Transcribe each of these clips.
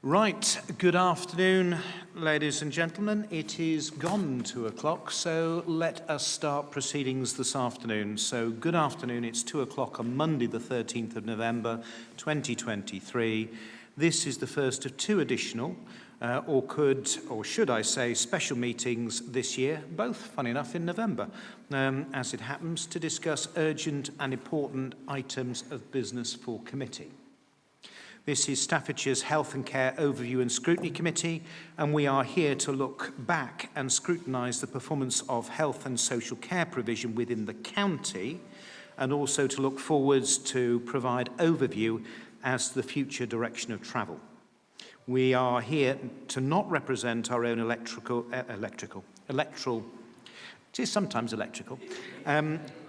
Right, good afternoon, ladies and gentlemen. It is gone 2 o'clock, so let us start proceedings this afternoon. So good afternoon, it's 2 o'clock on Monday the 13th of November 2023. This is the first of two additional, or should I say, special meetings this year, both, funny enough, in November, as it happens, to discuss urgent and important items of business for committee. This is Staffordshire's Health and Care Overview and Scrutiny Committee, and we are here to look back and scrutinise the performance of health and social care provision within the county, and also to look forwards to provide overview as to the future direction of travel. We are here to not represent our own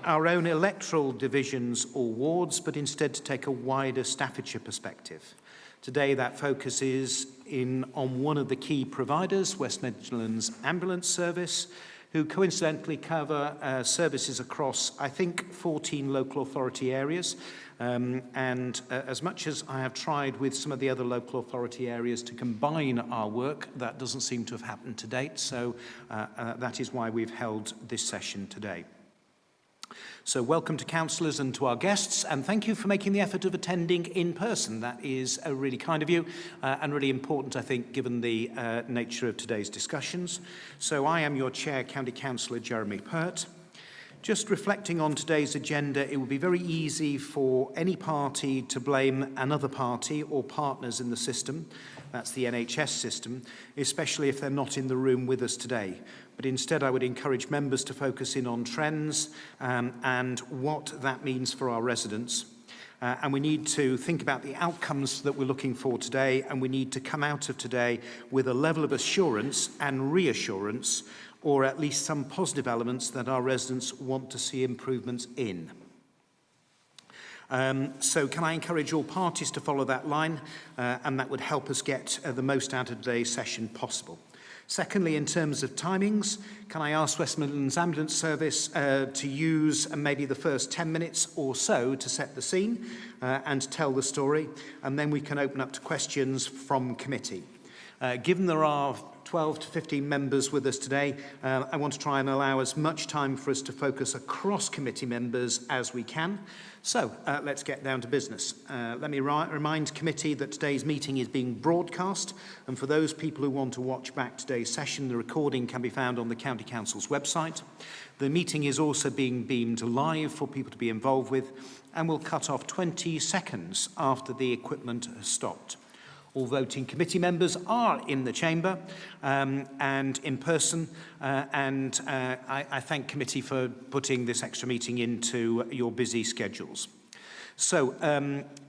our own electoral divisions or wards, but instead to take a wider Staffordshire perspective. Today that focuses on one of the key providers, West Midlands Ambulance Service, who coincidentally cover services across, I think, 14 local authority areas. As much as I have tried with some of the other local authority areas to combine our work, that doesn't seem to have happened to date. So that is why we've held this session today. So welcome to councillors and to our guests, and thank you for making the effort of attending in person. That is really kind of you and really important, I think, given the nature of today's discussions. So I am your chair, County Councillor Jeremy Pert. Just reflecting on today's agenda, it would be very easy for any party to blame another party or partners in the system. That's the NHS system, especially if they're not in the room with us today. But instead, I would encourage members to focus in on trends and what that means for our residents. And we need to think about the outcomes that we're looking for today, and we need to come out of today with a level of assurance and reassurance, or at least some positive elements that our residents want to see improvements in. So can I encourage all parties to follow that line, and that would help us get the most out of today's session possible. Secondly, in terms of timings, can I ask West Midlands Ambulance Service to use maybe the first 10 minutes or so to set the scene and tell the story, and then we can open up to questions from committee. Given there are 12 to 15 members with us today, I want to try and allow as much time for us to focus across committee members as we can. So let's get down to business. Let me remind committee that today's meeting is being broadcast, and for those people who want to watch back today's session, the recording can be found on the County Council's website. The meeting is also being beamed live for people to be involved with, and will cut off 20 seconds after the equipment has stopped. All voting committee members are in the chamber and in person, and I thank committee for putting this extra meeting into your busy schedules. So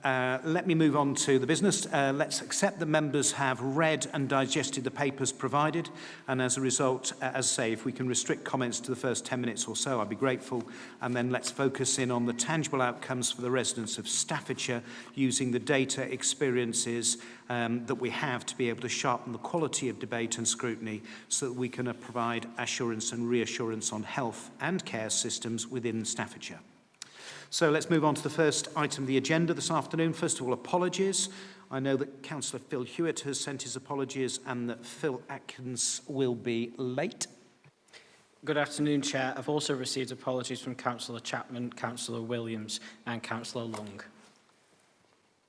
let me move on to the business. Let's accept that members have read and digested the papers provided, and as a result, as I say, if we can restrict comments to the first 10 minutes or so, I'd be grateful. And then let's focus in on the tangible outcomes for the residents of Staffordshire using the data experiences that we have to be able to sharpen the quality of debate and scrutiny so that we can provide assurance and reassurance on health and care systems within Staffordshire. So let's move on to the first item of the agenda this afternoon. First of all, apologies. I know that Councillor Phil Hewitt has sent his apologies and that Phil Atkins will be late. Good afternoon, Chair. I've also received apologies from Councillor Chapman, Councillor Williams and Councillor Long.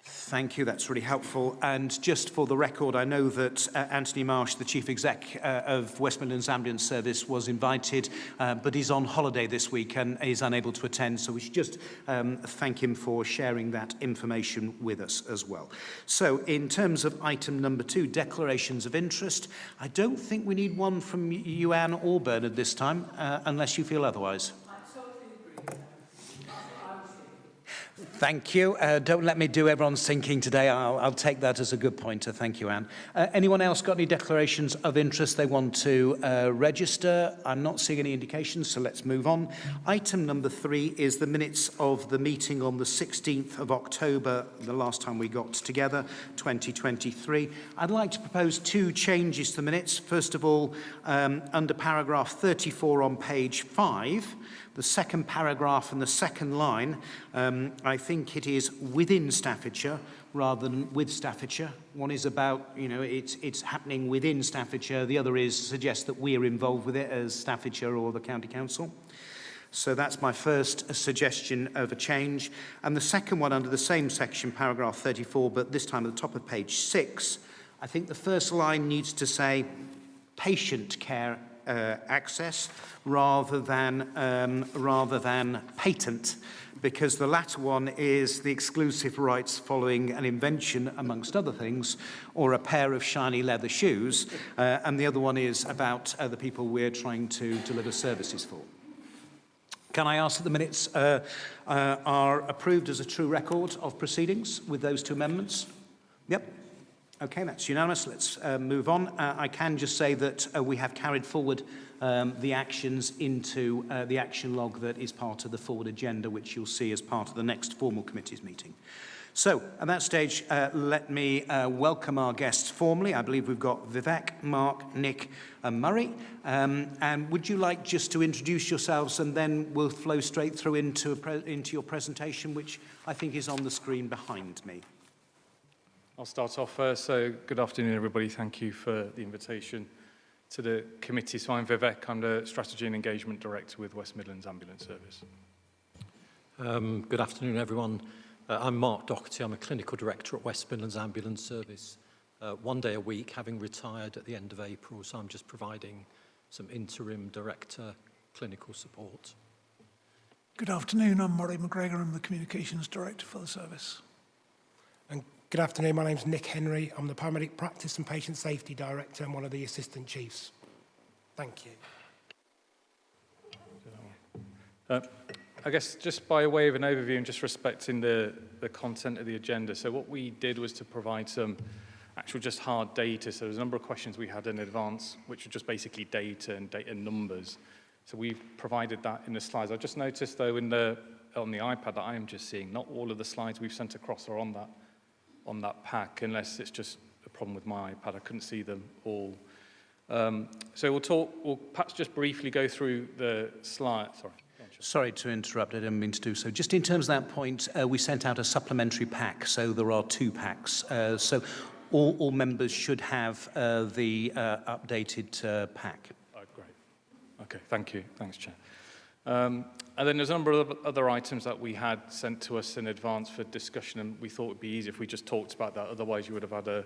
Thank you, that's really helpful. And just for the record, I know that Anthony Marsh, the Chief Exec of West Midlands Ambulance Service, was invited, but he's on holiday this week and is unable to attend, so we should just thank him for sharing that information with us as well. So in terms of item number 2, declarations of interest, I don't think we need one from you, Anne, or Bernard this time, unless you feel otherwise. Thank you. Don't let me do everyone's thinking today. I'll take that as a good pointer. Thank you, Anne. Anyone else got any declarations of interest they want to register? I'm not seeing any indications, so let's move on. Item number 3 is the minutes of the meeting on the 16th of October, the last time we got together, 2023. I'd like to propose 2 changes to the minutes. First of all, under paragraph 34 on page 5, The second paragraph and the second line, I think it is within Staffordshire rather than with Staffordshire. One is about, it's happening within Staffordshire. The other suggests that we are involved with it as Staffordshire or the County Council. So that's my first suggestion of a change. And the second one under the same section, paragraph 34, but this time at the top of page 6, I think the first line needs to say patient care access rather than patent, because the latter one is the exclusive rights following an invention, amongst other things, or a pair of shiny leather shoes, and the other one is about the people we're trying to deliver services for. Can I ask that the minutes are approved as a true record of proceedings with those two amendments? Yep. Okay, that's unanimous. Let's move on. I can just say that we have carried forward the actions into the action log that is part of the forward agenda, which you'll see as part of the next formal committees meeting. So, at that stage, let me welcome our guests formally. I believe we've got Vivek, Mark, Nick and Murray. And would you like just to introduce yourselves, and then we'll flow straight through into your presentation, which I think is on the screen behind me. I'll start off first. So good afternoon, everybody. Thank you for the invitation to the committee. So I'm Vivek. I'm the Strategy and Engagement Director with West Midlands Ambulance Service. Good afternoon, everyone. I'm Mark Doherty. I'm a Clinical Director at West Midlands Ambulance Service. 1 day a week, having retired at the end of April, so I'm just providing some interim Director clinical support. Good afternoon. I'm Murray McGregor. I'm the Communications Director for the service. And good afternoon, my name's Nick Henry. I'm the Paramedic Practice and Patient Safety Director and one of the Assistant Chiefs. Thank you. I guess just by way of an overview and just respecting the content of the agenda. So what we did was to provide some actual just hard data. So there's a number of questions we had in advance, which are just basically data and numbers. So we've provided that in the slides. I just noticed though on the iPad that I am just seeing, not all of the slides we've sent across are on that pack, unless it's just a problem with my iPad. I couldn't see them all. So we'll perhaps just briefly go through the slides. Sorry to interrupt, I didn't mean to do so. Just in terms of that point, we sent out a supplementary pack, so there are 2 packs. So all members should have the updated pack. Oh, great. Okay, thank you. Thanks, Chair. And then there's a number of other items that we had sent to us in advance for discussion, and we thought it would be easy if we just talked about that. Otherwise, you would have had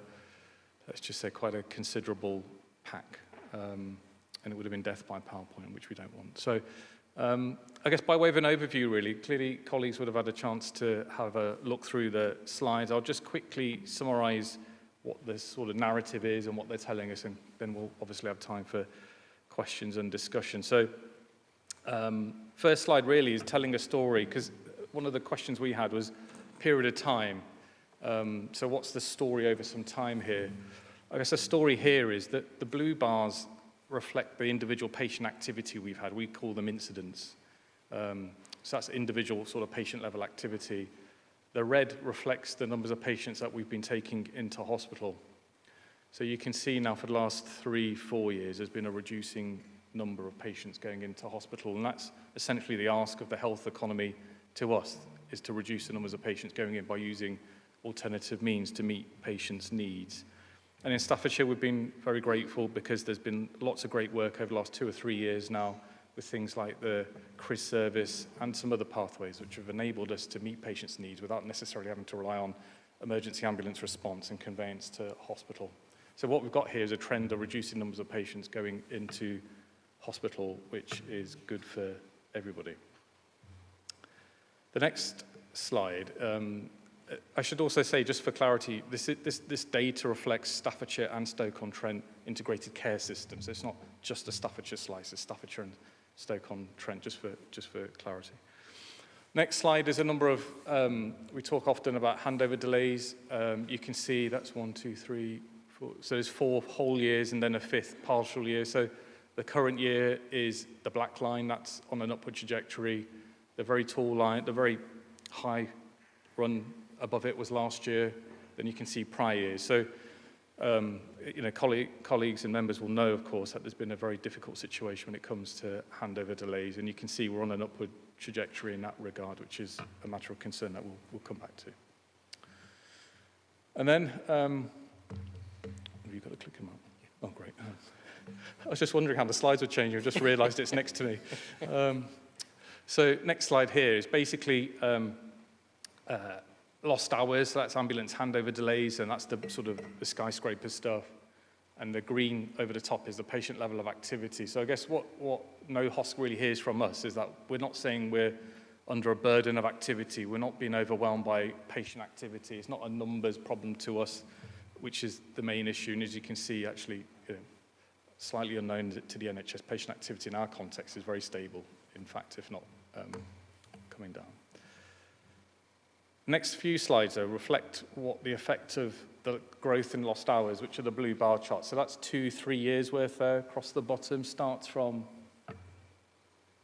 let's just say, quite a considerable pack, and it would have been death by PowerPoint, which we don't want. So I guess by way of an overview, really, clearly colleagues would have had a chance to have a look through the slides. I'll just quickly summarise what this sort of narrative is and what they're telling us, and then we'll obviously have time for questions and discussion. So first slide really is telling a story, because one of the questions we had was period of time. So what's the story over some time here? I guess the story here is that the blue bars reflect the individual patient activity we've had. We call them incidents. So that's individual sort of patient level activity. The red reflects the numbers of patients that we've been taking into hospital. So you can see now for the last 3-4 years, there's been a reducing number of patients going into hospital. And that's essentially the ask of the health economy to us, is to reduce the numbers of patients going in by using alternative means to meet patients' needs. And in Staffordshire, we've been very grateful because there's been lots of great work over the last 2 or 3 years now with things like the CRIS service and some other pathways which have enabled us to meet patients' needs without necessarily having to rely on emergency ambulance response and conveyance to hospital. So what we've got here is a trend of reducing numbers of patients going into hospital, which is good for everybody. The next slide. I should also say, just for clarity, this data reflects Staffordshire and Stoke-on-Trent integrated care systems. So it's not just a Staffordshire slice, it's Staffordshire and Stoke-on-Trent, just for clarity. Next slide is a number of, we talk often about handover delays. You can see that's 1, 2, 3, 4. So there's 4 whole years and then a 5th partial year. So the current year is the black line, that's on an upward trajectory. The very tall line, the very high run above it was last year. Then you can see prior years. So colleagues and members will know, of course, that there's been a very difficult situation when it comes to handover delays, and you can see we're on an upward trajectory in that regard, which is a matter of concern that we'll come back to. And then, have you got the clicker, Mark? Oh, great. I was just wondering how the slides would change. I just realised it's next to me. So next slide here is basically lost hours. So that's ambulance handover delays, and that's the sort of the skyscraper stuff. And the green over the top is the patient level of activity. So I guess what no HOSC really hears from us is that we're not saying we're under a burden of activity. We're not being overwhelmed by patient activity. It's not a numbers problem to us, which is the main issue. And as you can see, actually, slightly unknown to the NHS, patient activity in our context is very stable, in fact, if not coming down. Next few slides, though, reflect what the effect of the growth in lost hours, which are the blue bar charts. So that's 2-3 years worth there across the bottom. Starts from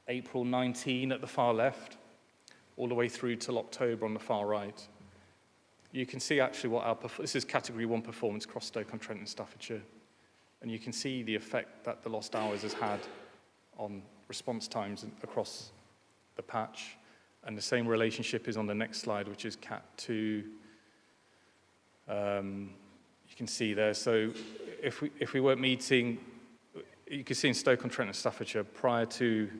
April 19 at the far left, all the way through till October on the far right. You can see actually what this is category 1 performance across Stoke-on-Trent and Staffordshire. And you can see the effect that the lost hours has had on response times across the patch. And the same relationship is on the next slide, which is Cat 2. You can see there. So if we weren't meeting, you can see in Stoke-on-Trent and Staffordshire prior to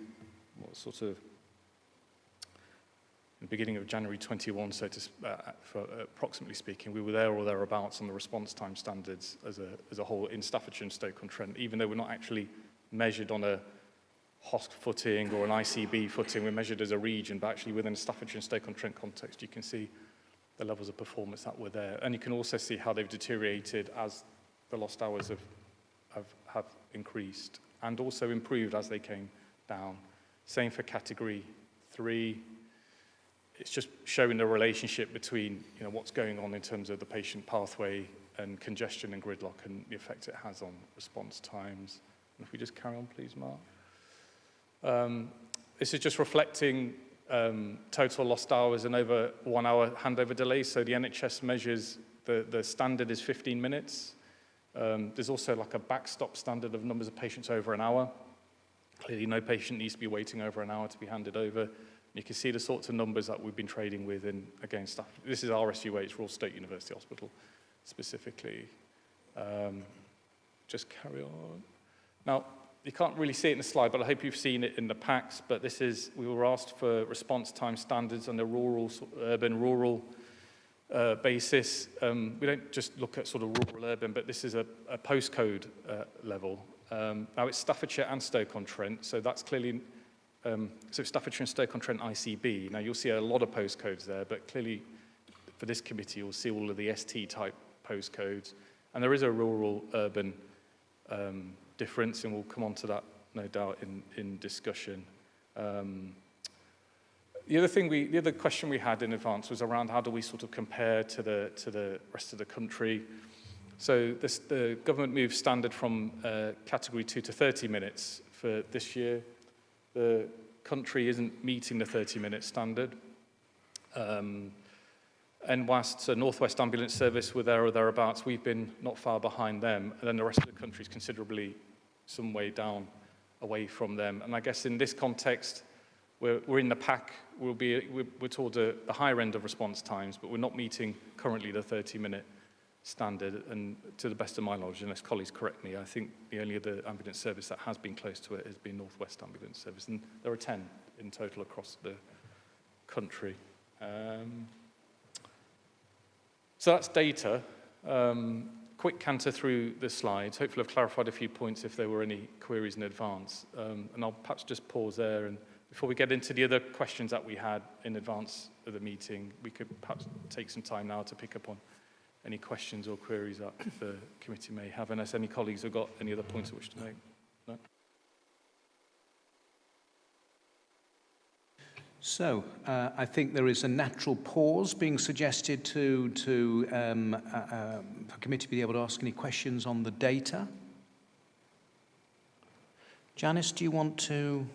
the beginning of January 21, so for approximately speaking, we were there or thereabouts on the response time standards as a whole in Staffordshire and Stoke-on-Trent, even though we're not actually measured on a HOSC footing or an ICB footing, we're measured as a region, but actually within a Staffordshire and Stoke-on-Trent context, you can see the levels of performance that were there. And you can also see how they've deteriorated as the lost hours have increased and also improved as they came down. Same for category 3. It's just showing the relationship between what's going on in terms of the patient pathway and congestion and gridlock and the effect it has on response times. And if we just carry on, please, Mark. This is just reflecting total lost hours and over 1 hour handover delays. So the NHS measures the standard is 15 minutes. There's also like a backstop standard of numbers of patients over an hour. Clearly, no patient needs to be waiting over an hour to be handed over. You can see the sorts of numbers that we've been trading with in, again, stuff. This is RSUH, Royal State University Hospital, specifically. Just carry on. Now, you can't really see it in the slide, but I hope you've seen it in the packs. But this is, we were asked for response time standards on the urban-rural basis. We don't just look at sort of rural-urban, but this is a postcode level. Now, it's Staffordshire and Stoke-on-Trent, so that's clearly... so Staffordshire and Stoke-on-Trent ICB. Now, you'll see a lot of postcodes there, but clearly for this committee, you'll see all of the ST-type postcodes. And there is a rural-urban difference, and we'll come on to that, no doubt, in discussion. The other question we had in advance was around how do we sort of compare to the rest of the country. So the government moved standard from category 2 to 30 minutes for this year. The country isn't meeting the 30-minute standard. And whilst North West Ambulance Service were there or thereabouts, we've been not far behind them. And then the rest of the country is considerably some way down away from them. And I guess in this context, we're in the pack. We're toward the higher end of response times, but we're not meeting currently the 30-minute standard. And to the best of my knowledge, unless colleagues correct me, I think the only other ambulance service that has been close to it has been North West Ambulance Service. And there are 10 in total across the country. So that's data. Quick canter through the slides. Hopefully I've clarified a few points if there were any queries in advance. And I'll perhaps just pause there. And before we get into the other questions that we had in advance of the meeting, we could perhaps take some time now to pick up on any questions or queries that the committee may have, unless any colleagues have got any other points they wish to make. No? So, I think there is a natural pause being suggested for committee to be able to ask any questions on the data. Janice, do you want to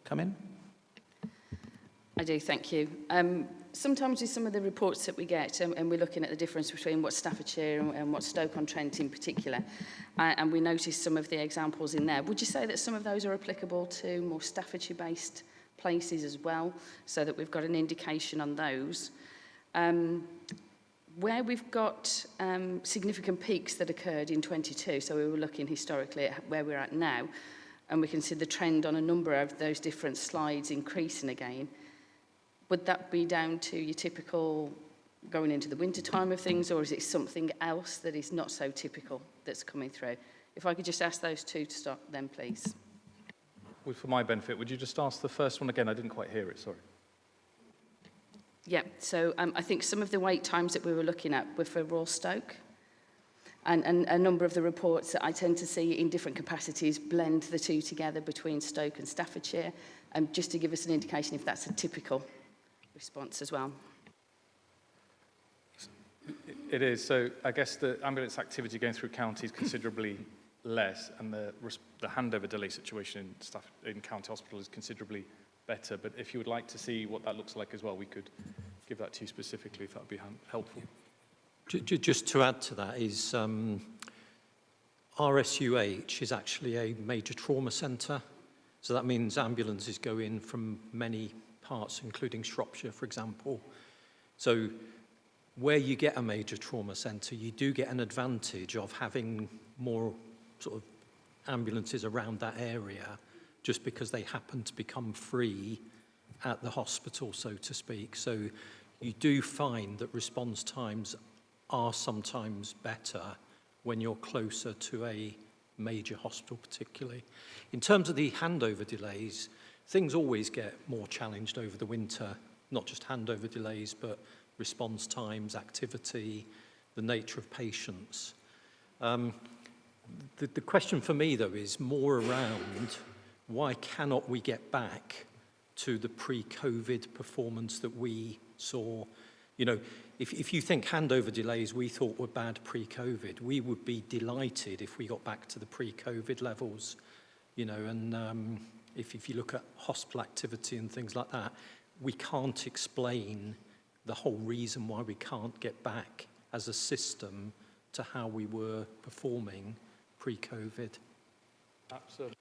come in? I do, thank you. Sometimes with some of the reports that we get, and we're looking at the difference between what Staffordshire and what Stoke-on-Trent in particular, and we notice some of the examples in there. Would you say that some of those are applicable to more Staffordshire-based places as well, so that we've got an indication on those? Where we've got significant peaks that occurred in 22, so we were looking historically at where we're at now, and we can see the trend on a number of those different slides increasing again. Would that be down to your typical going into the winter time of things, or is it something else that is not so typical that's coming through? If I could just ask those two to start then, please. Well, for my benefit, would you just ask the first one again? I didn't quite hear it, sorry. Yeah, so I think some of the wait times that we were looking at were for Royal Stoke, and a number of the reports that I tend to see in different capacities blend the two together between Stoke and Staffordshire, just to give us an indication if that's a typical response as well. It is. So I guess the ambulance activity going through county is considerably less, and the handover delay situation in county hospital is considerably better. But if you would like to see what that looks like as well, we could give that to you specifically if that would be helpful. Just to add to that is RSUH is actually a major trauma centre. So that means ambulances go in from many parts, including Shropshire, for example. So where you get a major trauma centre, you do get an advantage of having more sort of ambulances around that area, just because they happen to become free at the hospital, so to speak. So you do find that response times are sometimes better when you're closer to a major hospital particularly. In terms of the handover delays, things always get more challenged over the winter, not just handover delays, but response times, activity, the nature of patients. The question for me, though, is more around why cannot we get back to the pre-COVID performance that we saw? You know, if you think handover delays we thought were bad pre-COVID, we would be delighted if we got back to the pre-COVID levels, you know, and if you look at hospital activity and things like that, we can't explain the whole reason why we can't get back as a system to how we were performing pre-COVID. Absolutely.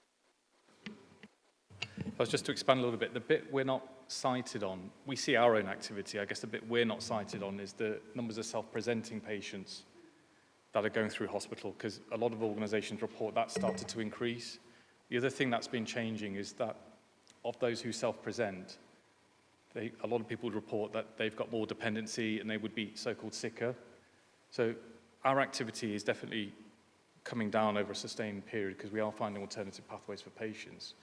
I was just to expand a little bit, the bit we're not cited on, we see our own activity. I guess the bit we're not cited on is the numbers of self-presenting patients that are going through hospital, because a lot of organisations report that started to increase. The other thing that's been changing is that of those who self-present, a lot of people would report that they've got more dependency and they would be so-called sicker. So our activity is definitely coming down over a sustained period because we are finding alternative pathways for patients.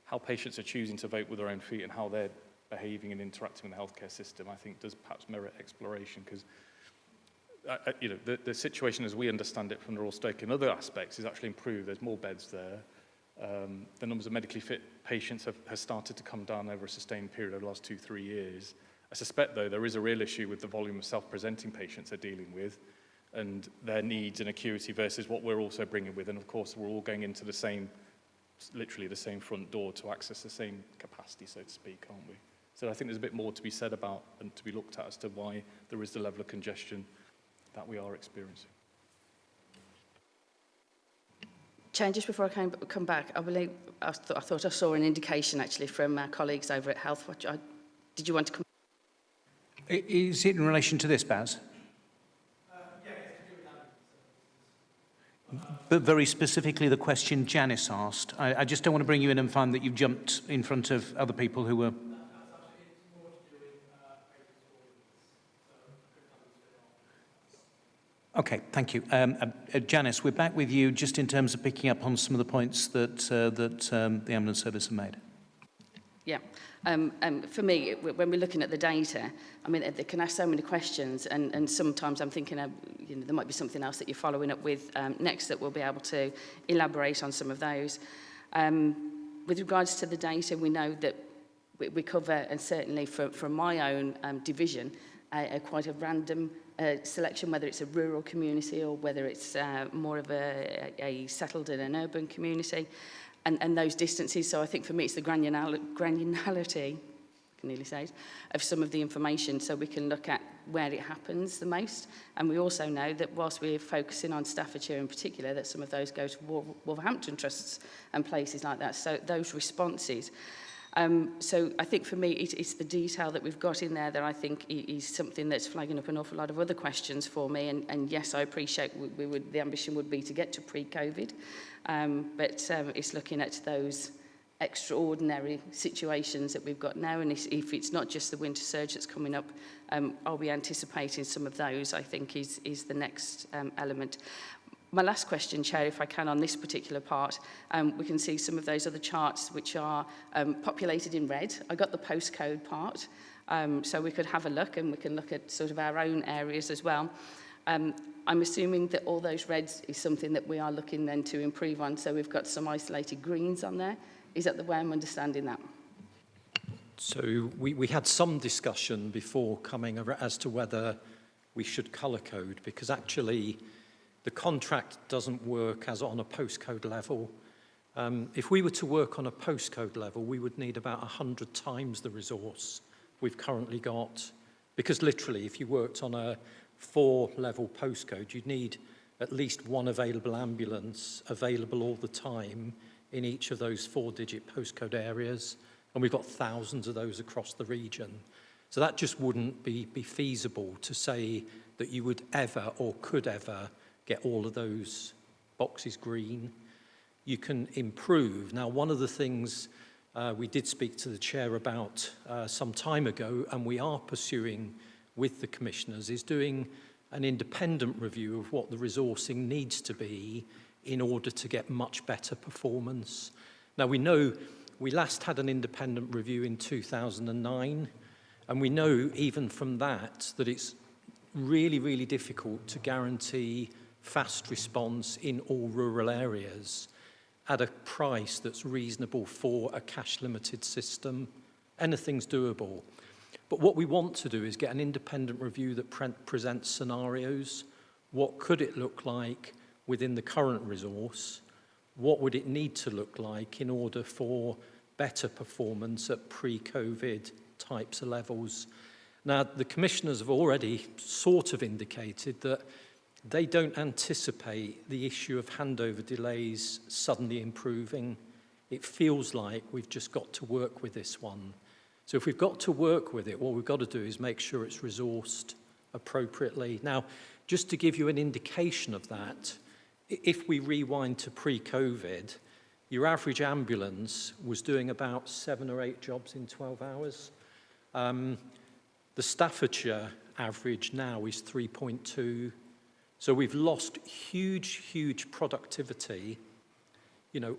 How patients are choosing to vote with their own feet and how they're behaving and interacting with the healthcare system, I think, does perhaps merit exploration, because you know, the situation as we understand it from the Royal Stoke in other aspects is actually improved. There's more beds there. The numbers of medically fit patients have started to come down over a sustained period over the last 2-3 years. I suspect, though, there is a real issue with the volume of self-presenting patients they're dealing with and their needs and acuity versus what we're also bringing with. And, of course, we're all going into the same, literally the same front door to access the same capacity, so to speak, aren't we? So I think there's a bit more to be said about and to be looked at as to why there is the level of congestion that we are experiencing. Chair, just before I come back, I thought I saw an indication actually from our colleagues over at Healthwatch. Did you want to come? Is it in relation to this, Baz? Yeah, it's to do with that. But very specifically the question Janice asked. I just don't want to bring you in and find that you've jumped in front of other people who were... Okay, thank you. Janice, we're back with you just in terms of picking up on some of the points that the ambulance service have made. Yeah. For me, when we're looking at the data, I mean, they can ask so many questions, and sometimes I'm thinking, you know, there might be something else that you're following up with next that we'll be able to elaborate on some of those. With regards to the data, we know that we cover, and certainly from my own division, quite a random selection, whether it's a rural community or whether it's more of a settled in an urban community, and those distances. So I think for me it's the granularity, can nearly say it, of some of the information so we can look at where it happens the most. And we also know that whilst we're focusing on Staffordshire in particular, that some of those go to Wolverhampton trusts and places like that. So those responses. So I think for me, it's the detail that we've got in there that I think is something that's flagging up an awful lot of other questions for me. And yes, I appreciate the ambition would be to get to pre-COVID, but it's looking at those extraordinary situations that we've got now. And if it's not just the winter surge that's coming up, are we anticipating some of those, I think is the next element. My last question, Chair, if I can, on this particular part, we can see some of those other charts which are populated in red. I got the postcode part, so we could have a look and we can look at sort of our own areas as well. I'm assuming that all those reds is something that we are looking then to improve on, so we've got some isolated greens on there. Is that the way I'm understanding that? So we had some discussion before coming as to whether we should colour code, because actually the contract doesn't work as on a postcode level. If we were to work on a postcode level, we would need about 100 times the resource we've currently got. Because literally, if you worked on a 4-level postcode, you'd need at least one available ambulance available all the time in each of those 4-digit postcode areas. And we've got thousands of those across the region. So that just wouldn't be feasible to say that you would ever or could ever get all of those boxes green. You can improve. Now, one of the things we did speak to the chair about some time ago, and we are pursuing with the commissioners, is doing an independent review of what the resourcing needs to be in order to get much better performance. Now, we know we last had an independent review in 2009, and we know even from that it's really, really difficult to guarantee fast response in all rural areas at a price that's reasonable for a cash-limited system. Anything's doable. But what we want to do is get an independent review that presents scenarios. What could it look like within the current resource? What would it need to look like in order for better performance at pre-COVID types of levels? Now, the commissioners have already sort of indicated that they don't anticipate the issue of handover delays suddenly improving. It feels like we've just got to work with this one. So if we've got to work with it, what we've got to do is make sure it's resourced appropriately. Now, just to give you an indication of that, if we rewind to pre-COVID, your average ambulance was doing about 7 or 8 jobs in 12 hours. The Staffordshire average now is 3.2. So we've lost huge productivity,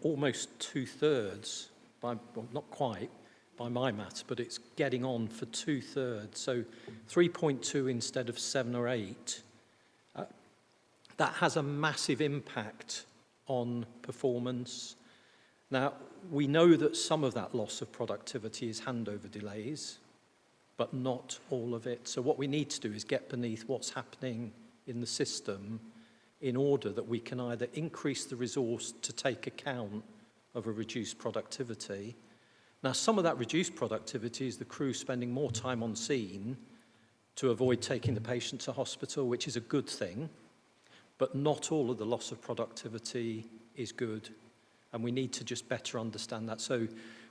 almost 2/3, well, not quite by my maths, but it's getting on for 2/3. So 3.2 instead of 7 or 8. That has a massive impact on performance. Now, we know that some of that loss of productivity is handover delays, but not all of it. So what we need to do is get beneath what's happening in the system in order that we can either increase the resource to take account of a reduced productivity. Now, some of that reduced productivity is the crew spending more time on scene to avoid taking the patient to hospital, which is a good thing, but not all of the loss of productivity is good, and we need to just better understand that. So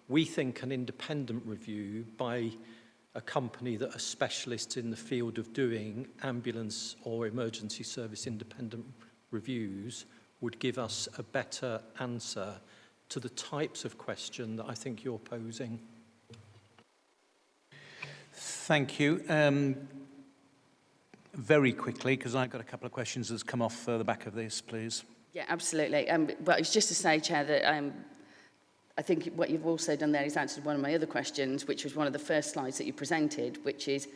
we think an independent review by a company that are specialists in the field of doing ambulance or emergency service independent reviews would give us a better answer to the types of question that I think you're posing. Thank you. Very quickly, because I've got a couple of questions that's come off the back of this, please. Yeah, absolutely. But it's just to say, Chair, that I think what you've also done there is answered one of my other questions, which was one of the first slides that you presented, which is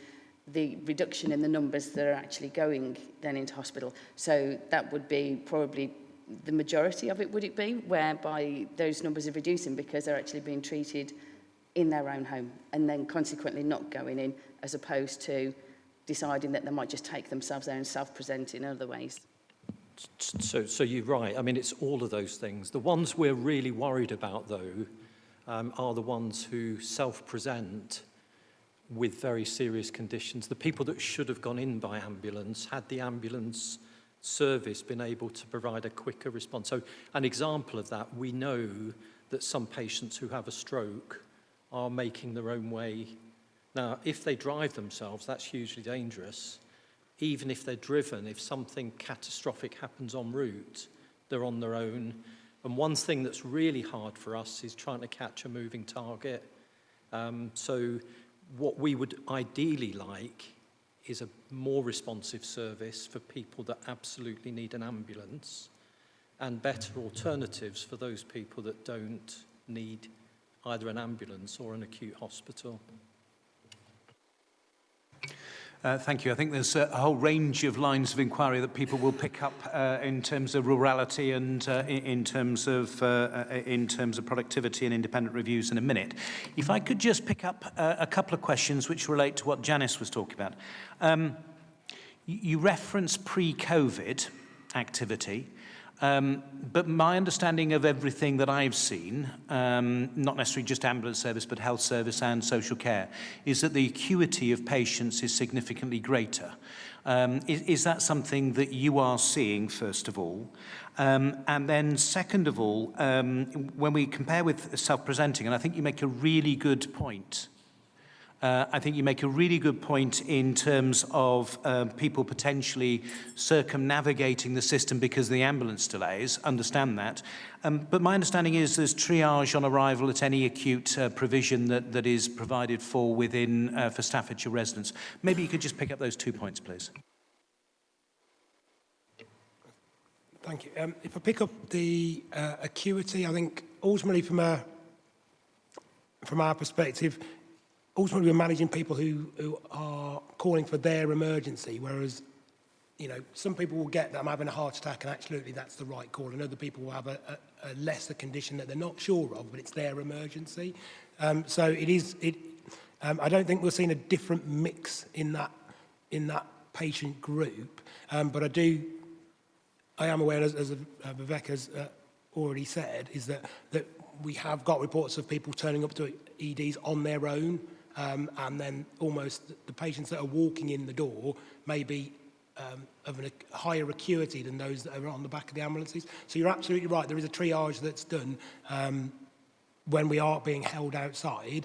the reduction in the numbers that are actually going then into hospital. So that would be probably the majority of it, would it be, whereby those numbers are reducing because they're actually being treated in their own home and then consequently not going in, as opposed to deciding that they might just take themselves there and self-present in other ways. So you're right. I mean, it's all of those things. The ones we're really worried about, though, are the ones who self-present with very serious conditions. The people that should have gone in by ambulance, had the ambulance service been able to provide a quicker response. So an example of that, we know that some patients who have a stroke are making their own way. Now, if they drive themselves, that's hugely dangerous. Even if they're driven, if something catastrophic happens en route, they're on their own. And one thing that's really hard for us is trying to catch a moving target. So what we would ideally like is a more responsive service for people that absolutely need an ambulance, and better alternatives for those people that don't need either an ambulance or an acute hospital. Thank you. I think there's a whole range of lines of inquiry that people will pick up in terms of rurality and in terms of productivity and independent reviews in a minute. If I could just pick up a couple of questions which relate to what Janice was talking about. You reference pre-COVID activity. But my understanding of everything that I've seen, not necessarily just ambulance service, but health service and social care, is that the acuity of patients is significantly greater. Is that something that you are seeing, first of all? And then second of all, when we compare with self-presenting, and I think you make a really good point, in terms of people potentially circumnavigating the system because of the ambulance delays. Understand that. But my understanding is there's triage on arrival at any acute provision that is provided for within for Staffordshire residents. Maybe you could just pick up those 2 points, please. Thank you. If I pick up the acuity, I think ultimately from our perspective, ultimately, we're managing people who are calling for their emergency, whereas, you know, some people will get that I'm having a heart attack and absolutely that's the right call, and other people will have a lesser condition that they're not sure of, but it's their emergency. So it is. I don't think we're seeing a different mix in that patient group, but I am aware, as Vivek has already said, is that we have got reports of people turning up to EDs on their own. And then almost the patients that are walking in the door may be of a higher acuity than those that are on the back of the ambulances. So you're absolutely right, there is a triage that's done when we are being held outside,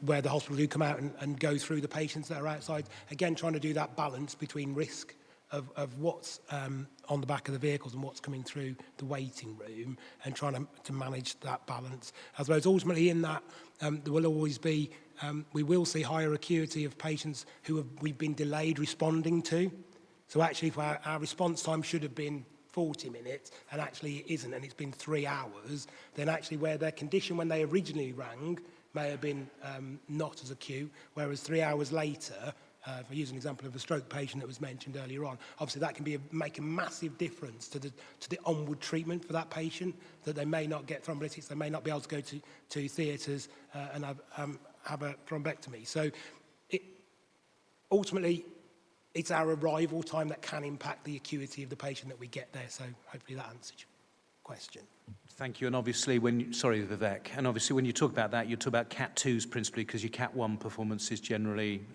where the hospital do come out and go through the patients that are outside, again trying to do that balance between risk of what's on the back of the vehicles and what's coming through the waiting room, and trying to manage that balance. I suppose ultimately in that, there will always be, we will see higher acuity of patients who we've been delayed responding to. So actually if our response time should have been 40 minutes and actually it isn't, and it's been 3 hours, then actually where their condition when they originally rang may have been not as acute, whereas 3 hours later, if I use an example of a stroke patient that was mentioned earlier on, obviously that can make a massive difference to the onward treatment for that patient, that they may not get thrombolytics, they may not be able to go to theatres and have a thrombectomy. So ultimately, it's our arrival time that can impact the acuity of the patient that we get there. So hopefully that answers your question. Thank you. And obviously, Vivek, and obviously when you talk about that, you talk about Cat 2s principally, because your Cat 1 performance is generally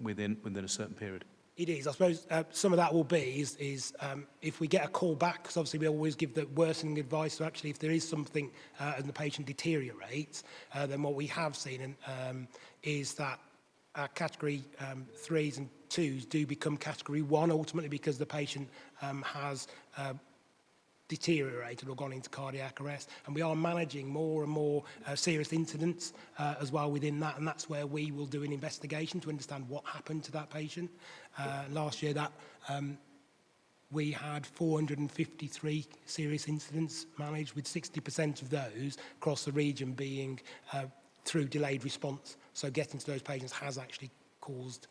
within a certain period. It is. I suppose some of that will be is if we get a call back, because obviously we always give the worsening advice. So actually, if there is something and the patient deteriorates, then what we have seen is that our category 3s and 2s do become category 1 ultimately, because the patient has deteriorated or gone into cardiac arrest, and we are managing more and more serious incidents as well within that, and that's where we will do an investigation to understand what happened to that patient. Last year we had 453 serious incidents managed, with 60% of those across the region being through delayed response. So getting to those patients has actually caused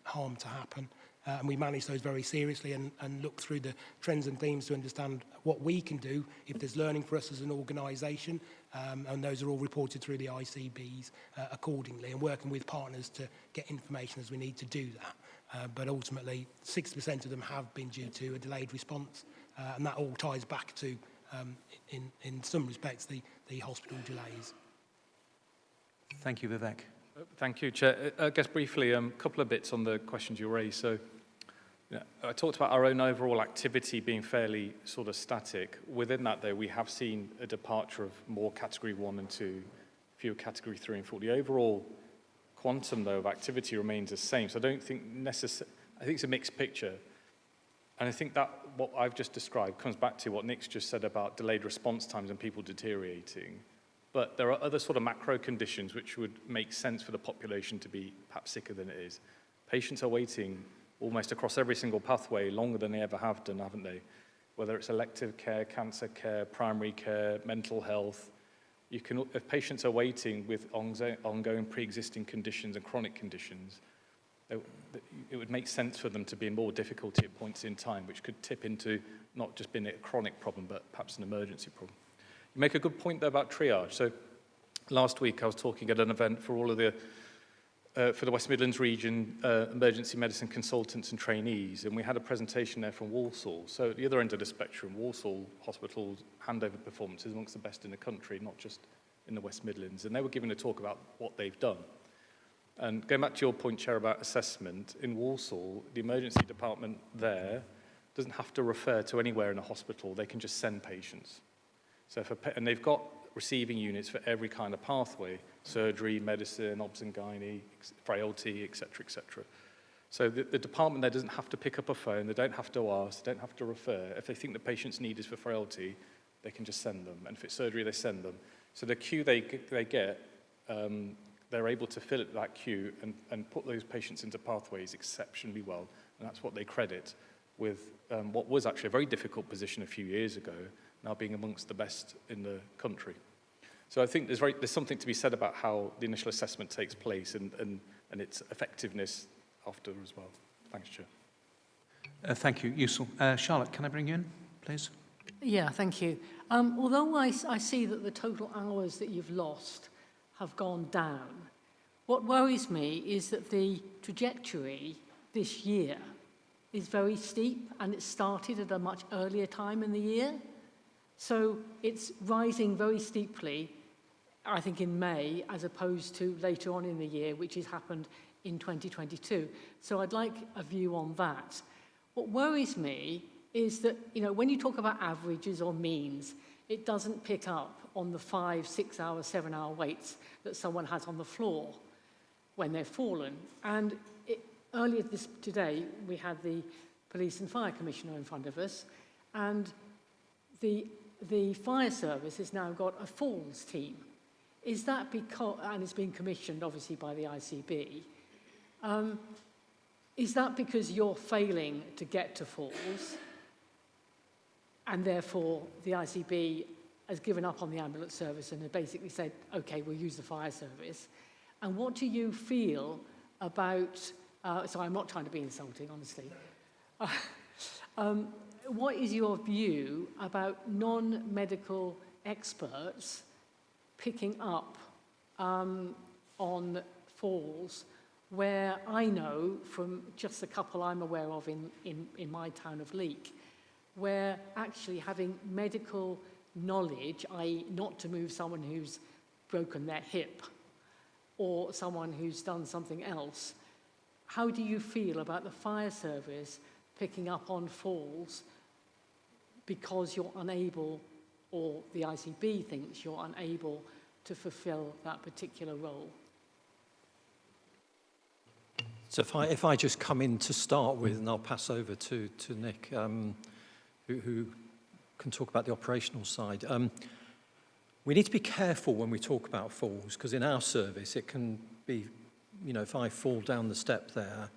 harm to happen. And we manage those very seriously and look through the trends and themes to understand what we can do if there's learning for us as an organisation. And those are all reported through the ICBs accordingly, and working with partners to get information as we need to do that. But ultimately, 60% of them have been due to a delayed response. And that all ties back to, in some respects, the hospital delays. Thank you, Vivek. Thank you, Chair. I guess briefly, a couple of bits on the questions you raised. So, I talked about our own overall activity being fairly sort of static. Within that, though, we have seen a departure of more Category 1 and 2, fewer Category 3 and 4. The overall quantum, though, of activity remains the same. So I don't think I think it's a mixed picture. And I think that what I've just described comes back to what Nick's just said about delayed response times and people deteriorating. But there are other sort of macro conditions which would make sense for the population to be perhaps sicker than it is. Patients are waiting almost across every single pathway longer than they ever have done, haven't they? Whether it's elective care, cancer care, primary care, mental health. If patients are waiting with ongoing pre-existing conditions and chronic conditions, it would make sense for them to be in more difficulty at points in time, which could tip into not just being a chronic problem, but perhaps an emergency problem. You make a good point there about triage. So last week I was talking at an event for all of the for the West Midlands region emergency medicine consultants and trainees, and we had a presentation there from Walsall. So at the other end of the spectrum, Walsall Hospital's handover performance is amongst the best in the country, not just in the West Midlands. And they were giving a talk about what they've done. And going back to your point, Chair, about assessment, in Walsall, the emergency department there doesn't have to refer to anywhere in a hospital. They can just send patients. So and they've got receiving units for every kind of pathway: surgery, medicine, obs and gynae, frailty, etc., etc. So the department there doesn't have to pick up a phone. They don't have to ask. They don't have to refer. If they think the patient's need is for frailty, they can just send them. And if it's surgery, they send them. So the queue they get, they're able to fill that queue and put those patients into pathways exceptionally well. And that's what they credit with what was actually a very difficult position a few years ago, now being amongst the best in the country. So I think there's something to be said about how the initial assessment takes place and its effectiveness after as well. Thanks, Chair. Thank you, useful. Charlotte, can I bring you in, please? Yeah, thank you. Although I see that the total hours that you've lost have gone down, what worries me is that the trajectory this year is very steep, and it started at a much earlier time in the year. So it's rising very steeply, I think, in May, as opposed to later on in the year, which has happened in 2022. So I'd like a view on that. What worries me is that, when you talk about averages or means, it doesn't pick up on the 5, 6 hour, 7 hour waits that someone has on the floor when they've fallen. And earlier today, we had the Police and Fire Commissioner in front of us, and the fire service has now got a falls team. Is that because, and it's been commissioned obviously by the ICB, is that because you're failing to get to falls, and therefore the ICB has given up on the ambulance service and have basically said, okay, we'll use the fire service? And what do you feel about, so I'm not trying to be insulting, honestly. What is your view about non-medical experts picking up on falls, where I know from just a couple I'm aware of in my town of Leek, where actually having medical knowledge, i.e. not to move someone who's broken their hip or someone who's done something else, how do you feel about the fire service picking up on falls because you're unable, or the ICB thinks you're unable to fulfill that particular role? So if I just come in to start with, and I'll pass over to Nick, who can talk about the operational side. We need to be careful when we talk about falls, because in our service it can be, if I fall down the step there,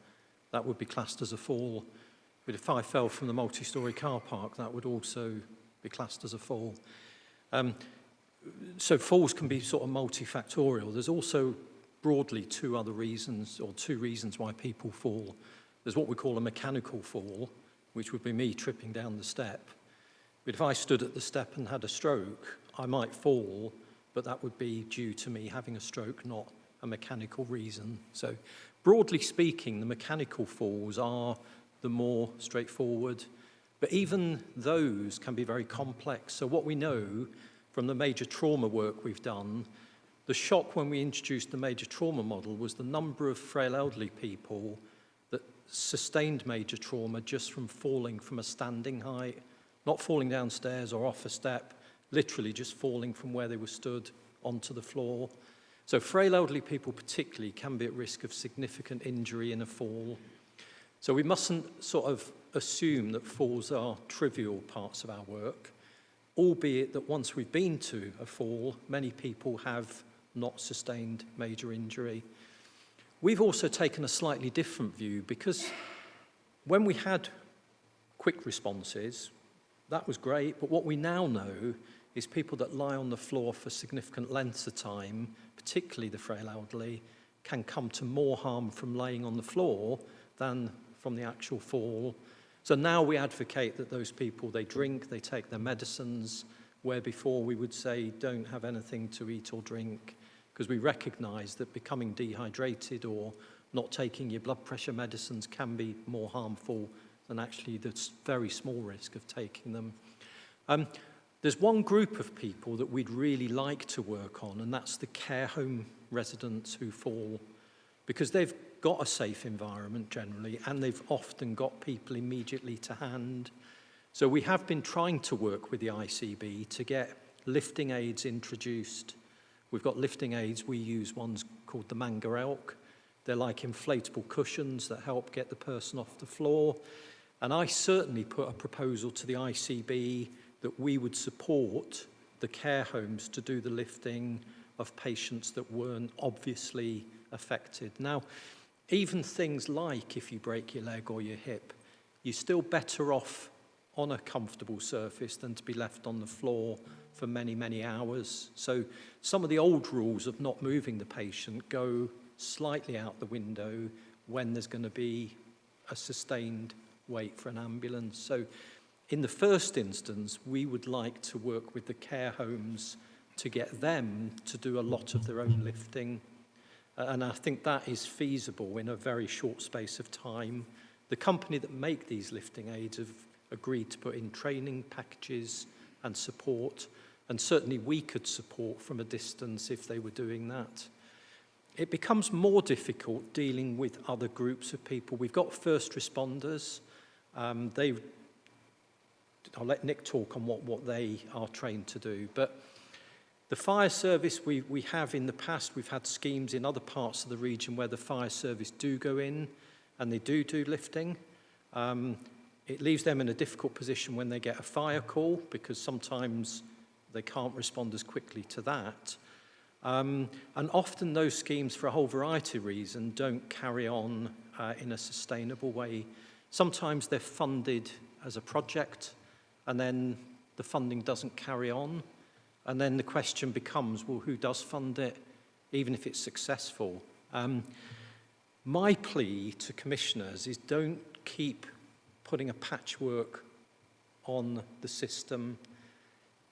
that would be classed as a fall. But if I fell from the multi-storey car park, that would also be classed as a fall. So falls can be sort of multifactorial. There's also broadly two reasons why people fall. There's what we call a mechanical fall, which would be me tripping down the step. But if I stood at the step and had a stroke, I might fall, but that would be due to me having a stroke, not a mechanical reason. So broadly speaking, the mechanical falls are the more straightforward, but even those can be very complex. So what we know from the major trauma work we've done, The shock when we introduced the major trauma model was the number of frail elderly people that sustained major trauma just from falling from a standing height, not falling downstairs or off a step, literally just falling from where they were stood onto the floor. So frail elderly people particularly can be at risk of significant injury in a fall. So we mustn't sort of assume that falls are trivial parts of our work, albeit that once we've been to a fall, many people have not sustained major injury. We've also taken a slightly different view because when we had quick responses, that was great, but what we now know is people that lie on the floor for significant lengths of time, particularly the frail elderly, can come to more harm from laying on the floor than from the actual fall. So now we advocate that those people, they drink, they take their medicines, where before we would say don't have anything to eat or drink, because we recognise that becoming dehydrated or not taking your blood pressure medicines can be more harmful than actually the very small risk of taking them. There's one group of people that we'd really like to work on, and that's the care home residents who fall, because they've got a safe environment generally, and they've often got people immediately to hand. So we have been trying to work with the ICB to get lifting aids introduced. We've got lifting aids, we use ones called the Manga Elk. They're like inflatable cushions that help get the person off the floor. And I certainly put a proposal to the ICB that we would support the care homes to do the lifting of patients that weren't obviously affected. Now, even things like if you break your leg or your hip, you're still better off on a comfortable surface than to be left on the floor for many, many hours. So some of the old rules of not moving the patient go slightly out the window when there's going to be a sustained wait for an ambulance. So in the first instance, we would like to work with the care homes to get them to do a lot of their own lifting. And I think that is feasible in a very short space of time. The company that make these lifting aids have agreed to put in training packages and support, and certainly we could support from a distance if they were doing that. It becomes more difficult dealing with other groups of people. We've got first responders. I'll let Nick talk on what they are trained to do. But the fire service, we have in the past, we've had schemes in other parts of the region where the fire service do go in and they do lifting. It leaves them in a difficult position when they get a fire call because sometimes they can't respond as quickly to that. And often those schemes, for a whole variety of reasons, don't carry on in a sustainable way. Sometimes they're funded as a project and then the funding doesn't carry on. And then the question becomes, well, who does fund it, even if it's successful? My plea to commissioners is don't keep putting a patchwork on the system.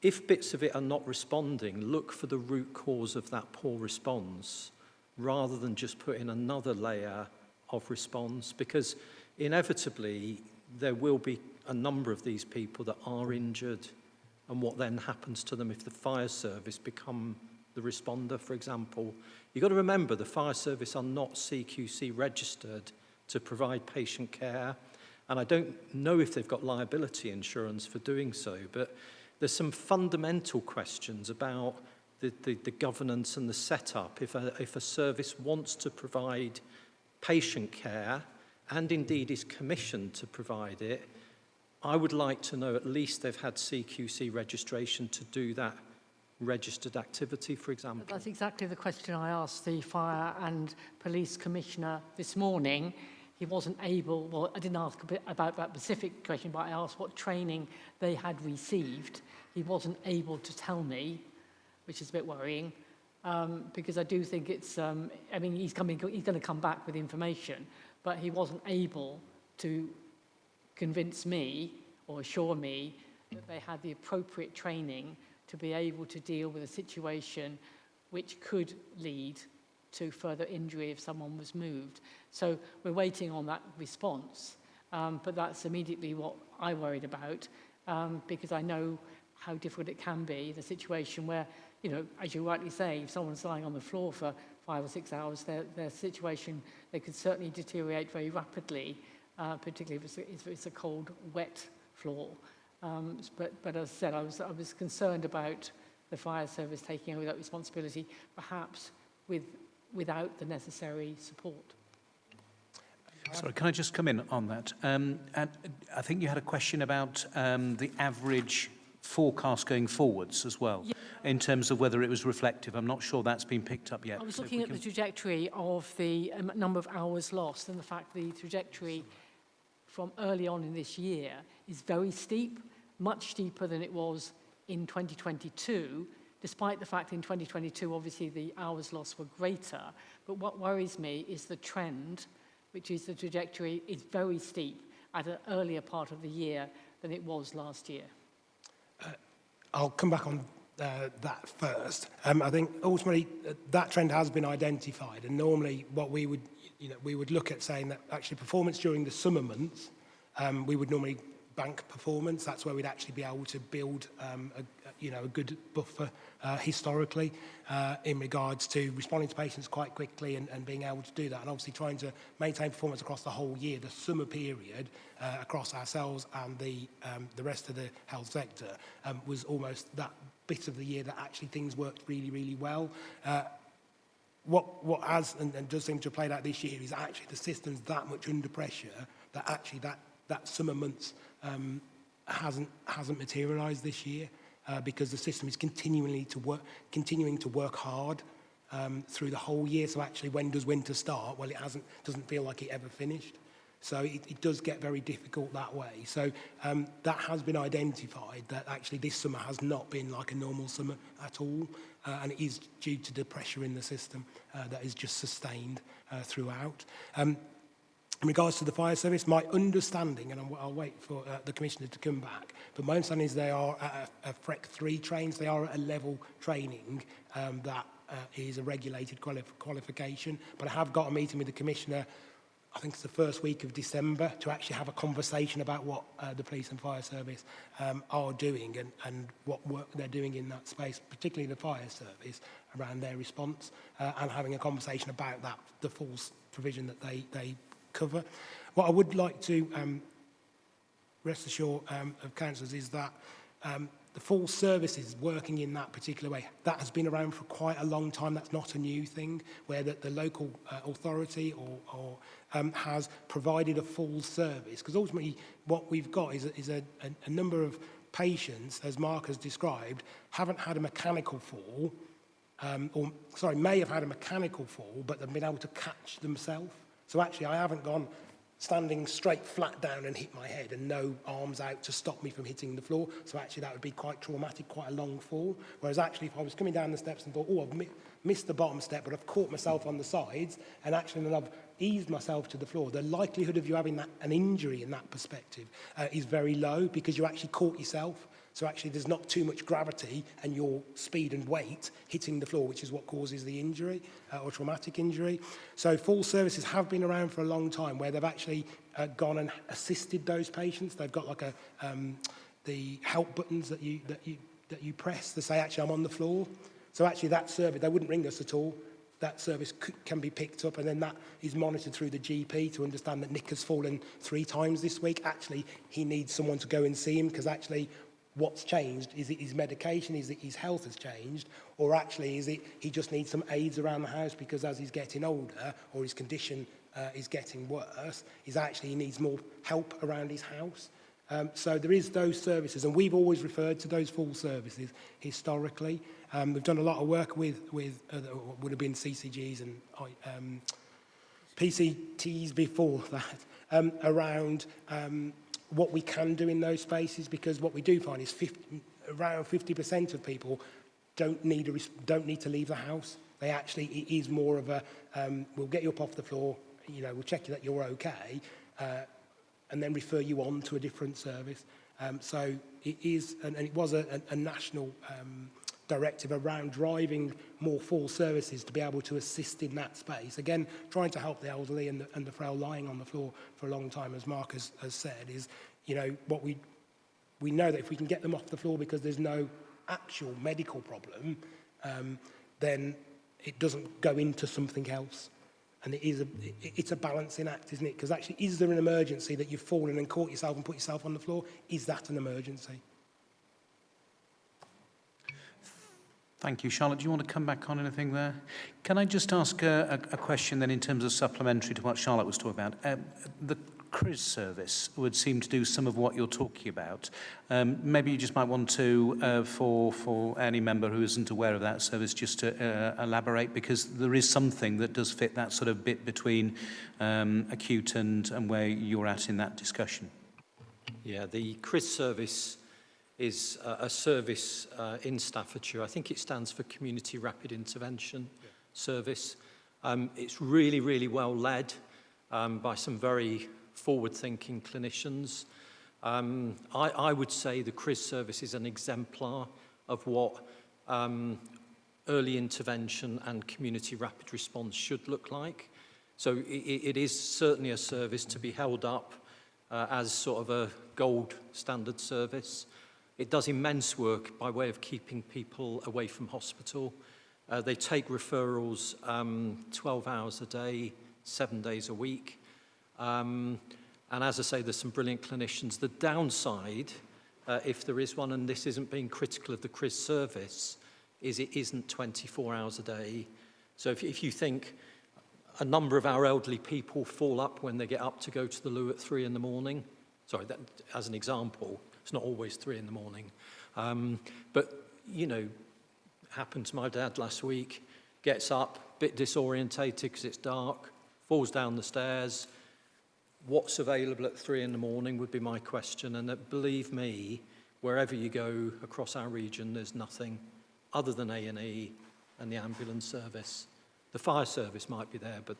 If bits of it are not responding, look for the root cause of that poor response rather than just put in another layer of response, because inevitably there will be a number of these people that are injured, and what then happens to them if the fire service become the responder, for example. You've got to remember the fire service are not CQC registered to provide patient care, and I don't know if they've got liability insurance for doing so, but there's some fundamental questions about the governance and the setup. If a service wants to provide patient care, and indeed is commissioned to provide it, I would like to know at least they've had CQC registration to do that registered activity, for example. That's exactly the question I asked the Fire and Police Commissioner this morning. He wasn't able, well, I didn't ask a bit about that specific question, but I asked what training they had received. He wasn't able to tell me, which is a bit worrying, because I do think it's, I mean, he's going to come back with information, but he wasn't able to convince me or assure me that they had the appropriate training to be able to deal with a situation which could lead to further injury if someone was moved. So we're waiting on that response, but that's immediately what I worried about, because I know how difficult it can be, the situation where you know, as you rightly say, if someone's lying on the floor for 5 or 6 hours, their situation, they could certainly deteriorate very rapidly, particularly if it's a cold, wet floor. But as I said, I was concerned about the fire service taking over that responsibility, perhaps without the necessary support. Sorry, can I just come in on that? And I think you had a question about the average forecast going forwards as well, in terms of whether it was reflective. I'm not sure that's been picked up yet. I was looking at the trajectory of the number of hours lost, and the fact the trajectory from early on in this year is very steep, much steeper than it was in 2022, despite the fact in 2022, obviously, the hours lost were greater. But what worries me is the trend, which is the trajectory is very steep at an earlier part of the year than it was last year. I'll come back on that first. I think ultimately that trend has been identified, and normally what we would look at saying that actually performance during the summer months, we would normally bank performance. That's where we'd actually be able to build a good buffer historically in regards to responding to patients quite quickly and being able to do that, and obviously trying to maintain performance across the whole year. The summer period across ourselves and the rest of the health sector was almost that bit of the year that actually things worked really, really well. What has and does seem to have played out this year is actually the system's that much under pressure that actually that summer months hasn't materialised this year because the system is continuing to work hard through the whole year. So actually, when does winter start? Well, it doesn't feel like it ever finished. So it does get very difficult that way. So that has been identified that actually this summer has not been like a normal summer at all, and it is due to the pressure in the system that is just sustained throughout. In regards to the fire service, my understanding, and I'll wait for the Commissioner to come back, but my understanding is they are at a FREC 3 trains. They are at a level training that is a regulated qualification. But I have got a meeting with the Commissioner, I think it's the first week of December, to actually have a conversation about what the police and fire service are doing and what work they're doing in that space, particularly the fire service, around their response, and having a conversation about that, the full provision that they cover. What I would like to rest assured of councillors is that the full services working in that particular way, that has been around for quite a long time. That's not a new thing, where the local authority or has provided a full service. Because ultimately what we've got is a number of patients, as Mark has described, haven't had a mechanical fall, may have had a mechanical fall, but they've been able to catch themselves. So actually, I haven't gone standing straight flat down and hit my head and no arms out to stop me from hitting the floor. So actually, that would be quite traumatic, quite a long fall. Whereas actually, if I was coming down the steps and thought, oh, I've missed the bottom step, but I've caught myself on the sides, and actually then I've eased myself to the floor, the likelihood of you having an injury in that perspective is very low because you actually caught yourself. So actually there's not too much gravity and your speed and weight hitting the floor, which is what causes the injury or traumatic injury. So full services have been around for a long time where they've actually gone and assisted those patients. They've got like the help buttons that you press to say, actually, I'm on the floor. So actually that service, they wouldn't ring us at all. That service can be picked up, and then that is monitored through the GP to understand that Nick has fallen 3 times this week. Actually, he needs someone to go and see him because actually what's changed? Is it his medication? Is it his health has changed? Or actually, is it he just needs some aids around the house because as he's getting older or his condition is getting worse, he needs more help around his house? So there is those services, and we've always referred to those full services historically. We've done a lot of work with what would have been CCGs and PCTs before that around what we can do in those spaces, because what we do find is around 50% of people don't need to leave the house. They actually, it is more of a we'll get you up off the floor, we'll check that you're okay, and then refer you on to a different service. So it is, and it was a national directive around driving more full services to be able to assist in that space. Again, trying to help the elderly and the frail lying on the floor for a long time, as Mark has said, is, what we know that if we can get them off the floor because there's no actual medical problem, then it doesn't go into something else. And it's a balancing act, isn't it? Because actually, is there an emergency that you've fallen and caught yourself and put yourself on the floor? Is that an emergency? Thank you. Charlotte, do you want to come back on anything there? Can I just ask a question then in terms of supplementary to what Charlotte was talking about? The CRIS service would seem to do some of what you're talking about. Maybe you just might want to, for any member who isn't aware of that service, just to elaborate, because there is something that does fit that sort of bit between acute and where you're at in that discussion. Yeah, the CRIS service is a service in Staffordshire. I think it stands for Community Rapid Intervention Service. It's really, really well led by some very forward-thinking clinicians. I would say the CRIS service is an exemplar of what early intervention and community rapid response should look like. So it is certainly a service to be held up as sort of a gold standard service. It does immense work by way of keeping people away from hospital. They take referrals 12 hours a day, 7 days a week. And as I say, there's some brilliant clinicians. The downside, if there is one, and this isn't being critical of the CRIS service, is it isn't 24 hours a day. So if you think a number of our elderly people fall up when they get up to go to the loo at 3 in the morning. Sorry, that, as an example, it's not always 3 in the morning. But, you know, happened to my dad last week, gets up, a bit disorientated because it's dark, falls down the stairs. What's available at 3 in the morning would be my question. And believe me, wherever you go across our region, there's nothing other than A&E and the ambulance service. The fire service might be there, but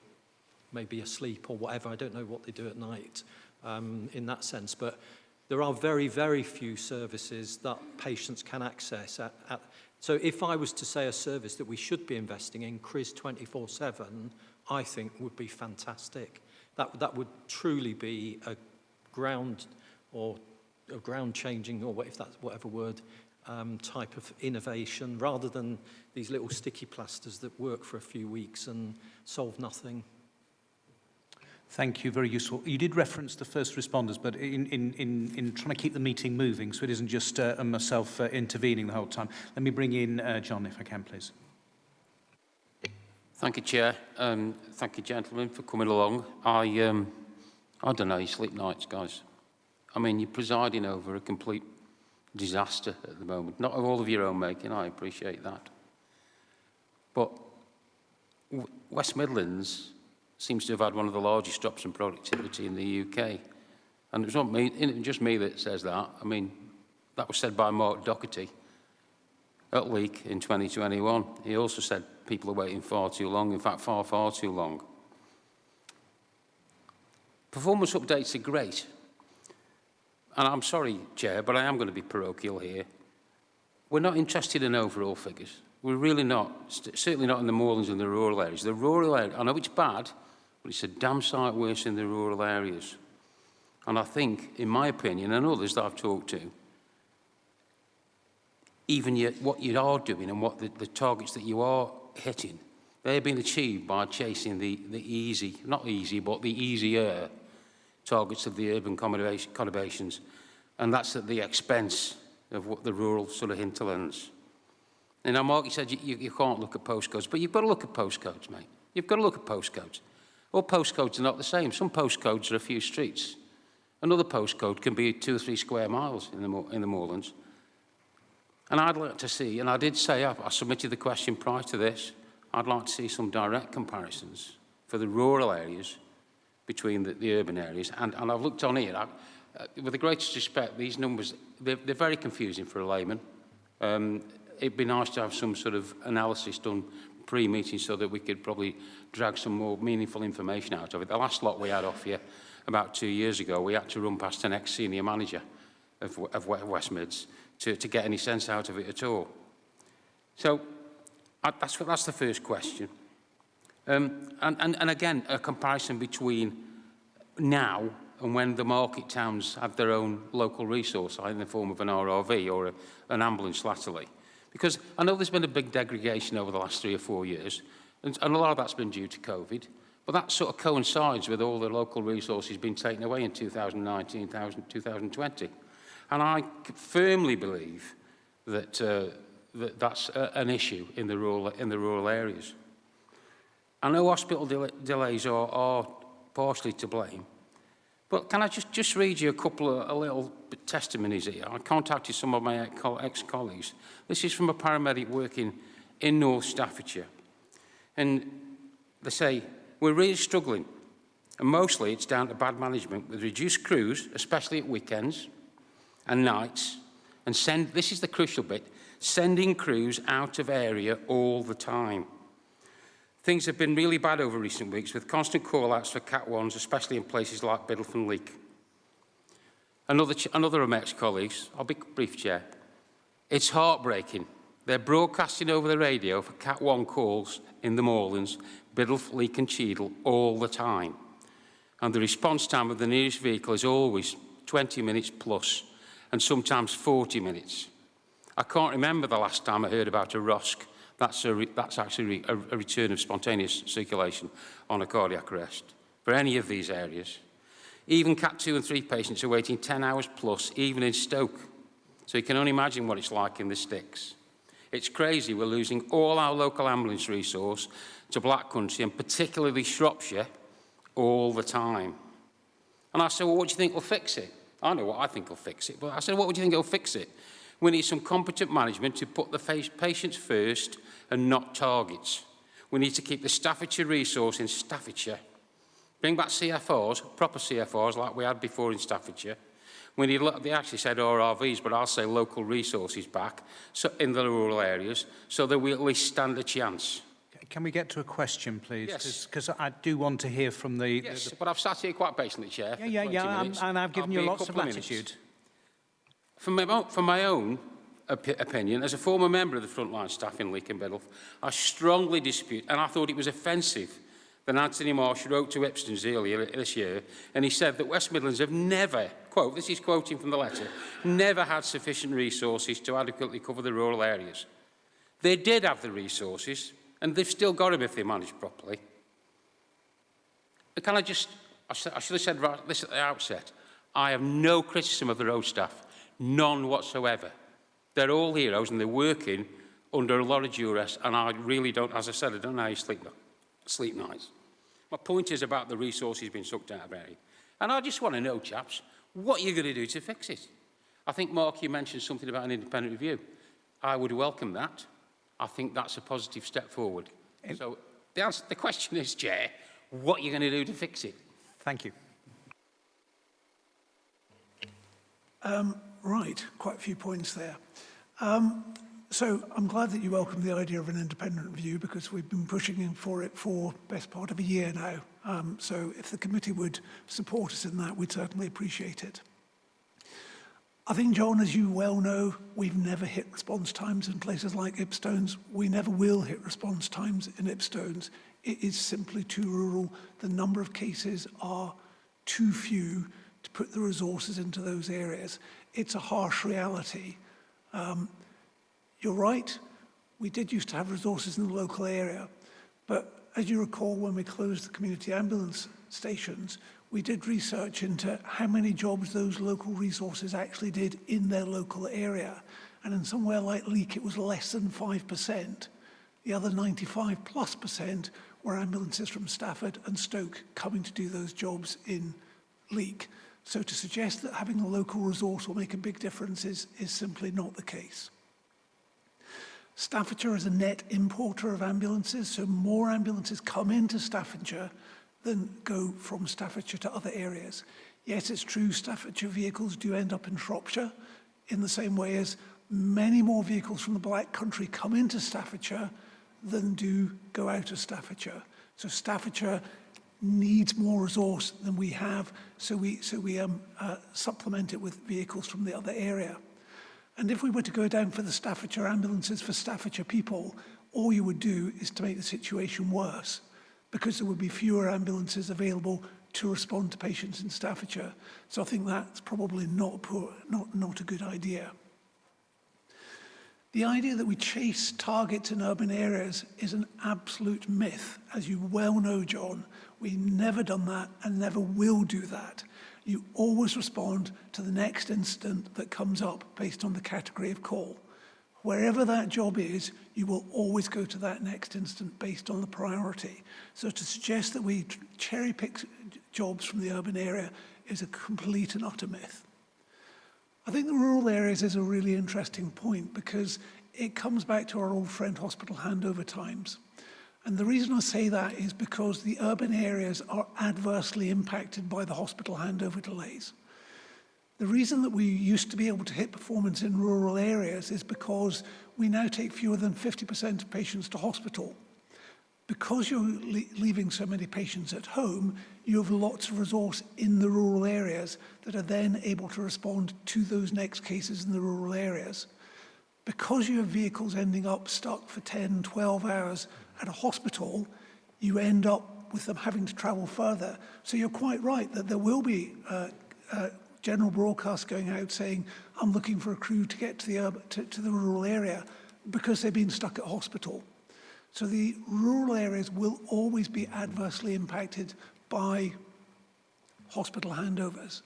maybe asleep or whatever. I don't know what they do at night in that sense. But there are very, very few services that patients can access. So if I was to say a service that we should be investing in, CRIS 24/7, I think would be fantastic. That would truly be a ground or a ground changing, or if that's whatever word, type of innovation, rather than these little sticky plasters that work for a few weeks and solve nothing. Thank you, very useful. You did reference the first responders, but in trying to keep the meeting moving, so it isn't just myself intervening the whole time, let me bring in John, if I can, please. Thank you, Chair. Thank you, gentlemen, for coming along. I don't know, you sleep nights, guys. I mean, you're presiding over a complete disaster at the moment. Not of all of your own making, I appreciate that. But West Midlands seems to have had one of the largest drops in productivity in the UK. And it's not me, it's just me that says that. I mean, that was said by Mark Doherty at Leak in 2021. He also said people are waiting far too long, in fact, far, far too long. Performance updates are great. And I'm sorry, Chair, but I am going to be parochial here. We're not interested in overall figures. We're really not, certainly not in the moorlands and the rural areas. The rural area, I know it's bad, but it's a damn sight worse in the rural areas. And I think, in my opinion, and others that I've talked to, even what you are doing and what the targets that you are hitting, they're being achieved by chasing the easy, not easy, but the easier targets of the urban conurbations. And that's at the expense of what the rural sort of hinterlands. And now, Mark, you said you can't look at postcodes, but you've got to look at postcodes, mate. You've got to look at postcodes. All postcodes are not the same. Some postcodes are a few streets. Another postcode can be 2 or 3 square miles in the moorlands. And I'd like to see, and I did say, I submitted the question prior to this, I'd like to see some direct comparisons for the rural areas between the urban areas. And I've looked on here. With the greatest respect, these numbers, they're very confusing for a layman. It'd be nice to have some sort of analysis done pre-meeting so that we could probably drag some more meaningful information out of it. The last lot we had off here about 2 years ago, we had to run past an ex-senior manager of West Mids to get any sense out of it at all. So that's the first question. And again, a comparison between now and when the market towns had their own local resource, in the form of an RRV or an ambulance latterly. Because I know there's been a big degradation over the last 3 or 4 years, and a lot of that's been due to COVID, but that sort of coincides with all the local resources being taken away in 2019, 2020. And I firmly believe that that's an issue in the rural areas. I know hospital delays are partially to blame, but can I just read you a little testimonies here? I contacted some of my ex-colleagues. This is from a paramedic working in North Staffordshire. And they say, we're really struggling. And mostly it's down to bad management with reduced crews, especially at weekends and nights. And this is the crucial bit, sending crews out of area all the time. Things have been really bad over recent weeks with constant call-outs for Cat 1s, especially in places like Biddulph and Leek. Another of my ex-colleagues, I'll be brief, Chair. It's heartbreaking. They're broadcasting over the radio for Cat 1 calls in the Moorlands, Biddulph, Leek and Cheadle all the time. And the response time of the nearest vehicle is always 20 minutes plus, and sometimes 40 minutes. I can't remember the last time I heard about a ROSC. That's actually a return of spontaneous circulation on a cardiac arrest for any of these areas. Even Cat 2 and 3 patients are waiting 10 hours plus, even in Stoke. So you can only imagine what it's like in the sticks. It's crazy we're losing all our local ambulance resource to Black Country and particularly Shropshire all the time. And I said, well, what do you think will fix it? I know what I think will fix it, but I said, what would you think will fix it? We need some competent management to put the patients first and not targets. We need to keep the Staffordshire resource in Staffordshire. Bring back CFRs, proper CFRs like we had before in Staffordshire. We need, they actually said RRVs, but I'll say local resources back in the rural areas so that we at least stand a chance. Can we get to a question, please? Yes. Because I do want to hear from the... Yes, but I've sat here quite patiently, Chair, for 20 minutes. And I've given you lots of latitude. From my own opinion, as a former member of the frontline staff in Leek and Biddulph, I strongly dispute, and I thought it was offensive, that Anthony Marsh wrote to Ipston's earlier this year, and he said that West Midlands have never, quote, this is quoting from the letter, never had sufficient resources to adequately cover the rural areas. They did have the resources, and they've still got them if they managed properly. Can I should have said this at the outset, I have no criticism of the road staff, none whatsoever. They're all heroes and they're working under a lot of duress, and I really don't, as I said, I don't know how you sleep nights. My point is about the resources being sucked out of area. And I just want to know, chaps, what you're going to do to fix it. I think, Mark, you mentioned something about an independent review. I would welcome that. I think that's a positive step forward. So the question is, Chair, what are you going to do to fix it? Thank you. Right, quite a few points there. So I'm glad that you welcomed the idea of an independent review because we've been pushing for it for the best part of a year now. So if the committee would support us in that, we'd certainly appreciate it. I think, John, as you well know, we've never hit response times in places like Ipstones. We never will hit response times in Ipstones. It is simply too rural. The number of cases are too few to put the resources into those areas. It's a harsh reality. You're right, we did used to have resources in the local area, but as you recall, when we closed the community ambulance stations, we did research into how many jobs those local resources actually did in their local area. And in somewhere like Leek, it was less than 5%. The other 95+% were ambulances from Stafford and Stoke coming to do those jobs in Leek. So to suggest that having a local resource will make a big difference is simply not the case. Staffordshire is a net importer of ambulances, so more ambulances come into Staffordshire than go from Staffordshire to other areas. Yes, it's true, Staffordshire vehicles do end up in Shropshire in the same way as many more vehicles from the Black Country come into Staffordshire than do go out of Staffordshire. So Staffordshire needs more resource than we have, so we supplement it with vehicles from the other area. And if we were to go down for the Staffordshire ambulances for Staffordshire people, all you would do is to make the situation worse, because there would be fewer ambulances available to respond to patients in Staffordshire. So I think that's probably not a good idea. The idea that we chase targets in urban areas is an absolute myth. As you well know, John, we've never done that and never will do that. You always respond to the next incident that comes up based on the category of call. Wherever that job is, you will always go to that next incident based on the priority. So to suggest that we cherry pick jobs from the urban area is a complete and utter myth. I think the rural areas is a really interesting point because it comes back to our old friend hospital handover times. And the reason I say that is because the urban areas are adversely impacted by the hospital handover delays. The reason that we used to be able to hit performance in rural areas is because we now take fewer than 50% of patients to hospital. Because you're leaving so many patients at home, you have lots of resource in the rural areas that are then able to respond to those next cases in the rural areas. Because you have vehicles ending up stuck for 10, 12 hours at a hospital, you end up with them having to travel further. So you're quite right that there will be general broadcasts going out saying, I'm looking for a crew to get to the rural area because they've been stuck at hospital. So the rural areas will always be adversely impacted by hospital handovers.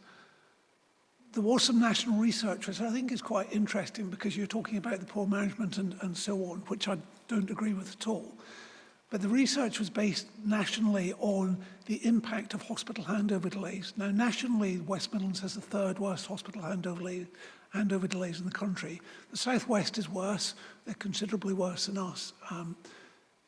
There was some national research, which I think is quite interesting because you're talking about the poor management and so on, which I don't agree with at all. But the research was based nationally on the impact of hospital handover delays. Now, nationally, West Midlands has the third worst hospital handover delays in the country. The South West is worse. They're considerably worse than us.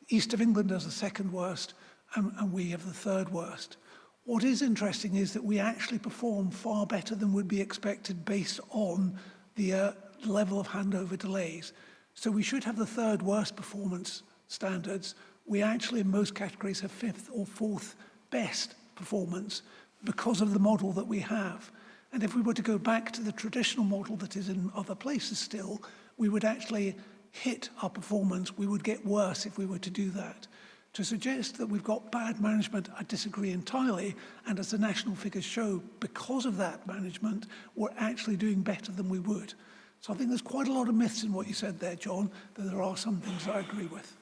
East of England has the second worst, and we have the third worst. What is interesting is that we actually perform far better than would be expected based on the level of handover delays. So we should have the third worst performance standards. We actually, in most categories, have fifth or fourth best performance because of the model that we have. And if we were to go back to the traditional model that is in other places still, we would actually hit our performance. We would get worse if we were to do that. To suggest that we've got bad management, I disagree entirely. And as the national figures show, because of that management, we're actually doing better than we would. So I think there's quite a lot of myths in what you said there, John, that there are some things I agree with.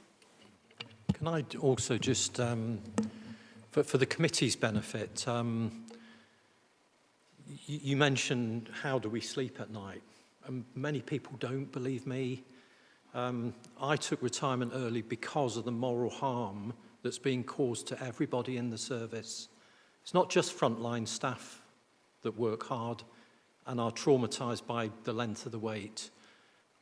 Can I also just, for the committee's benefit, you mentioned how do we sleep at night? And many people don't believe me. I took retirement early because of the moral harm that's being caused to everybody in the service. It's not just frontline staff that work hard and are traumatised by the length of the wait.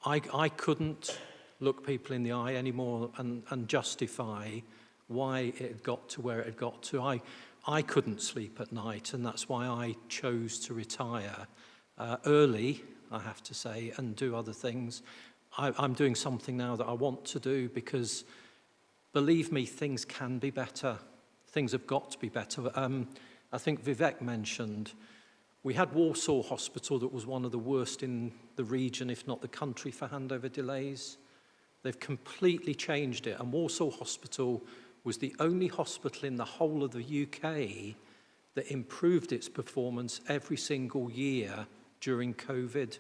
I couldn't look people in the eye anymore and justify why it had got to where it had got to. I couldn't sleep at night, and that's why I chose to retire early, I have to say, and do other things. I'm doing something now that I want to do because, believe me, things can be better. Things have got to be better. I think Vivek mentioned we had Walsall Hospital that was one of the worst in the region, if not the country, for handover delays. They've completely changed it, and Walsall Hospital was the only hospital in the whole of the UK that improved its performance every single year during COVID.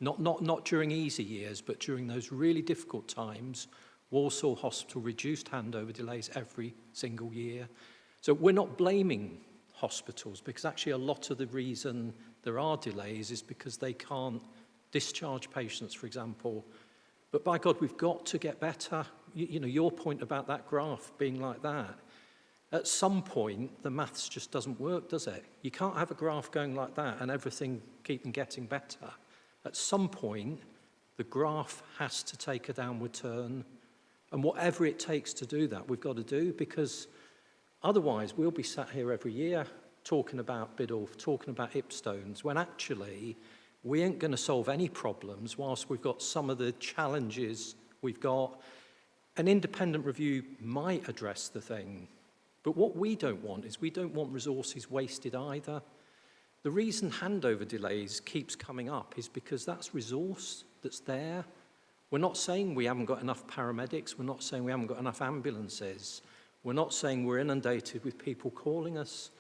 Not during easy years, but during those really difficult times, Walsall Hospital reduced handover delays every single year. So we're not blaming hospitals, because actually a lot of the reason there are delays is because they can't discharge patients, for example. But by God, we've got to get better. You know, your point about that graph being like that, at some point, the maths just doesn't work, does it? You can't have a graph going like that and everything keeping getting better. At some point, the graph has to take a downward turn. And whatever it takes to do that, we've got to do, because otherwise we'll be sat here every year talking about Biddulph, talking about Ipstones, when actually we ain't going to solve any problems whilst we've got some of the challenges we've got. An independent review might address the thing, but what we don't want is we don't want resources wasted either. The reason handover delays keeps coming up is because that's resource that's there. We're not saying we haven't got enough paramedics. We're not saying we haven't got enough ambulances. We're not saying we're inundated with people calling us.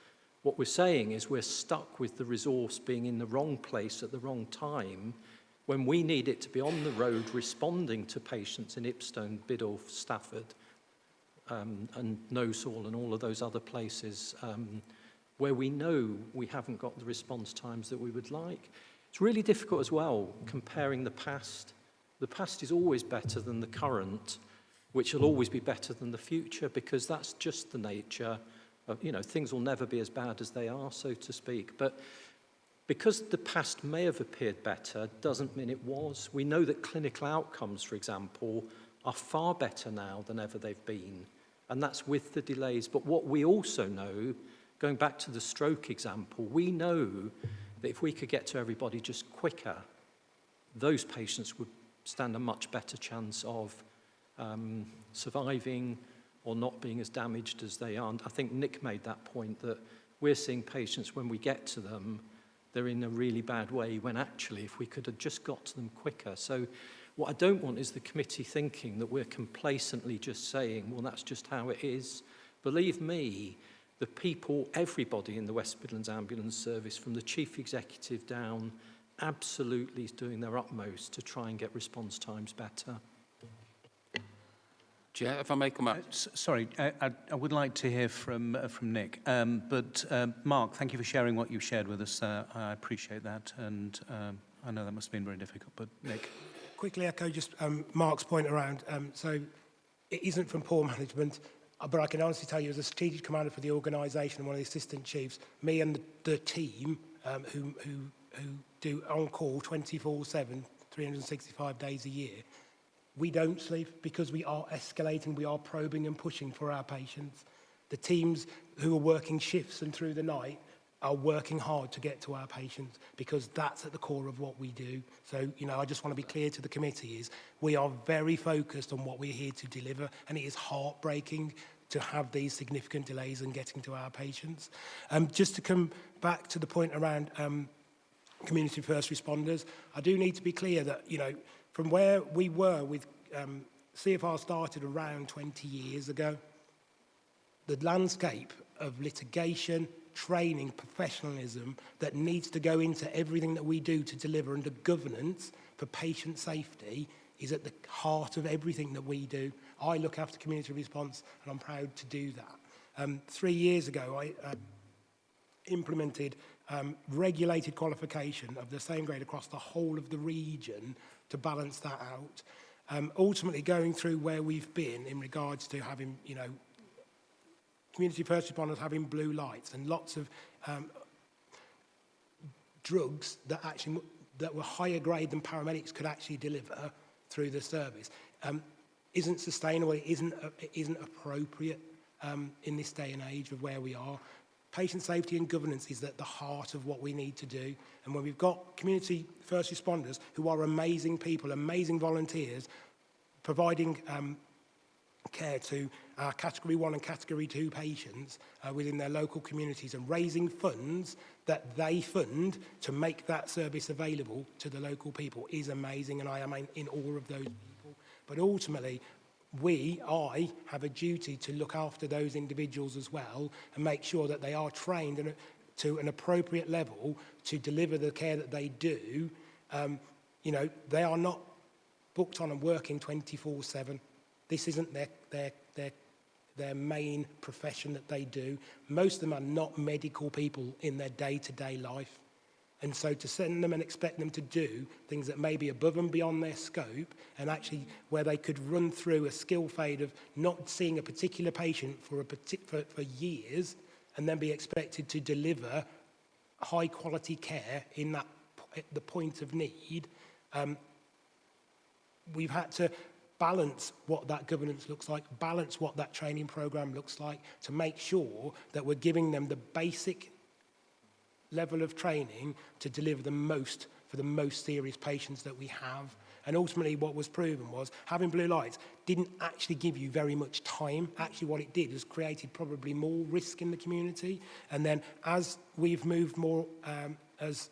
What we're saying is we're stuck with the resource being in the wrong place at the wrong time, when we need it to be on the road responding to patients in Ipstone, Biddulph, Stafford, and Nosal and all of those other places where we know we haven't got the response times that we would like. It's really difficult as well comparing the past. The past is always better than the current, which will always be better than the future, because that's just the nature of, things will never be as bad as they are, so to speak. But because the past may have appeared better doesn't mean it was. We know that clinical outcomes, for example, are far better now than ever they've been. And that's with the delays. But what we also know, going back to the stroke example, we know that if we could get to everybody just quicker, those patients would stand a much better chance of surviving or not being as damaged as they are. And I think Nick made that point, that we're seeing patients when we get to them, they're in a really bad way, when actually if we could have just got to them quicker. So what I don't want is the committee thinking that we're complacently just saying, well, that's just how it is. Believe me, the people, everybody in the West Midlands Ambulance Service, from the chief executive down, absolutely is doing their utmost to try and get response times better. Chair, if I may come up. Sorry, I would like to hear from Nick. But Mark, thank you for sharing what you've shared with us. I appreciate that, and I know that must have been very difficult. But Nick. Quickly echo just Mark's point around, so it isn't from poor management, but I can honestly tell you, as a strategic commander for the organisation and one of the assistant chiefs, me and the team who do on-call 24/7, 365 days a year, we don't sleep because we are escalating, we are probing and pushing for our patients. The teams who are working shifts and through the night are working hard to get to our patients, because that's at the core of what we do. So, I just want to be clear to the committee is we are very focused on what we're here to deliver, and it is heartbreaking to have these significant delays in getting to our patients. Just to come back to the point around community first responders, I do need to be clear that, from where we were with CFR started around 20 years ago, the landscape of litigation, training, professionalism that needs to go into everything that we do to deliver under governance for patient safety is at the heart of everything that we do. I look after community response, and I'm proud to do that. 3 years ago, I implemented regulated qualification of the same grade across the whole of the region to balance that out. Ultimately, going through where we've been in regards to having, community first responders having blue lights and lots of drugs that were higher grade than paramedics could actually deliver through the service isn't sustainable. It isn't appropriate in this day and age of where we are. Patient safety and governance is at the heart of what we need to do. And when we've got community first responders who are amazing people, amazing volunteers, providing care to our Category 1 and Category 2 patients within their local communities and raising funds that they fund to make that service available to the local people is amazing, and I am in awe of those people. But ultimately, I have a duty to look after those individuals as well and make sure that they are trained to an appropriate level to deliver the care that they do. They are not booked on and working 24/7. This isn't their main profession that they do. Most of them are not medical people in their day-to-day life. And so to send them and expect them to do things that may be above and beyond their scope, and actually where they could run through a skill fade of not seeing a particular patient for years and then be expected to deliver high-quality care at the point of need, we've had to balance what that governance looks like, balance what that training program looks like, to make sure that we're giving them the basic level of training to deliver the most for the most serious patients that we have. And ultimately what was proven was having blue lights didn't actually give you very much time. Actually what it did was created probably more risk in the community. And then as we've moved more, as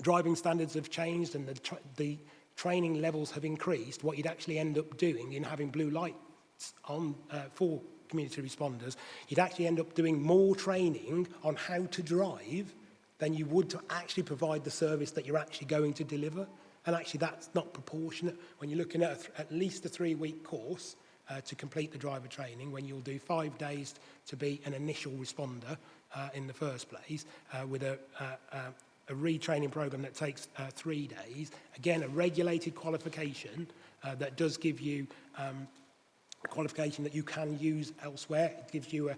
driving standards have changed and the training levels have increased, what you'd actually end up doing in having blue lights on for community responders, you'd actually end up doing more training on how to drive than you would to actually provide the service that you're actually going to deliver. And actually, that's not proportionate when you're looking at at least a 3-week course to complete the driver training, when you'll do 5 days to be an initial responder in the first place, with a retraining program that takes 3 days. Again, a regulated qualification that does give you a qualification that you can use elsewhere. It gives you a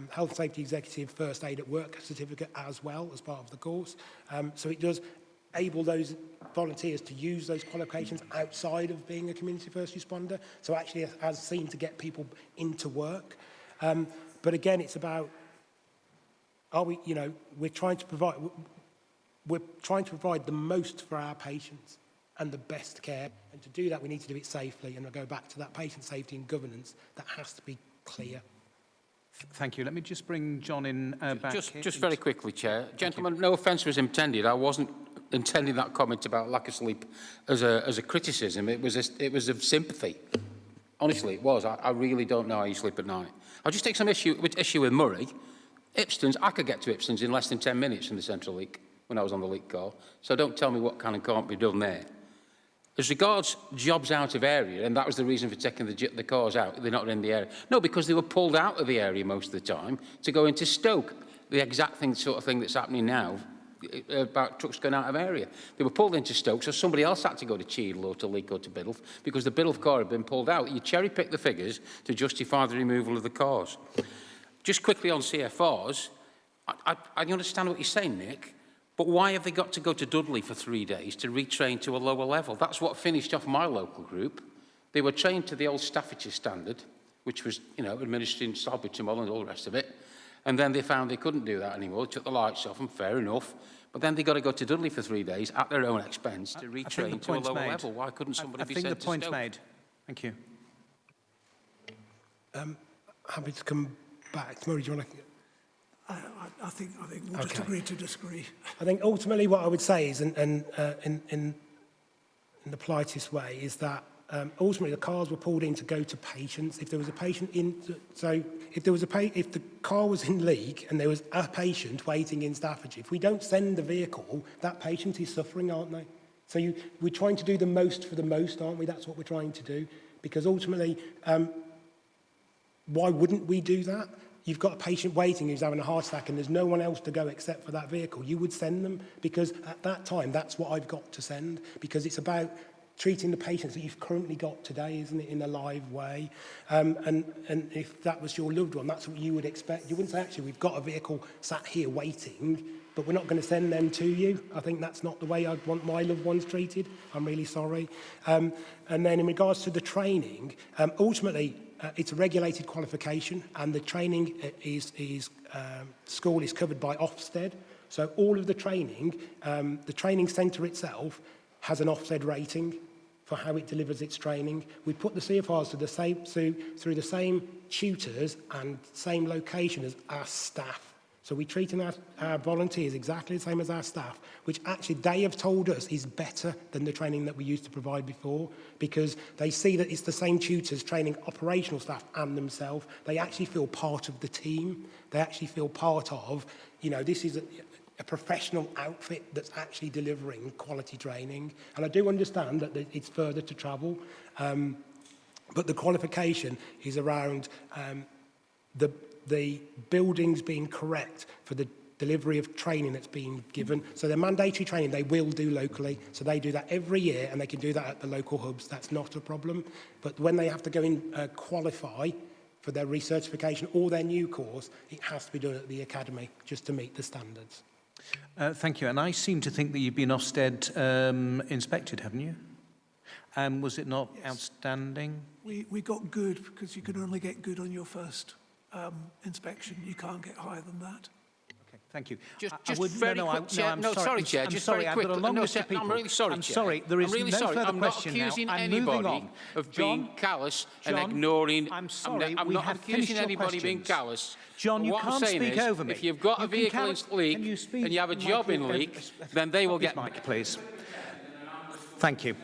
Health and Safety Executive First Aid at Work certificate as well as part of the course. So it does enable those volunteers to use those qualifications outside of being a community first responder. So actually has seen to get people into work. But again, it's about, we're trying to provide the most for our patients and the best care. And to do that, we need to do it safely. And I'll go back to that patient safety and governance that has to be clear. Thank you. Let me just bring John in back. Just very quickly, Chair. Gentlemen, no offence was intended. I wasn't intending that comment about lack of sleep as a criticism. It was of sympathy. Honestly, it was. I really don't know how you sleep at night. I'll just take some issue with Murray. Ipston's, I could get to Ipston's in less than 10 minutes in the Central League when I was on the League call. So don't tell me what can and can't be done there. As regards jobs out of area, and that was the reason for taking the cars out, they're not in the area. No, because they were pulled out of the area most of the time to go into Stoke. The exact sort of thing that's happening now about trucks going out of area. They were pulled into Stoke, so somebody else had to go to Cheadle or to Leek or to Biddulph because the Biddulph car had been pulled out. You cherry-pick the figures to justify the removal of the cars. Just quickly on CFRs, I understand what you're saying, Nick, but why have they got to go to Dudley for 3 days to retrain to a lower level? That's what finished off my local group. They were trained to the old Staffordshire standard, which was, administering salbutamol and all the rest of it. And then they found they couldn't do that anymore, took the lights off them, fair enough. But then they got to go to Dudley for 3 days at their own expense to retrain to a lower level. Why couldn't somebody be sent to Stoke? I think the point's made. Thank you. Happy to come back. Murray, do you want to... I think we'll just agree to disagree. I think ultimately what I would say is, in the politest way, is that ultimately the cars were pulled in to go to patients. If there was a patient in, so if the car was in League and there was a patient waiting in Staffordshire, if we don't send the vehicle, that patient is suffering, aren't they? So we're trying to do the most for the most, aren't we? That's what we're trying to do. Because ultimately, why wouldn't we do that? You've got a patient waiting who's having a heart attack and there's no one else to go except for that vehicle. You would send them because at that time, that's what I've got to send, because it's about treating the patients that you've currently got today, isn't it, in a live way? And if that was your loved one, that's what you would expect. You wouldn't say, actually, we've got a vehicle sat here waiting, but we're not going to send them to you. I think that's not the way I'd want my loved ones treated. I'm really sorry. And then in regards to the training, ultimately, it's a regulated qualification, and the training school is covered by Ofsted. So all of the training centre itself has an Ofsted rating for how it delivers its training. We put the CFRs through the same tutors and same location as our staff. So we're treating our volunteers exactly the same as our staff, which actually they have told us is better than the training that we used to provide before, because they see that it's the same tutors training operational staff and themselves. They actually feel part of the team. They actually feel part of, this is a professional outfit that's actually delivering quality training. And I do understand that it's further to travel, but the qualification is around the buildings being correct for the delivery of training that's being given. So their mandatory training they will do locally. So they do that every year and they can do that at the local hubs. That's not a problem. But when they have to go in qualify for their recertification or their new course, it has to be done at the academy just to meet the standards. Thank you. And I seem to think that you've been Ofsted inspected, haven't you? Was it not outstanding? We got good because you can only get good on your first inspection. You can't get higher than that. Okay, thank you. Sorry, Chair. I'm just sorry, very I've quick. got a long list of people. I'm really sorry, I'm Chair. sorry, there is really no sorry. further I'm not question now. accusing I'm anybody moving on. of John, being callous John, and ignoring. I'm sorry, I'm we not have accusing finished your anybody being questions. callous. John, you what can't I'm saying speak is, over me. if you've got a vehicle in Leak and you have a job in Leak, then they will get... Mic, please. Thank you.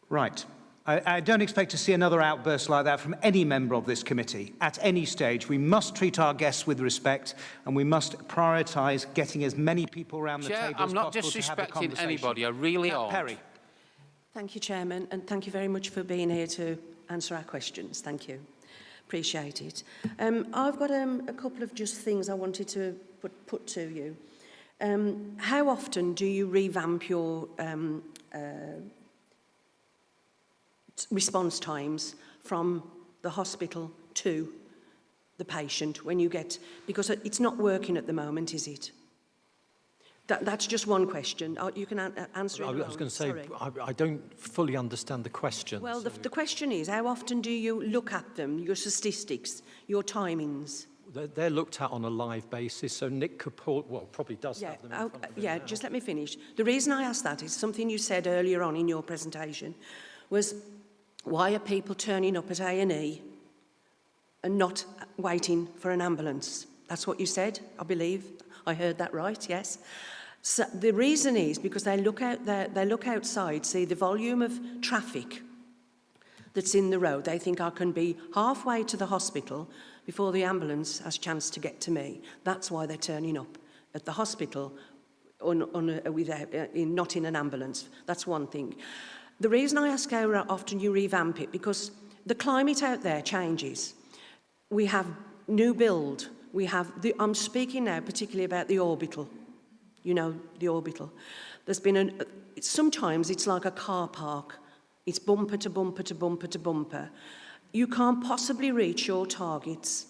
Right. I don't expect to see another outburst like that from any member of this committee at any stage. We must treat our guests with respect and we must prioritise getting as many people around the table as possible to have a conversation. I'm not disrespecting anybody, I really aren't. Perry. Thank you, Chairman, and thank you very much for being here to answer our questions. Thank you. Appreciate it. I've got a couple of just things I wanted to put to you. How often do you revamp your response times from the hospital to the patient when you get, because it's not working at the moment, is it? That's just one question. You can answer it. I was going to say, I don't fully understand the question. Well, so. the question is, how often do you look at them, your statistics, your timings? They're looked at on a live basis, so Nick could probably does have them in front of him now. Just let me finish. The reason I asked that is something you said earlier on in your presentation was, why are people turning up at A&E and not waiting for an ambulance? That's what you said, I believe. I heard that right, yes. So the reason is because they look out there, they look outside, see the volume of traffic that's in the road. They think I can be halfway to the hospital before the ambulance has a chance to get to me. That's why they're turning up at the hospital not in an ambulance. That's one thing. The reason I ask how often you revamp it, because the climate out there changes. We have new build. I'm speaking now particularly about the orbital. You know, the orbital. There's been sometimes it's like a car park. It's bumper to bumper to bumper to bumper. You can't possibly reach your targets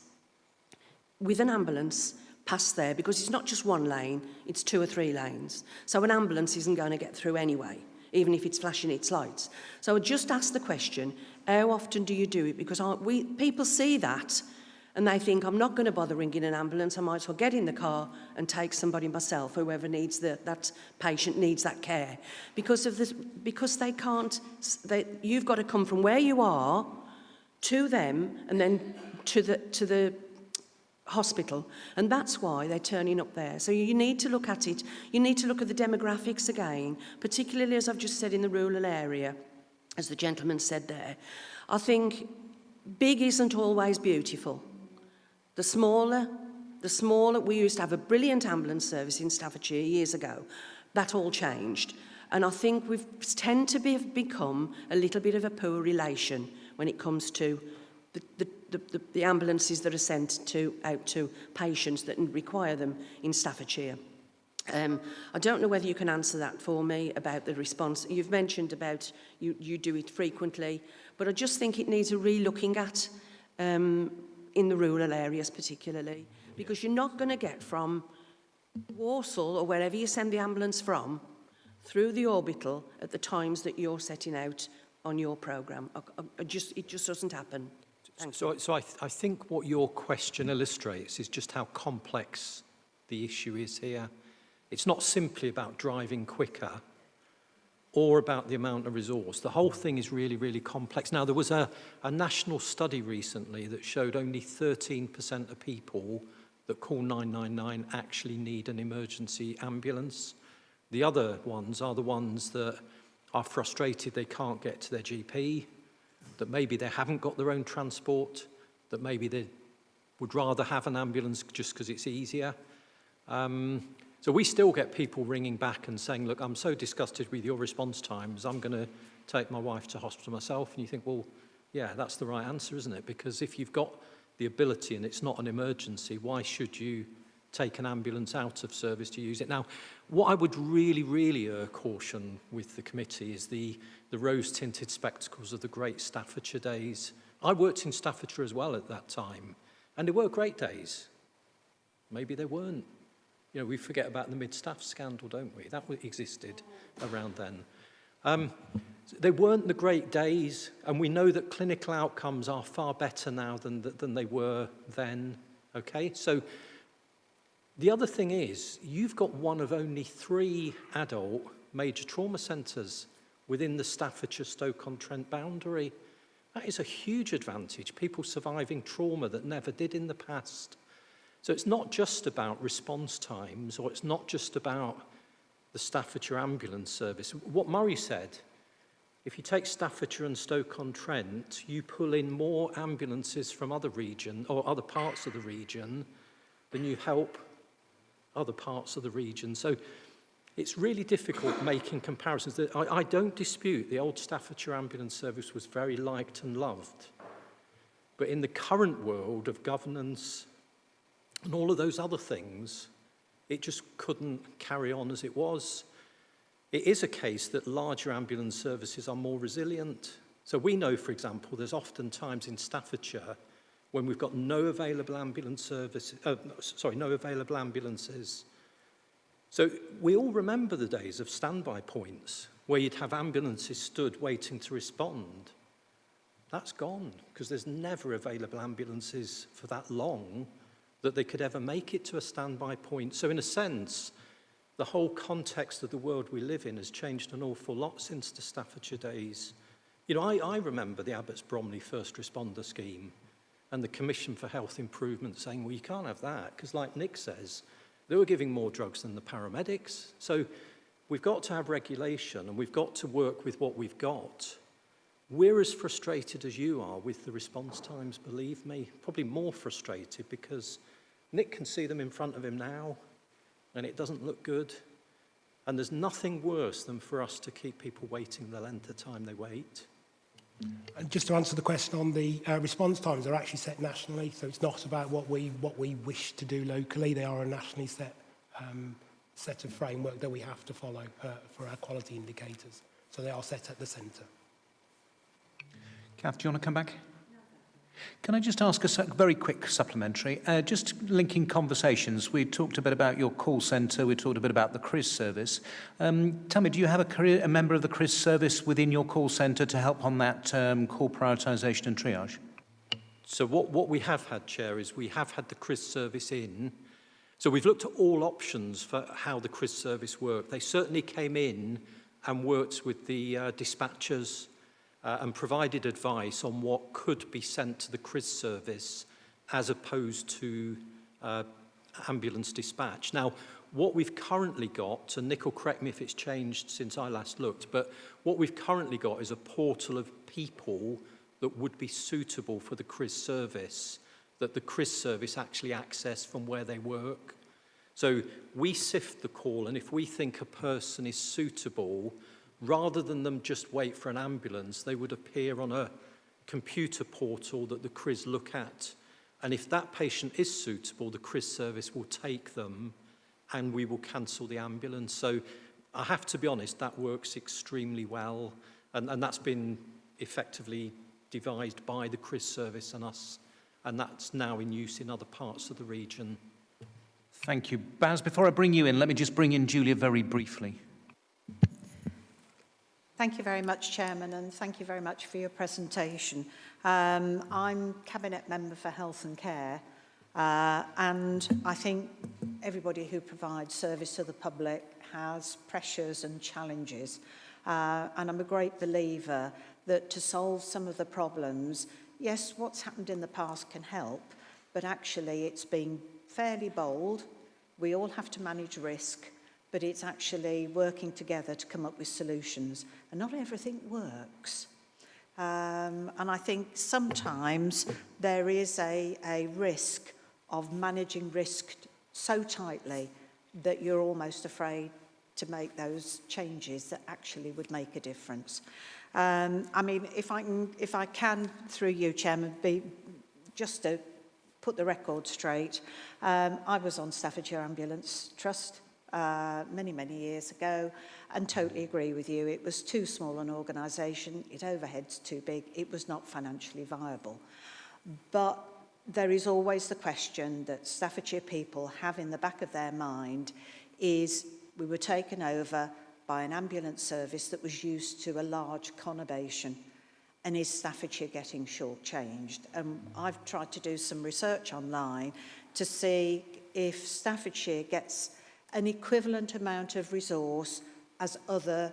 with an ambulance past there, because it's not just one lane, it's 2 or 3 lanes. So an ambulance isn't going to get through anyway, even if it's flashing its lights. So I just ask the question, how often do you do it? Because people see that and they think, I'm not going to bother ringing an ambulance, I might as well get in the car and take somebody myself, whoever needs that patient needs that care. Because they can't, you've got to come from where you are to them and then to the hospital, and that's why they're turning up there. So you need to look at it. You need to look at the demographics again, particularly, as I've just said, in the rural area, as the gentleman said there. I think big isn't always beautiful. The smaller, we used to have a brilliant ambulance service in Staffordshire years ago. That all changed. And I think we tend to become a little bit of a poor relation when it comes to the ambulances that are sent out to patients that require them in Staffordshire. I don't know whether you can answer that for me about the response. You've mentioned about you do it frequently, but I just think it needs a re-looking at in the rural areas particularly, because you're not going to get from Walsall or wherever you send the ambulance from through the orbital at the times that you're setting out on your programme. It just doesn't happen. So I think what your question illustrates is just how complex the issue is here. It's not simply about driving quicker or about the amount of resource. The whole thing is really, really complex. Now, there was a national study recently that showed only 13% of people that call 999 actually need an emergency ambulance. The other ones are the ones that are frustrated they can't get to their GP, that maybe they haven't got their own transport, that maybe they would rather have an ambulance just because it's easier. So we still get people ringing back and saying, look, I'm so disgusted with your response times, I'm going to take my wife to hospital myself. And you think, well, yeah, that's the right answer, isn't it? Because if you've got the ability and it's not an emergency, why should you take an ambulance out of service to use it? Now, what I would really, really caution with the committee is the rose-tinted spectacles of the great Staffordshire days. I worked in Staffordshire as well at that time, and they were great days. Maybe they weren't. You know, we forget about the mid-staff scandal, don't we? That existed around then. They weren't the great days, and we know that clinical outcomes are far better now than they were then, okay? So the other thing is, you've got one of only 3 adult major trauma centres within the Staffordshire-Stoke-on-Trent boundary. That is a huge advantage, people surviving trauma that never did in the past. So it's not just about response times, or it's not just about the Staffordshire ambulance service. What Murray said, if you take Staffordshire and Stoke-on-Trent, you pull in more ambulances from other region or other parts of the region than you help other parts of the region. So It's really difficult making comparisons. I don't dispute the old Staffordshire ambulance service was very liked and loved. But in the current world of governance and all of those other things, it just couldn't carry on as it was. It is a case that larger ambulance services are more resilient. So we know, for example, there's often times in Staffordshire when we've got no available ambulances. So we all remember the days of standby points where you'd have ambulances stood waiting to respond. That's gone because there's never available ambulances for that long that they could ever make it to a standby point. So in a sense, the whole context of the world we live in has changed an awful lot since the Staffordshire days. You know, I remember the Abbots Bromley First Responder Scheme and the Commission for Health Improvement saying, well, you can't have that because, like Nick says, they were giving more drugs than the paramedics. So we've got to have regulation and we've got to work with what we've got. We're as frustrated as you are with the response times, believe me, probably more frustrated because Nick can see them in front of him now and it doesn't look good. And there's nothing worse than for us to keep people waiting the length of time they wait. And just to answer the question on the response times, they're actually set nationally, so it's not about what we wish to do locally. They are a nationally set set of framework that we have to follow for our quality indicators. So they are set at the centre. Kath, do you want to come back? Can I just ask a very quick supplementary? Just linking conversations. We talked a bit about your call centre. We talked a bit about the CRIS service. Tell me, do you have a member of the CRIS service within your call centre to help on that call prioritisation and triage? So what we have had, Chair, is we have had the CRIS service in. So we've looked at all options for how the CRIS service worked. They certainly came in and worked with the dispatchers and provided advice on what could be sent to the CRIS service as opposed to ambulance dispatch. Now, what we've currently got, and Nick will correct me if it's changed since I last looked, but what we've currently got is a portal of people that would be suitable for the CRIS service, that the CRIS service actually access from where they work. So we sift the call, and if we think a person is suitable, rather than them just wait for an ambulance, they would appear on a computer portal that the CRIS look at. And if that patient is suitable, the CRIS service will take them and we will cancel the ambulance. So I have to be honest, that works extremely well. And that's been effectively devised by the CRIS service and us. And that's now in use in other parts of the region. Thank you. Baz, before I bring you in, let me just bring in Julia very briefly. Thank you very much, Chairman, and thank you very much for your presentation. I'm Cabinet Member for Health and Care, and I think everybody who provides service to the public has pressures and challenges. And I'm a great believer that to solve some of the problems, yes, what's happened in the past can help, but actually it's been fairly bold. We all have to manage risk, but it's actually working together to come up with solutions. And not everything works. And I think sometimes there is a risk of managing risk so tightly that you're almost afraid to make those changes that actually would make a difference. I mean, if I can, through you, Chairman, just to put the record straight, I was on Staffordshire Ambulance Trust many, many years ago, and totally agree with you. It was too small an organisation, its overheads too big, it was not financially viable. But there is always the question that Staffordshire people have in the back of their mind is we were taken over by an ambulance service that was used to a large conurbation, and is Staffordshire getting shortchanged? And I've tried to do some research online to see if Staffordshire gets an equivalent amount of resource as other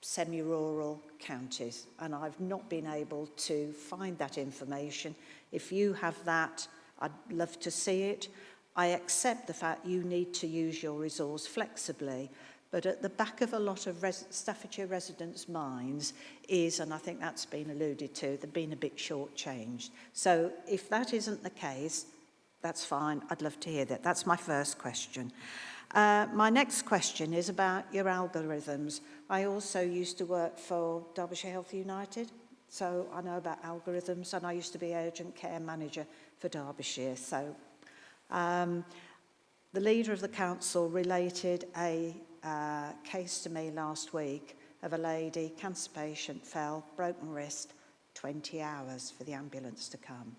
semi-rural counties, and I've not been able to find that information. If you have that, I'd love to see it. I accept the fact you need to use your resource flexibly, but at the back of a lot of Staffordshire residents' minds is, and I think that's been alluded to, they've been a bit shortchanged. So if that isn't the case, that's fine. I'd love to hear that. That's my first question. My next question is about your algorithms. I also used to work for Derbyshire Health United, so I know about algorithms, and I used to be urgent care manager for Derbyshire. So the leader of the council related a case to me last week of a lady, cancer patient, fell, broken wrist, 20 hours for the ambulance to come.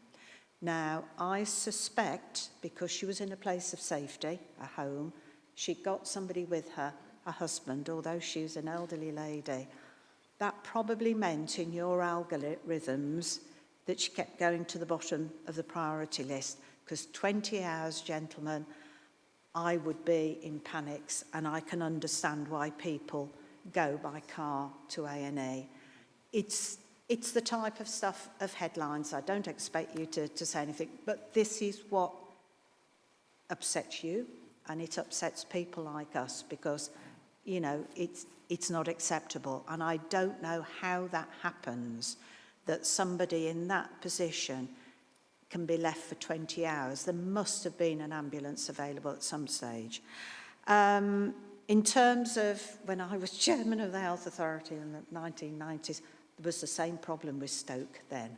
Now, I suspect, because she was in a place of safety, a home, she got somebody with her, a husband, although she was an elderly lady. That probably meant in your algorithms that she kept going to the bottom of the priority list, because 20 hours, gentlemen, I would be in panics, and I can understand why people go by car to A&E. It's the type of stuff of headlines. I don't expect you to say anything, but this is what upsets you, and it upsets people like us because, you know, it's not acceptable. And I don't know how that happens, that somebody in that position can be left for 20 hours. There must have been an ambulance available at some stage. In terms of when I was chairman of the Health Authority in the 1990s, there was the same problem with Stoke then.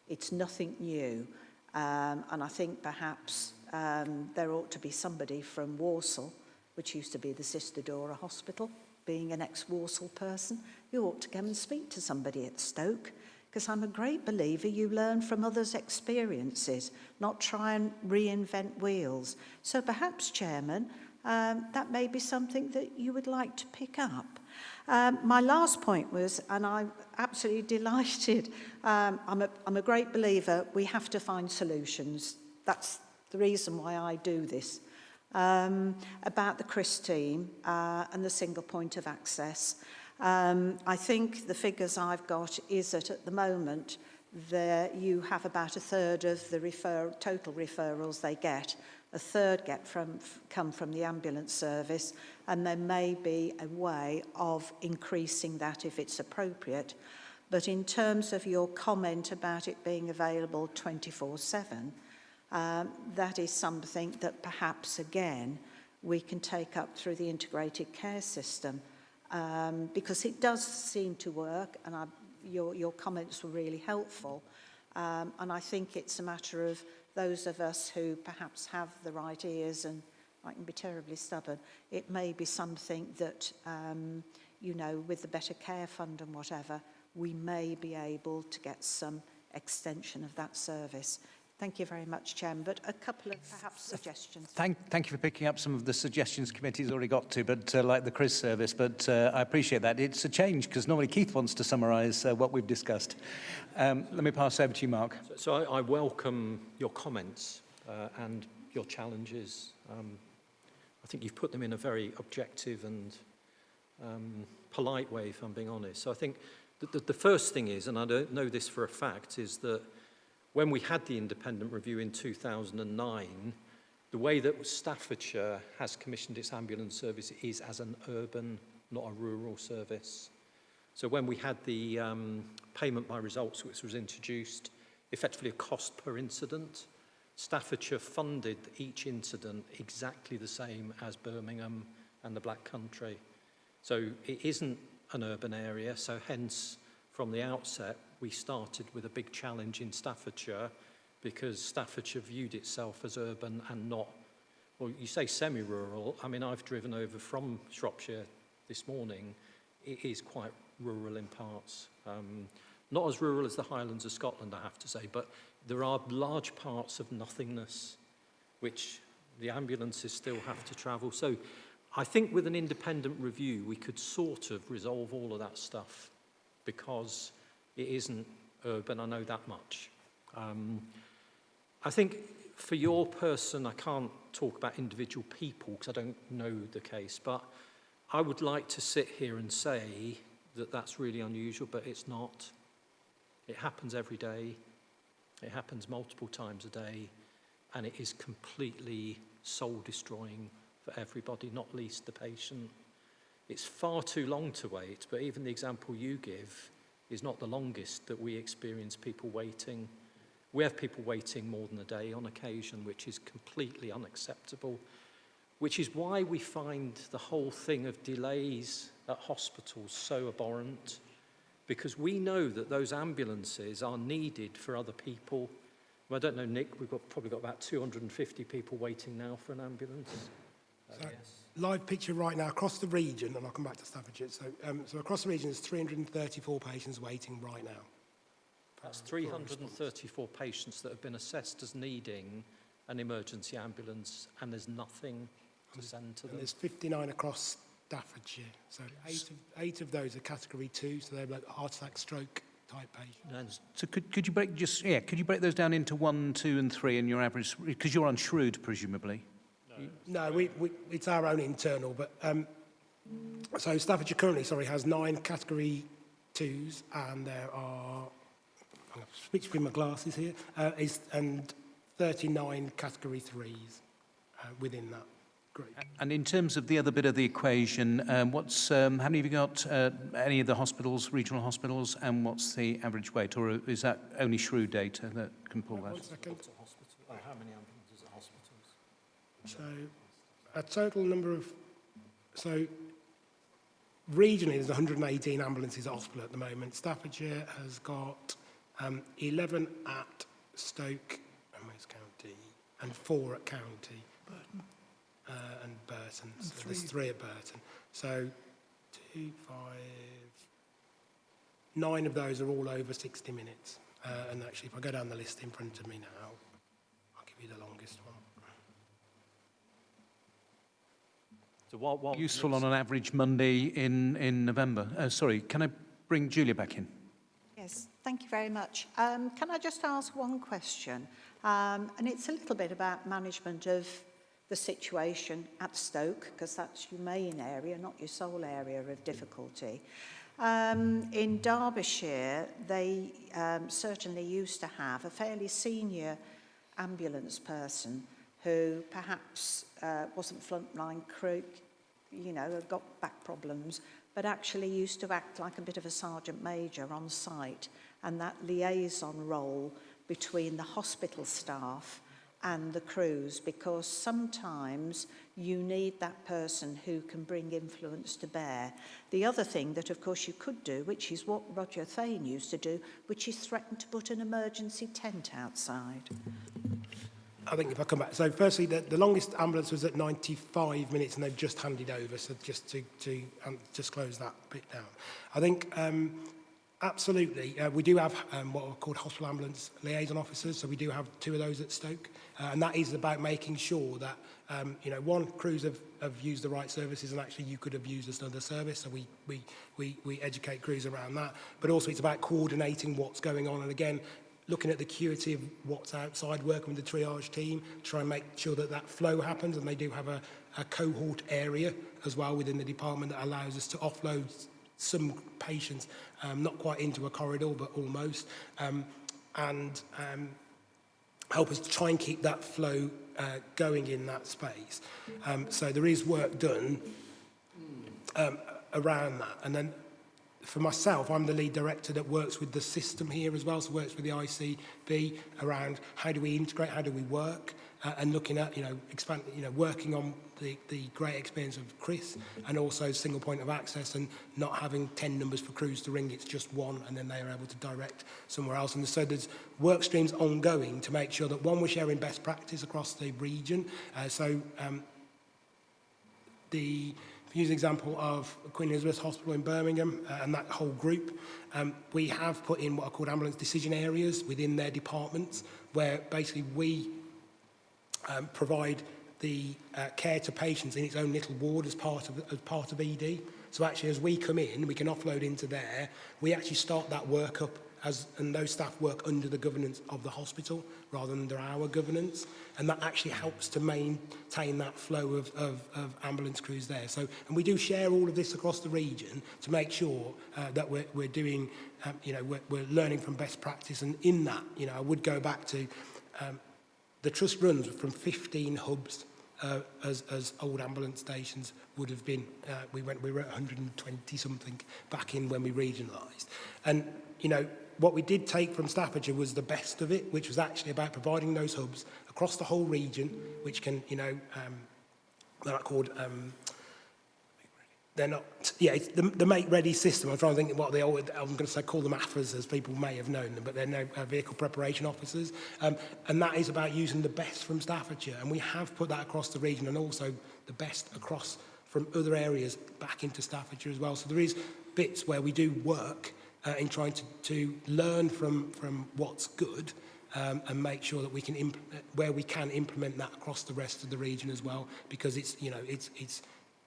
It's nothing new. And I think perhaps there ought to be somebody from Walsall, which used to be the Sister Dora Hospital, being an ex-Walsall person, you ought to come and speak to somebody at Stoke, because I'm a great believer you learn from others' experiences, not try and reinvent wheels. So perhaps, Chairman, that may be something that you would like to pick up. My last point was, and I'm absolutely delighted, I'm a great believer we have to find solutions. That's the reason why I do this. About the CRIS team and the single point of access. I think the figures I've got is that at the moment you have about a third of the total referrals they get. A third come from the ambulance service, and there may be a way of increasing that if it's appropriate. But in terms of your comment about it being available 24/7, that is something that perhaps, again, we can take up through the integrated care system, because it does seem to work, and your comments were really helpful. And I think it's a matter of those of us who perhaps have the right ears, and I can be terribly stubborn, it may be something that, you know, with the Better Care Fund and whatever, we may be able to get some extension of that service. Thank you very much, Chairman. But a couple of perhaps suggestions. Thank you for picking up some of the suggestions committee's already got to, but like the CRIS service, but I appreciate that. It's a change, because normally Keith wants to summarise what we've discussed. Let me pass over to you, Mark. So I welcome your comments and your challenges. I think you've put them in a very objective and polite way, if I'm being honest. So I think the first thing is, and I don't know this for a fact, is that when we had the independent review in 2009, the way that Staffordshire has commissioned its ambulance service is as an urban, not a rural service. So when we had the payment by results, which was introduced, effectively a cost per incident, Staffordshire funded each incident exactly the same as Birmingham and the Black Country. So it isn't an urban area, so hence, from the outset, we started with a big challenge in Staffordshire, because Staffordshire viewed itself as urban and not, well, you say semi-rural. I mean, I've driven over from Shropshire this morning. It is quite rural in parts. Not as rural as the Highlands of Scotland, I have to say, but there are large parts of nothingness which the ambulances still have to travel. So I think with an independent review, we could sort of resolve all of that stuff, because it isn't urban, I know that much. I think for your person, I can't talk about individual people because I don't know the case, but I would like to sit here and say that that's really unusual, but it's not. It happens every day. It happens multiple times a day, and it is completely soul-destroying for everybody, not least the patient. It's far too long to wait, but even the example you give is not the longest that we experience people waiting. We have people waiting more than a day on occasion, which is completely unacceptable. which is why we find the whole thing of delays at hospitals so abhorrent, because we know that those ambulances are needed for other people. Well, I don't know, Nick, we've probably got about 250 people waiting now for an ambulance. Live picture right now across the region, and I'll come back to Staffordshire. So across the region, there's 334 patients waiting right now. That's 334 patients that have been assessed as needing an emergency ambulance, and there's nothing to send to them. And there's 59 across Staffordshire. So eight of those are category 2, so they're like heart attack, stroke type patients. So could you break those down into 1, 2 and 3 in your average, because you're on Shrewd presumably? No, it's our own internal, but so Staffordshire currently, has 9 category 2s, and there are, I'm going to switch between my glasses here, and 39 category 3s within that group. And in terms of the other bit of the equation, how many have you got, any of the hospitals, regional hospitals, and what's the average wait, or is that only Shrewd data that can pull that? 1 second. How many ambulances at hospitals? So a total number of, so regionally there's 118 ambulances at hospital at the moment. Staffordshire has got 11 at Stoke and West County and 4 at County. Burton. And Burton. So there's 3 at Burton. So 2, 5, 9 of those are all over 60 minutes. And actually, if I go down the list in front of me now, I'll give you the longest one. So what Useful on an average Monday in November. Sorry, can I bring Julia back in? Yes, thank you very much. Can I just ask one question? And it's a little bit about management of the situation at Stoke, because that's your main area, not your sole area of difficulty. In Derbyshire, they certainly used to have a fairly senior ambulance person who perhaps wasn't frontline crew, had got back problems, but actually used to act like a bit of a sergeant major on site, and that liaison role between the hospital staff and the crews, because sometimes you need that person who can bring influence to bear. The other thing that, of course, you could do, which is what Roger Thane used to do, which is threaten to put an emergency tent outside. I think if I come back, so firstly, the longest ambulance was at 95 minutes, and they've just handed over, so just to just close that bit down. I think absolutely, we do have what are called hospital ambulance liaison officers, so we do have 2 of those at Stoke, and that is about making sure that, one, crews have used the right services, and actually you could have used another service, so we educate crews around that, but also it's about coordinating what's going on, and again, looking at the acuity of what's outside, working with the triage team, try and make sure that that flow happens, and they do have a cohort area as well within the department that allows us to offload some patients, not quite into a corridor, but almost, and help us try and keep that flow going in that space. So there is work done around that. And then for myself, I'm the lead director that works with the system here as well, so works with the ICB around how do we integrate, how do we work, and looking at, working on the great experience of Chris, and also single point of access, and not having 10 numbers for crews to ring, it's just 1, and then they are able to direct somewhere else. And so there's work streams ongoing to make sure that, one, we're sharing best practice across the region. If you use an example of Queen Elizabeth Hospital in Birmingham and that whole group, we have put in what are called ambulance decision areas within their departments, where basically we provide the care to patients in its own little ward as part of ED. So actually, as we come in, we can offload into there. We actually start that work up, and those staff work under the governance of the hospital rather than under our governance, and that actually helps to maintain that flow of ambulance crews there. So, and we do share all of this across the region to make sure that we're doing, we're learning from best practice. And in that, I would go back to the trust runs from 15 hubs. As old ambulance stations would have been. We were at 120 something back in when we regionalised, and what we did take from Staffordshire was the best of it, which was actually about providing those hubs across the whole region, which can they're not called, they're not, yeah, it's the make-ready system. I'm trying to think what they always, I'm going to say call them AFAs, as people may have known them, but they're no vehicle preparation officers. And that is about using the best from Staffordshire. And we have put that across the region, and also the best across from other areas back into Staffordshire as well. So there is bits where we do work in trying to learn from what's good, and make sure that we can where we can implement that across the rest of the region as well, because it's, you know, it's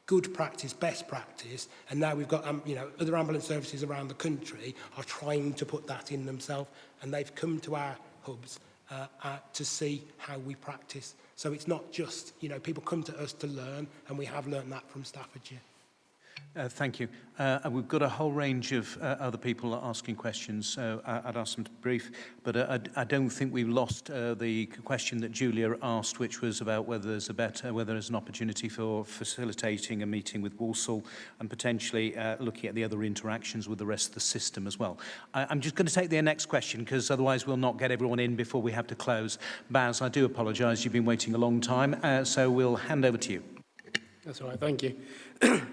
good practice, best practice, and now we've got you know, other ambulance services around the country are trying to put that in themselves, and they've come to our hubs to see how we practice. So it's not just, you know, people come to us to learn, and we have learned that from Staffordshire. Thank you. And we've got a whole range of other people asking questions, so I'd ask them to brief. But I don't think we've lost the question that Julia asked, which was about whether there's an opportunity for facilitating a meeting with Walsall and potentially looking at the other interactions with the rest of the system as well. I'm just going to take the next question, because otherwise we'll not get everyone in before we have to close. Baz, I do apologise. You've been waiting a long time, so we'll hand over to you. That's all right, thank you.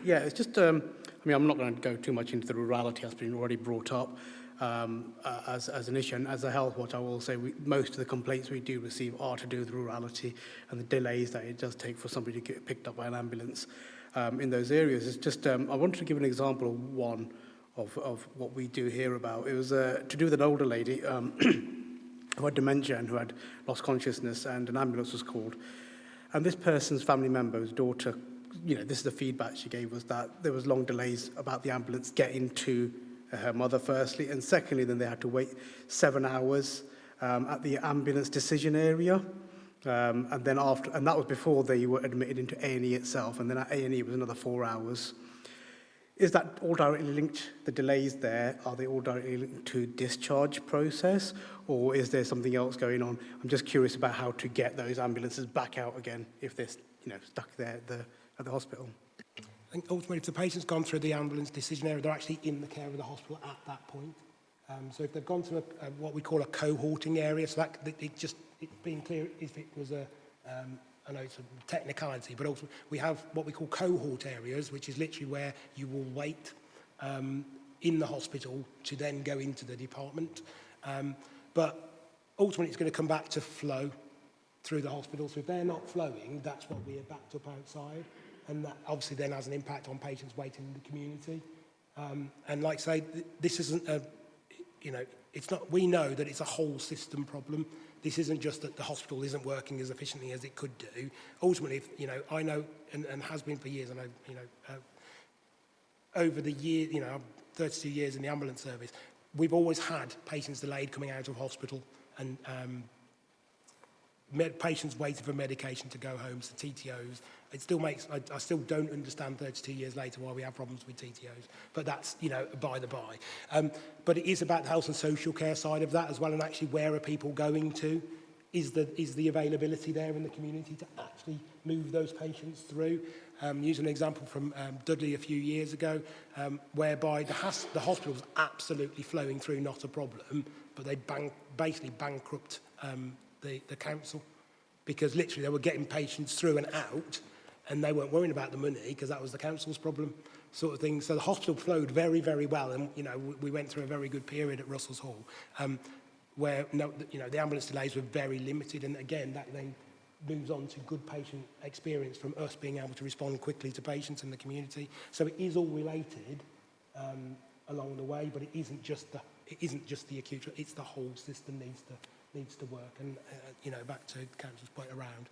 Yeah, it's just, I mean, I'm not going to go too much into the rurality that's been already brought up as an issue. And as a health watch, I will say most of the complaints we do receive are to do with rurality and the delays that it does take for somebody to get picked up by an ambulance in those areas. It's just, I wanted to give an example of one of what we do hear about. It was to do with an older lady who had dementia and who had lost consciousness, and an ambulance was called. And this person's family member's daughter, you know, this is the feedback she gave, was that there was long delays about the ambulance getting to her mother, firstly, and secondly, then they had to wait 7 hours at the ambulance decision area, and then after, and that was before they were admitted into A&E itself, and then at A&E was another 4 hours. Is that all directly linked, the delays there, are they all directly linked to discharge process, or is there something else going on? I'm just curious about how to get those ambulances back out again if they're, you know, stuck there at the hospital. I think ultimately, if the patient's gone through the ambulance decision area, they're actually in the care of the hospital at that point. So if they've gone to what we call a cohorting area, so that it's being clear if it was I know it's a technicality, but also we have what we call cohort areas, which is literally where you will wait in the hospital to then go into the department. But ultimately, it's going to come back to flow through the hospital. So if they're not flowing, that's what we are backed up outside. And that obviously then has an impact on patients waiting in the community. And like I say, this isn't a, you know, it's not, we know that it's a whole system problem. This isn't just that the hospital isn't working as efficiently as it could do. Ultimately, if, you know, I know, and has been for years, I know, you know, over the year, you know, 32 years in the ambulance service, we've always had patients delayed coming out of hospital, and patients waiting for medication to go home, so TTOs. It still makes, I still don't understand 32 years later why we have problems with TTOs, but that's, you know, by the by. But it is about the health and social care side of that as well, and actually where are people going to? Is the availability there in the community to actually move those patients through? Use an example from Dudley a few years ago, whereby the hospital was absolutely flowing through, not a problem, but they basically bankrupt the council, because literally they were getting patients through and out, and they weren't worrying about the money because that was the council's problem, sort of thing. So the hospital flowed very, very well, and you know, we went through a very good period at Russell's Hall, where you know, the ambulance delays were very limited, and again that then moves on to good patient experience from us being able to respond quickly to patients in the community. So it is all related along the way, but it isn't just the acute. It's the whole system needs to work. And you know, back to Councillor's point around,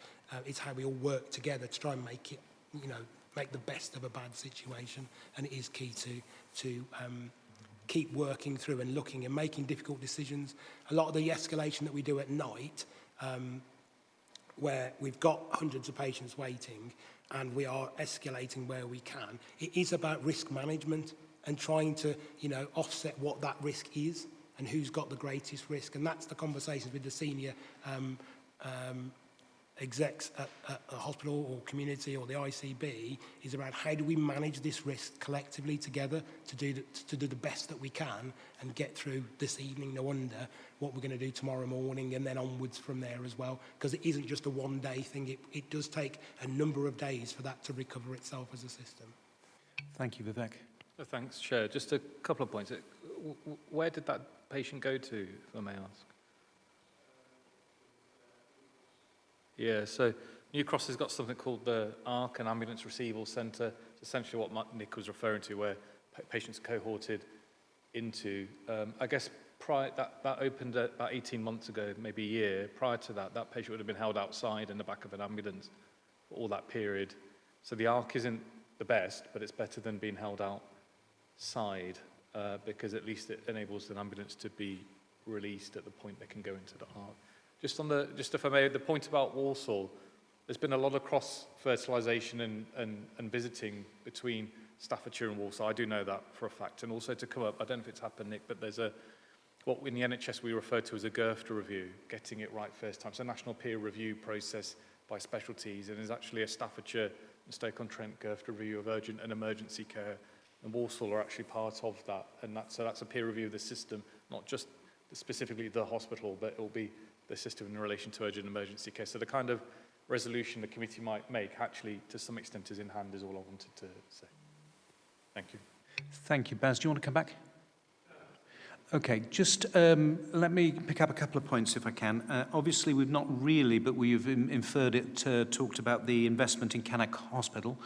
it's how we all work together to try and make it, you know, make the best of a bad situation. And it is key to keep working through and looking and making difficult decisions. A lot of the escalation that we do at night, where we've got hundreds of patients waiting and we are escalating where we can, it is about risk management and trying to, you know, offset what that risk is and who's got the greatest risk. And that's the conversations with the senior execs at a hospital or community or the ICB is around how do we manage this risk collectively together to do the best that we can and get through this evening, no wonder, what we're going to do tomorrow morning and then onwards from there as well, because it isn't just a one-day thing. It does take a number of days for that to recover itself as a system. Thank you, Vivek. Thanks, Chair. Just a couple of points. Where did that patient go to, if I may ask? Yeah, so New Cross has got something called the ARC, an Ambulance Retrieval Centre. It's essentially what Nick was referring to, where patients are cohorted into. I guess that opened about 18 months ago, maybe a year. Prior to that, that patient would have been held outside in the back of an ambulance for all that period. So the ARC isn't the best, but it's better than being held outside because at least it enables an ambulance to be released at the point they can go into the ARC. Just if I may, the point about Walsall, there's been a lot of cross-fertilisation and visiting between Staffordshire and Walsall. I do know that for a fact. And also to come up, I don't know if it's happened, Nick, but there's what in the NHS we refer to as a GIRFTA review, getting it right first time. It's a national peer review process by specialties, and there's actually a Staffordshire and Stoke-on-Trent GIRFTA review of urgent and emergency care, and Walsall are actually part of that. And so that's a peer review of the system, not just specifically the hospital, but it will be the system in relation to urgent emergency care. So the kind of resolution the committee might make actually to some extent is in hand is all I wanted to say. Thank you. Thank you. Baz, do you want to come back? Okay, just let me pick up a couple of points if I can. Obviously, we've not really, but we've inferred it, talked about the investment in Cannock Hospital,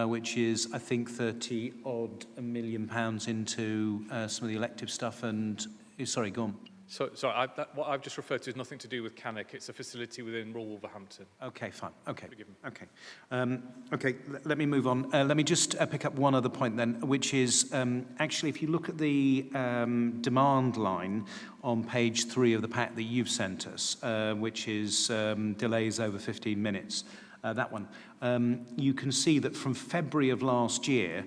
which is, I think, £30-odd million into some of the elective stuff and... Sorry, go on. So what I've just referred to is nothing to do with Cannock. It's a facility within rural Wolverhampton. Okay, fine. Okay. Okay, let me move on. Let me just pick up one other point then, which is actually if you look at the demand line on page 3 of the pack that you've sent us, which is delays over 15 minutes, that one, you can see that from February of last year,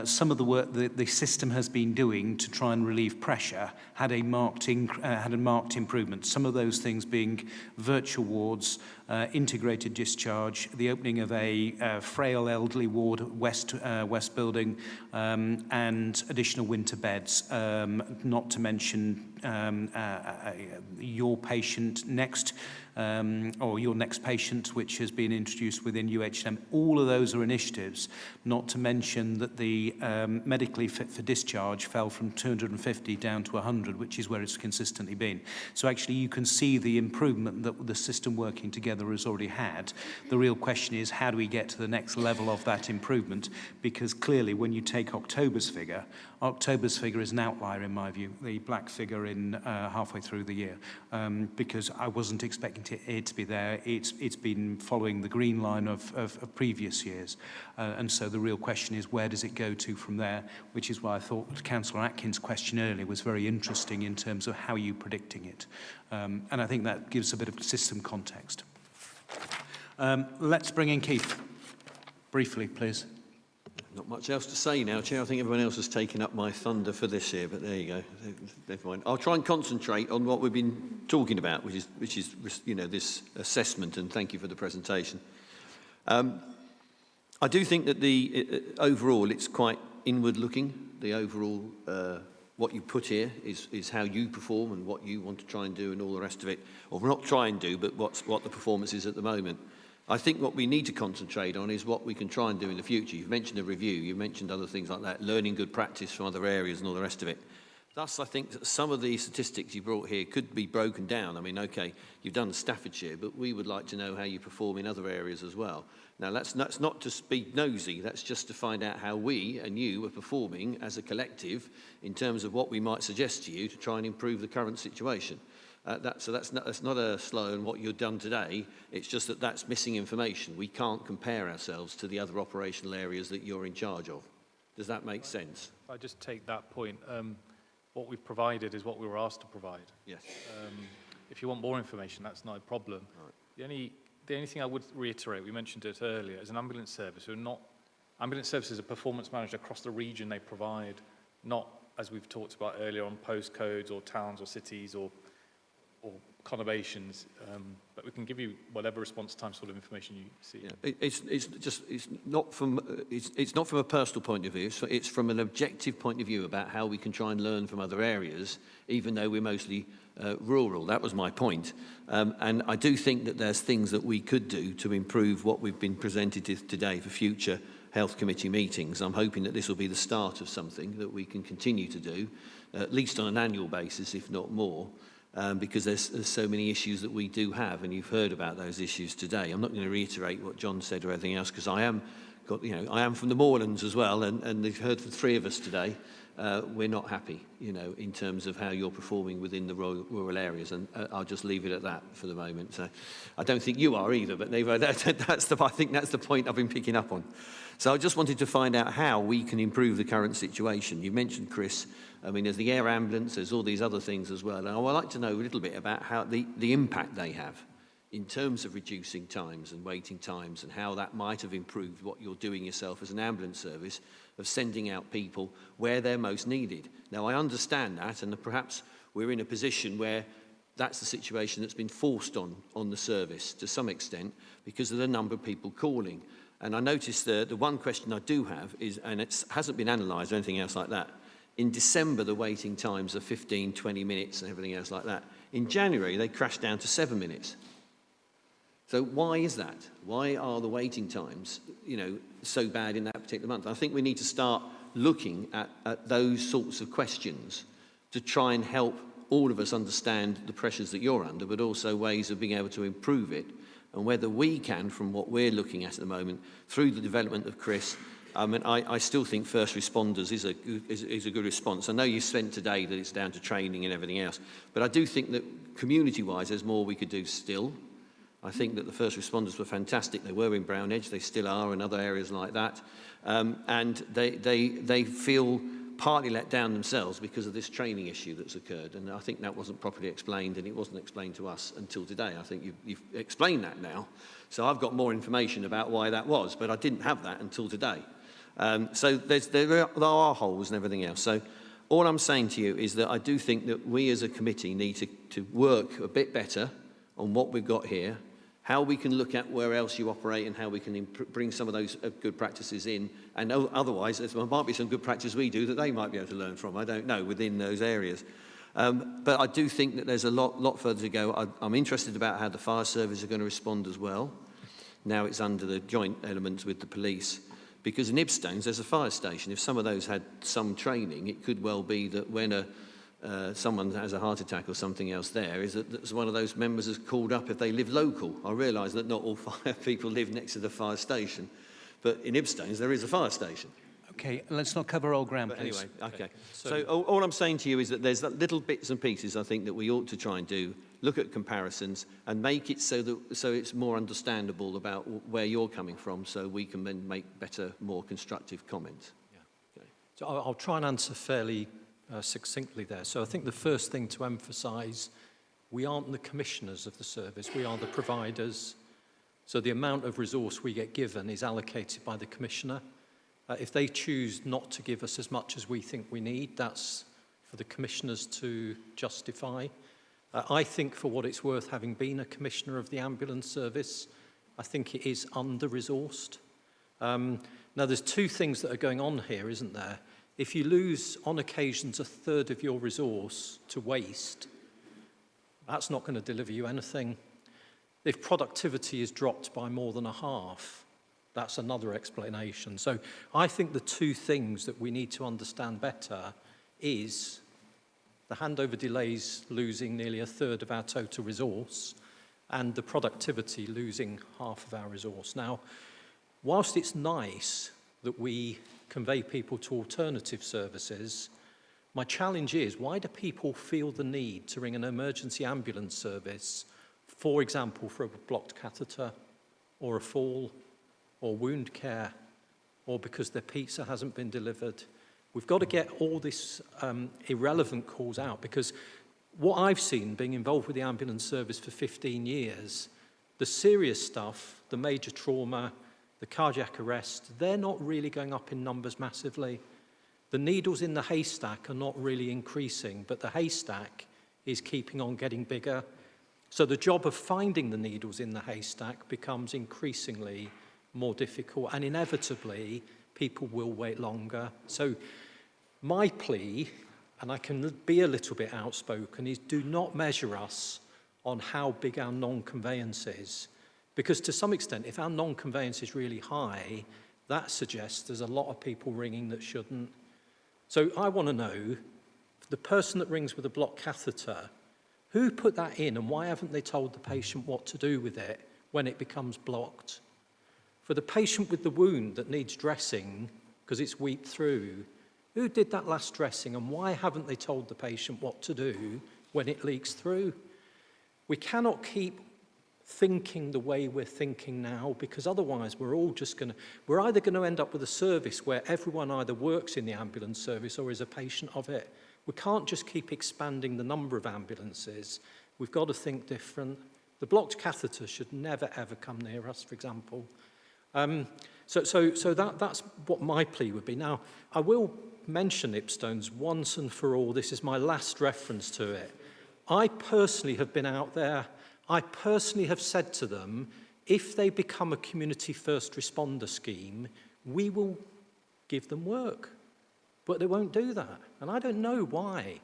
some of the work that the system has been doing to try and relieve pressure had a marked improvement. Some of those things being virtual wards, integrated discharge, the opening of a frail elderly ward at West Building, and additional winter beds, not to mention your patient next, or your next patient, which has been introduced within UHM. All of those are initiatives, not to mention that the medically fit for discharge fell from 250 down to 100, which is where it's consistently been. So actually you can see the improvement that the system working together has already had. The real question is, how do we get to the next level of that improvement? Because clearly when you take October's figure is an outlier in my view, the black figure in halfway through the year, because I wasn't expecting it to be there. It's been following the green line of previous years. And so the real question is, where does it go to from there? Which is why I thought Councillor Atkins' question earlier was very interesting in terms of how you're predicting it. And I think that gives a bit of system context. Let's bring in Keith. Briefly, please. Not much else to say now, Chair. I think everyone else has taken up my thunder for this year, but there you go. Never mind. I'll try and concentrate on what we've been talking about, which is this assessment, and thank you for the presentation. I do think that overall it's quite inward-looking. The overall what you put here is how you perform and what you want to try and do and all the rest of it, or not try and do, but what the performance is at the moment. I think what we need to concentrate on is what we can try and do in the future. You've mentioned a review, you've mentioned other things like that, learning good practice from other areas and all the rest of it. Thus, I think that some of the statistics you brought here could be broken down. I mean, okay, you've done Staffordshire, but we would like to know how you perform in other areas as well. Now, that's not to be nosy, that's just to find out how we and you are performing as a collective in terms of what we might suggest to you to try and improve the current situation. That's not a slow on what you've done today. It's just that that's missing information. We can't compare ourselves to the other operational areas that you're in charge of. Does that make sense? If I just take that point, what we've provided is what we were asked to provide. Yes. If you want more information, that's not a problem. Right. The only thing I would reiterate, we mentioned it earlier, as an ambulance service, ambulance services are performance managed across the region they provide, not, as we've talked about earlier, on postcodes or towns or cities or conurbations, but we can give you whatever response time sort of information you see. Yeah, it's not from a personal point of view. So it's from an objective point of view about how we can try and learn from other areas, even though we're mostly rural. That was my point. And I do think that there's things that we could do to improve what we've been presented today for future Health Committee meetings. I'm hoping that this will be the start of something that we can continue to do, at least on an annual basis, if not more. Because there's so many issues that we do have, and you've heard about those issues today. I'm not going to reiterate what John said or anything else, because I am from the Moorlands as well, and you've heard from three of us today. We're not happy, in terms of how you're performing within the rural areas, and I'll just leave it at that for the moment. So I don't think you are either, but I think that's the point I've been picking up on. So I just wanted to find out how we can improve the current situation. You mentioned, Chris, there's the air ambulance, there's all these other things as well. And I would like to know a little bit about how the impact they have in terms of reducing times and waiting times, and how that might have improved what you're doing yourself as an ambulance service of sending out people where they're most needed. Now, I understand that, and perhaps we're in a position where that's the situation that's been forced on the service to some extent because of the number of people calling. And I noticed the one question I do have is, and it hasn't been analysed or anything else like that, in December the waiting times are 15, 20 minutes and everything else like that. In January they crashed down to 7 minutes. So why is that? Why are the waiting times, so bad in that particular month? I think we need to start looking at those sorts of questions to try and help all of us understand the pressures that you're under, but also ways of being able to improve it, and whether we can, from what we're looking at the moment, through the development of Chris. I still think first responders is a good response. I know you spent today that it's down to training and everything else, but I do think that community-wise there's more we could do still. I think that the first responders were fantastic. They were in Brown Edge, they still are in other areas like that. And they feel partly let down themselves because of this training issue that's occurred. And I think that wasn't properly explained, and it wasn't explained to us until today. I think you've explained that now. So I've got more information about why that was, but I didn't have that until today. So there are holes and everything else. So all I'm saying to you is that I do think that we as a committee need to work a bit better on what we've got here, how we can look at where else you operate and how we can bring some of those good practices in. And otherwise, there might be some good practice we do that they might be able to learn from. I don't know, within those areas. But I do think that there's a lot further to go. I'm interested about how the fire service are going to respond as well. Now it's under the joint elements with the police. Because in Ibstones, there's a fire station. If some of those had some training, it could well be that when someone has a heart attack or something else there, is that one of those members is called up if they live local. I realise that not all fire people live next to the fire station, but in Ibstones there is a fire station. Okay, let's not cover old ground, But please. anyway, okay. So all I'm saying to you is that there's little bits and pieces I think that we ought to try and do, look at comparisons and make it so it's more understandable about where you're coming from, so we can then make better, more constructive comments. Yeah. Okay. So I'll try and answer fairly succinctly there. So I think the first thing to emphasise, we aren't the commissioners of the service, we are the providers. So the amount of resource we get given is allocated by the commissioner. If they choose not to give us as much as we think we need, that's for the commissioners to justify. I think, for what it's worth, having been a commissioner of the ambulance service, I think it is under-resourced. Now, there's two things that are going on here, isn't there? If you lose, on occasions, a third of your resource to waste, that's not going to deliver you anything. If productivity is dropped by more than a half, that's another explanation. So I think the two things that we need to understand better is the handover delays losing nearly a third of our total resource and the productivity losing half of our resource. Now, whilst it's nice that we convey people to alternative services, my challenge is, why do people feel the need to ring an emergency ambulance service, for example, for a blocked catheter or a fall or wound care, or because their pizza hasn't been delivered? We've got to get all this irrelevant calls out, because what I've seen being involved with the ambulance service for 15 years, the serious stuff, the major trauma, the cardiac arrest, they're not really going up in numbers massively. The needles in the haystack are not really increasing, but the haystack is keeping on getting bigger. So the job of finding the needles in the haystack becomes increasingly more difficult, and inevitably people will wait longer. So my plea, and I can be a little bit outspoken, is do not measure us on how big our non-conveyance is. Because to some extent, if our non-conveyance is really high, that suggests there's a lot of people ringing that shouldn't. So I want to know, the person that rings with a blocked catheter, who put that in and why haven't they told the patient what to do with it when it becomes blocked? For the patient with the wound that needs dressing because it's weeped through, who did that last dressing and why haven't they told the patient what to do when it leaks through? We cannot keep thinking the way we're thinking now, because otherwise we're either going to end up with a service where everyone either works in the ambulance service or is a patient of it. We can't just keep expanding the number of ambulances. We've got to think different. The blocked catheter should never, ever come near us, for example. So that's what my plea would be. Now, I will mention Ipstones once and for all. This is my last reference to it. I personally have been out there. I personally have said to them, if they become a community first responder scheme, we will give them work. But they won't do that. And I don't know why.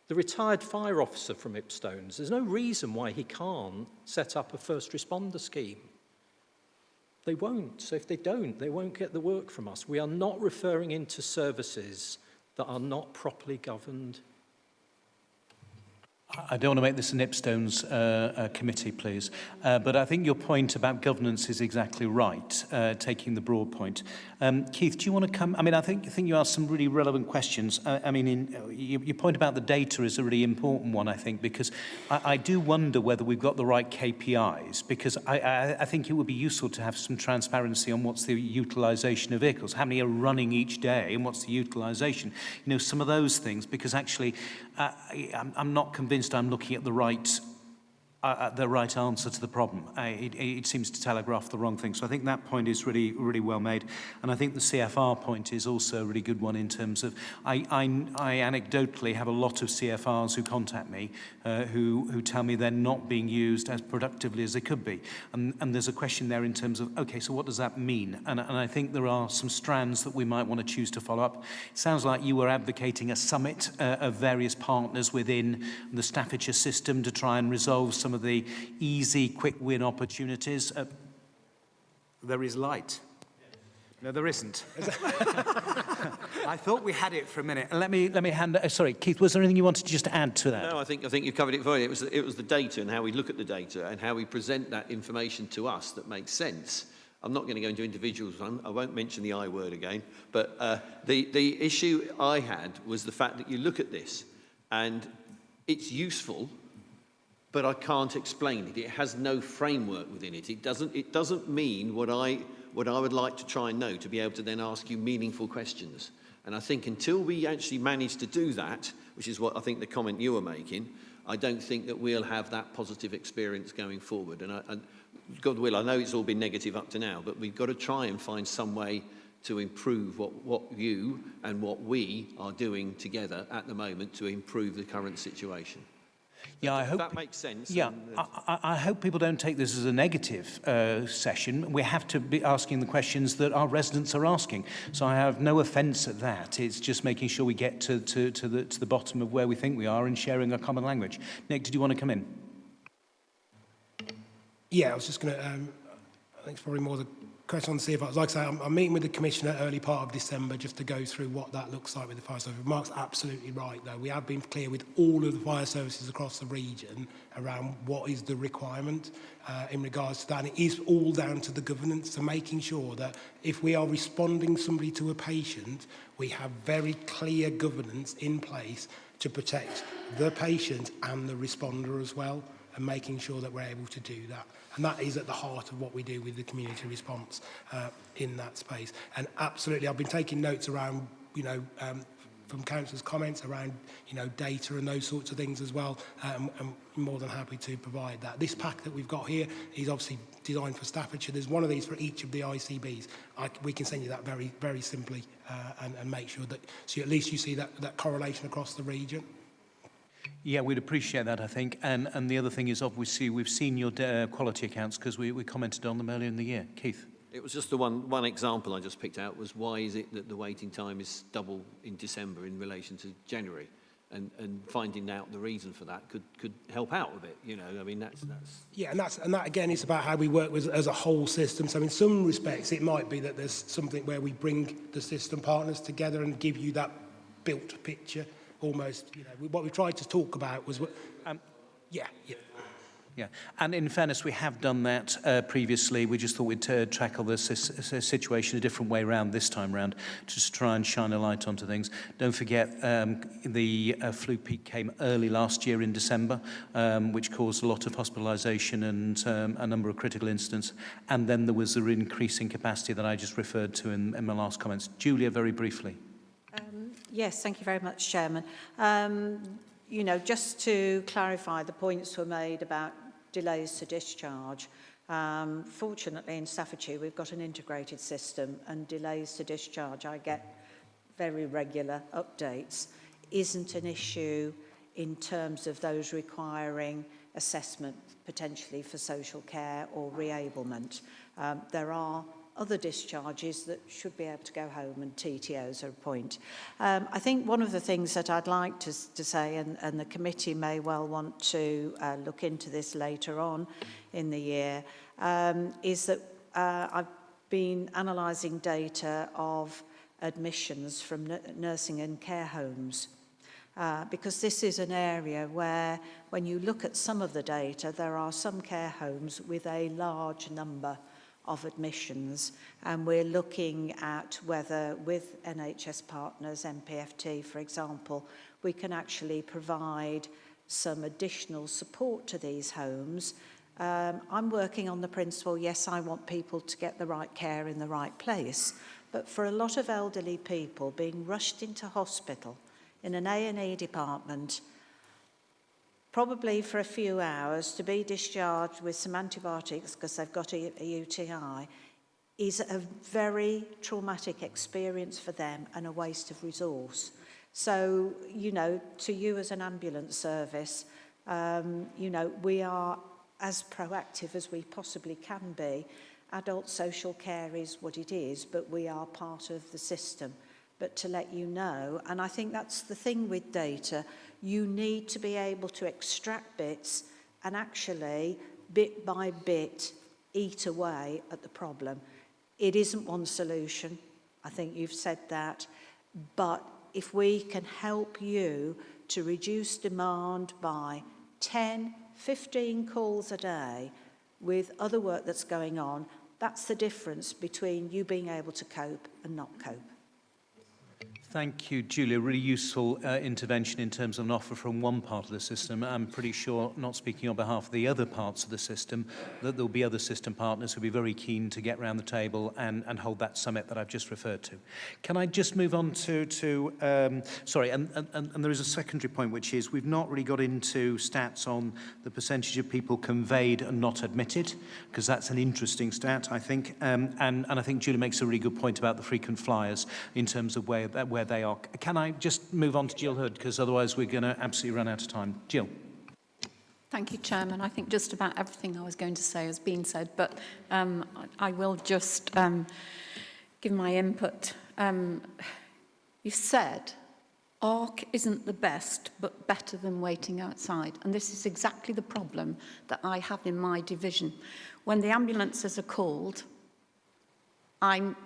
The retired fire officer from Ipstones, there's no reason why he can't set up a first responder scheme. They won't. So if they don't, they won't get the work from us. We are not referring into services that are not properly governed. I don't want to make this an Ipstones committee, please, but I think your point about governance is exactly right, taking the broad point. Keith, do you want to come? I mean, I think you asked some really relevant questions. Your point about the data is a really important one, I think, because I do wonder whether we've got the right KPIs, because I think it would be useful to have some transparency on what's the utilisation of vehicles, how many are running each day, and what's the utilisation. You know, some of those things, because actually I'm not convinced I'm looking at the right answer to the problem. It seems to telegraph the wrong thing. So I think that point is really, really well made. And I think the CFR point is also a really good one in terms of, I anecdotally have a lot of CFRs who contact me who tell me they're not being used as productively as they could be. And there's a question there in terms of, okay, so what does that mean? And I think there are some strands that we might want to choose to follow up. It sounds like you were advocating a summit of various partners within the Staffordshire system to try and resolve some of the easy, quick win opportunities. There is light. No, there isn't. I thought we had it for a minute. Let me hand. Sorry, Keith. Was there anything you wanted to just add to that? No, I think you covered it very. It was the data and how we look at the data and how we present that information to us that makes sense. I'm not going to go into individuals. I won't mention the I word again. But the issue I had was the fact that you look at this and it's useful, but I can't explain it. It has no framework within it. It doesn't mean what I would like to try and know, to be able to then ask you meaningful questions. And I think until we actually manage to do that, which is what I think the comment you were making, I don't think that we'll have that positive experience going forward. And God will, I know it's all been negative up to now, but we've got to try and find some way to improve what you and what we are doing together at the moment to improve the current situation. Yeah, I hope that makes sense. Yeah, I hope people don't take this as a negative session. We have to be asking the questions that our residents are asking. So I have no offence at that. It's just making sure we get to the bottom of where we think we are and sharing a common language. Nick, did you want to come in? Yeah, I was just going to, I think it's probably more the question on the CFR. Like I say, I'm meeting with the Commissioner early part of December just to go through what that looks like with the fire service. Mark's absolutely right, though. We have been clear with all of the fire services across the region around what is the requirement in regards to that. And it is all down to the governance, to making sure that if we are responding somebody to a patient, we have very clear governance in place to protect the patient and the responder as well, and making sure that we're able to do that. And that is at the heart of what we do with the community response in that space. And absolutely, I've been taking notes around, from councillors' comments around, data and those sorts of things as well. I'm more than happy to provide that. This pack that we've got here is obviously designed for Staffordshire. There's one of these for each of the ICBs. We can send you that very, very simply and make sure that, so at least you see that correlation across the region. Yeah, we'd appreciate that, I think. And the other thing is, obviously, we've seen your quality accounts because we commented on them earlier in the year. Keith? It was just the one example I just picked out was why is it that the waiting time is double in December in relation to January? And finding out the reason for that could help out with it, you know. I mean, that's Yeah, and that again is about how we work with as a whole system. So in some respects, it might be that there's something where we bring the system partners together and give you that built picture, almost. You know, what we tried to talk about was Yeah, and in fairness, we have done that previously. We just thought we'd tackle this situation a different way around this time round, to just try and shine a light onto things. Don't forget, the flu peak came early last year in December, which caused a lot of hospitalisation and a number of critical incidents. And then there was the increasing capacity that I just referred to in my last comments. Julia, very briefly. Yes, thank you very much, Chairman. You know, just to clarify, the points were made about delays to discharge. Fortunately, in Staffordshire, we've got an integrated system, and delays to discharge, I get very regular updates, isn't an issue in terms of those requiring assessment, potentially for social care or reablement. There are other discharges that should be able to go home, and TTOs are a point. I think one of the things that I'd like to say, and the committee may well want to look into this later on in the year, is that I've been analysing data of admissions from nursing and care homes. Because this is an area where, when you look at some of the data, there are some care homes with a large number of admissions, and we're looking at whether, with NHS partners, MPFT for example, we can actually provide some additional support to these homes. I'm working on the principle, yes, I want people to get the right care in the right place, but for a lot of elderly people being rushed into hospital in an A&E department, probably for a few hours, to be discharged with some antibiotics because they've got a UTI, is a very traumatic experience for them and a waste of resource. So, you know, to you as an ambulance service, you know, we are as proactive as we possibly can be. Adult social care is what it is, but we are part of the system. But to let you know, and I think that's the thing with data, you need to be able to extract bits and actually, bit by bit, eat away at the problem. It isn't one solution, I think you've said that, but if we can help you to reduce demand by 10, 15 calls a day with other work that's going on, that's the difference between you being able to cope and not cope. Thank you, Julia. Really useful intervention in terms of an offer from one part of the system. I'm pretty sure, not speaking on behalf of the other parts of the system, that there'll be other system partners who'll be very keen to get round the table and hold that summit that I've just referred to. Can I just move on to sorry, and there is a secondary point, which is we've not really got into stats on the percentage of people conveyed and not admitted, because that's an interesting stat, I think. And I think Julia makes a really good point about the frequent flyers in terms of where they are. Can I just move on to Jill Hood, because otherwise we're going to absolutely run out of time. Jill. Thank you, Chairman. I think just about everything I was going to say has been said, but I will just give my input. You said ARC isn't the best, but better than waiting outside. And this is exactly the problem that I have in my division. When the ambulances are called, I'm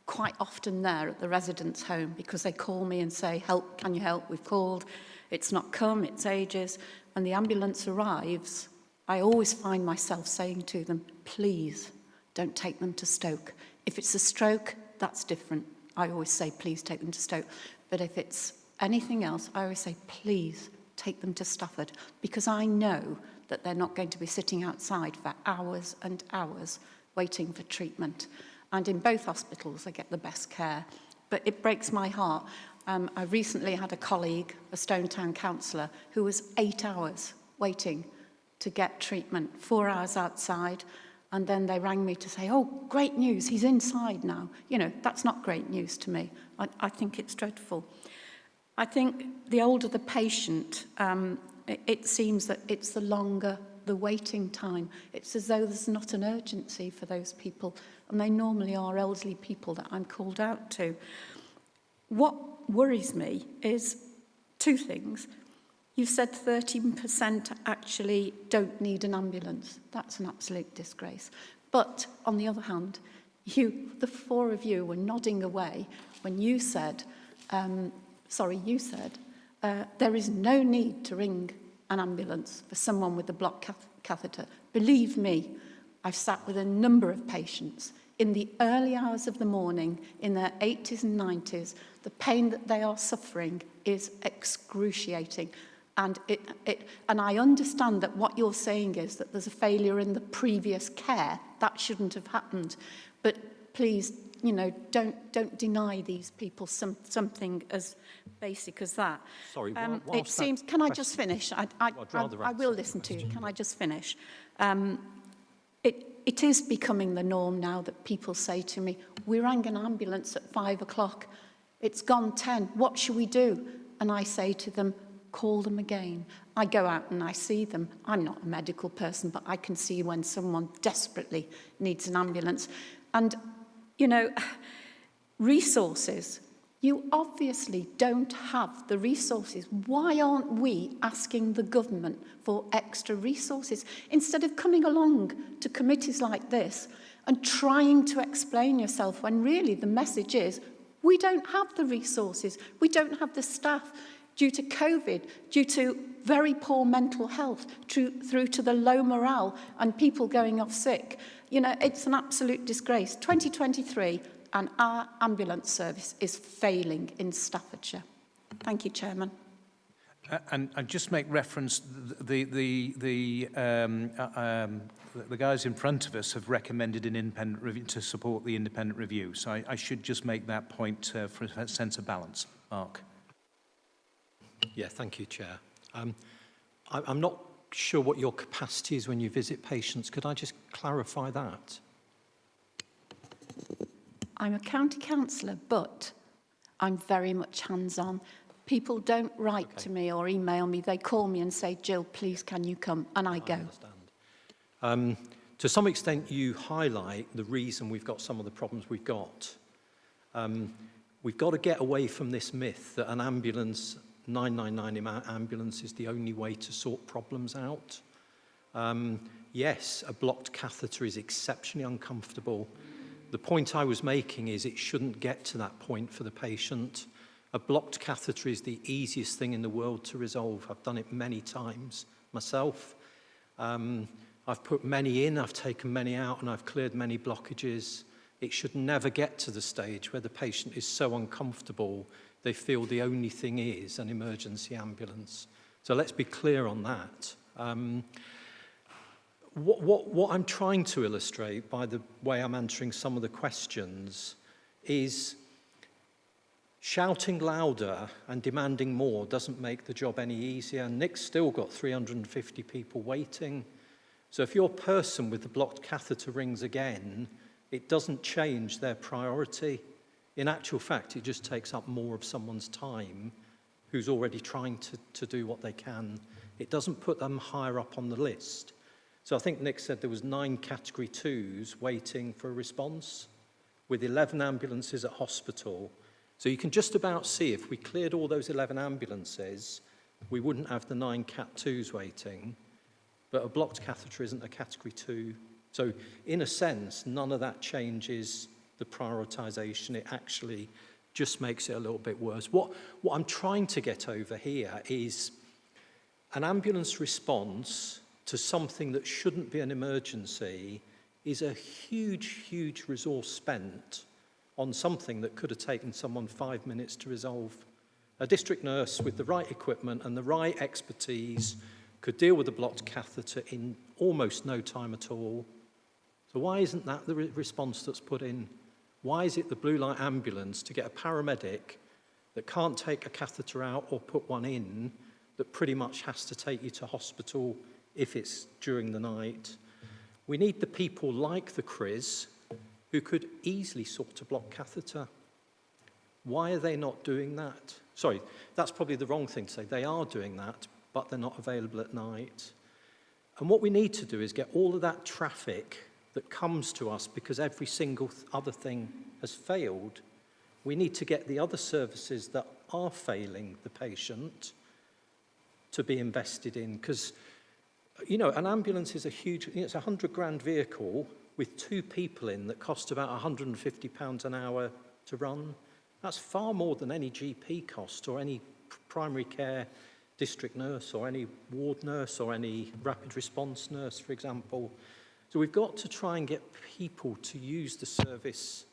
quite often there at the residents' home because they call me and say, help, can you help? We've called, it's not come, it's ages. When the ambulance arrives, I always find myself saying to them, please don't take them to Stoke. If it's a stroke, that's different. I always say, please take them to Stoke. But if it's anything else, I always say, please take them to Stafford, because I know that they're not going to be sitting outside for hours and hours waiting for treatment. And in both hospitals, they get the best care. But it breaks my heart. I recently had a colleague, a Stone Town councillor, who was 8 hours waiting to get treatment, 4 hours outside, and then they rang me to say, oh, great news, he's inside now. You know, that's not great news to me. I think it's dreadful. I think the older the patient, it seems that it's the longer the waiting time. It's as though there's not an urgency for those people, and they normally are elderly people that I'm called out to. What worries me is two things. You've said 13% actually don't need an ambulance. That's an absolute disgrace. But on the other hand, the four of you were nodding away when you said, there is no need to ring an ambulance for someone with a blocked catheter. Believe me, I've sat with a number of patients in the early hours of the morning, in their 80s and 90s. The pain that they are suffering is excruciating. And I understand that what you're saying is that there's a failure in the previous care. That shouldn't have happened. But please, don't deny these people something as basic as that. Sorry, it seems. Can I just finish? I will listen to you. Can I just finish? It is becoming the norm now that people say to me, "We rang an ambulance at 5 o'clock. It's gone 10. What should we do?" And I say to them, "Call them again." I go out and I see them. I'm not a medical person, but I can see when someone desperately needs an ambulance. And, resources. You obviously don't have the resources. Why aren't we asking the government for extra resources instead of coming along to committees like this and trying to explain yourself when really the message is we don't have the resources, we don't have the staff due to COVID, due to very poor mental health, through to the low morale and people going off sick. It's an absolute disgrace. 2023 and our ambulance service is failing in Staffordshire. Thank you, Chairman. And just make reference, the guys in front of us have recommended an independent review to support the independent review. So I should just make that point for a sense of balance. Mark. Yeah, thank you, Chair. I'm not sure what your capacity is when you visit patients. Could I just clarify that? I'm a county councillor, but I'm very much hands-on. People don't write to me or email me. They call me and say, "Jill, please, can you come?" And I go. Understand. To some extent, you highlight the reason we've got some of the problems we've got. We've got to get away from this myth that an ambulance, 999 ambulance, is the only way to sort problems out. Yes, a blocked catheter is exceptionally uncomfortable. The point I was making is it shouldn't get to that point for the patient. A blocked catheter is the easiest thing in the world to resolve. I've done it many times myself. I've put many in, I've taken many out, and I've cleared many blockages. It should never get to the stage where the patient is so uncomfortable they feel the only thing is an emergency ambulance. So let's be clear on that. What I'm trying to illustrate by the way I'm answering some of the questions is shouting louder and demanding more doesn't make the job any easier. Nick's still got 350 people waiting. So if your person with the blocked catheter rings again, it doesn't change their priority. In actual fact, it just takes up more of someone's time who's already trying to do what they can. It doesn't put them higher up on the list. So I think Nick said there was 9 category 2s waiting for a response with 11 ambulances at hospital. So you can just about see if we cleared all those 11 ambulances, we wouldn't have the 9 cat 2s waiting. But a blocked catheter isn't a category 2. So in a sense, none of that changes the prioritisation. It actually just makes it a little bit worse. What I'm trying to get over here is an ambulance response to something that shouldn't be an emergency is a huge, huge resource spent on something that could have taken someone 5 minutes to resolve. A district nurse with the right equipment and the right expertise could deal with a blocked catheter in almost no time at all. So why isn't that the response that's put in? Why is it the blue light ambulance to get a paramedic that can't take a catheter out or put one in that pretty much has to take you to hospital if it's during the night? We need the people like the CRIS who could easily sort a blocked catheter. Why are they not doing that? Sorry, that's probably the wrong thing to say. They are doing that, but they're not available at night. And what we need to do is get all of that traffic that comes to us because every single other thing has failed. We need to get the other services that are failing the patient to be invested in. Because, you know, an ambulance is a huge, it's a 100 grand vehicle with 2 people in that cost about £150 an hour to run. That's far more than any GP cost or any primary care district nurse or any ward nurse or any rapid response nurse, for example. So we've got to try and get people to use the service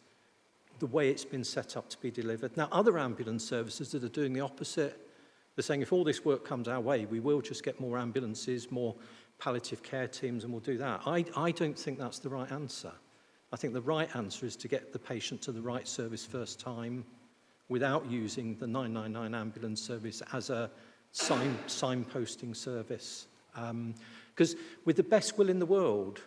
the way it's been set up to be delivered. Now, other ambulance services that are doing the opposite, they're saying if all this work comes our way, we will just get more ambulances, more palliative care teams, and we'll do that. I don't think that's the right answer. I think the right answer is to get the patient to the right service first time without using the 999 ambulance service as a signposting service. Because with the best will in the world,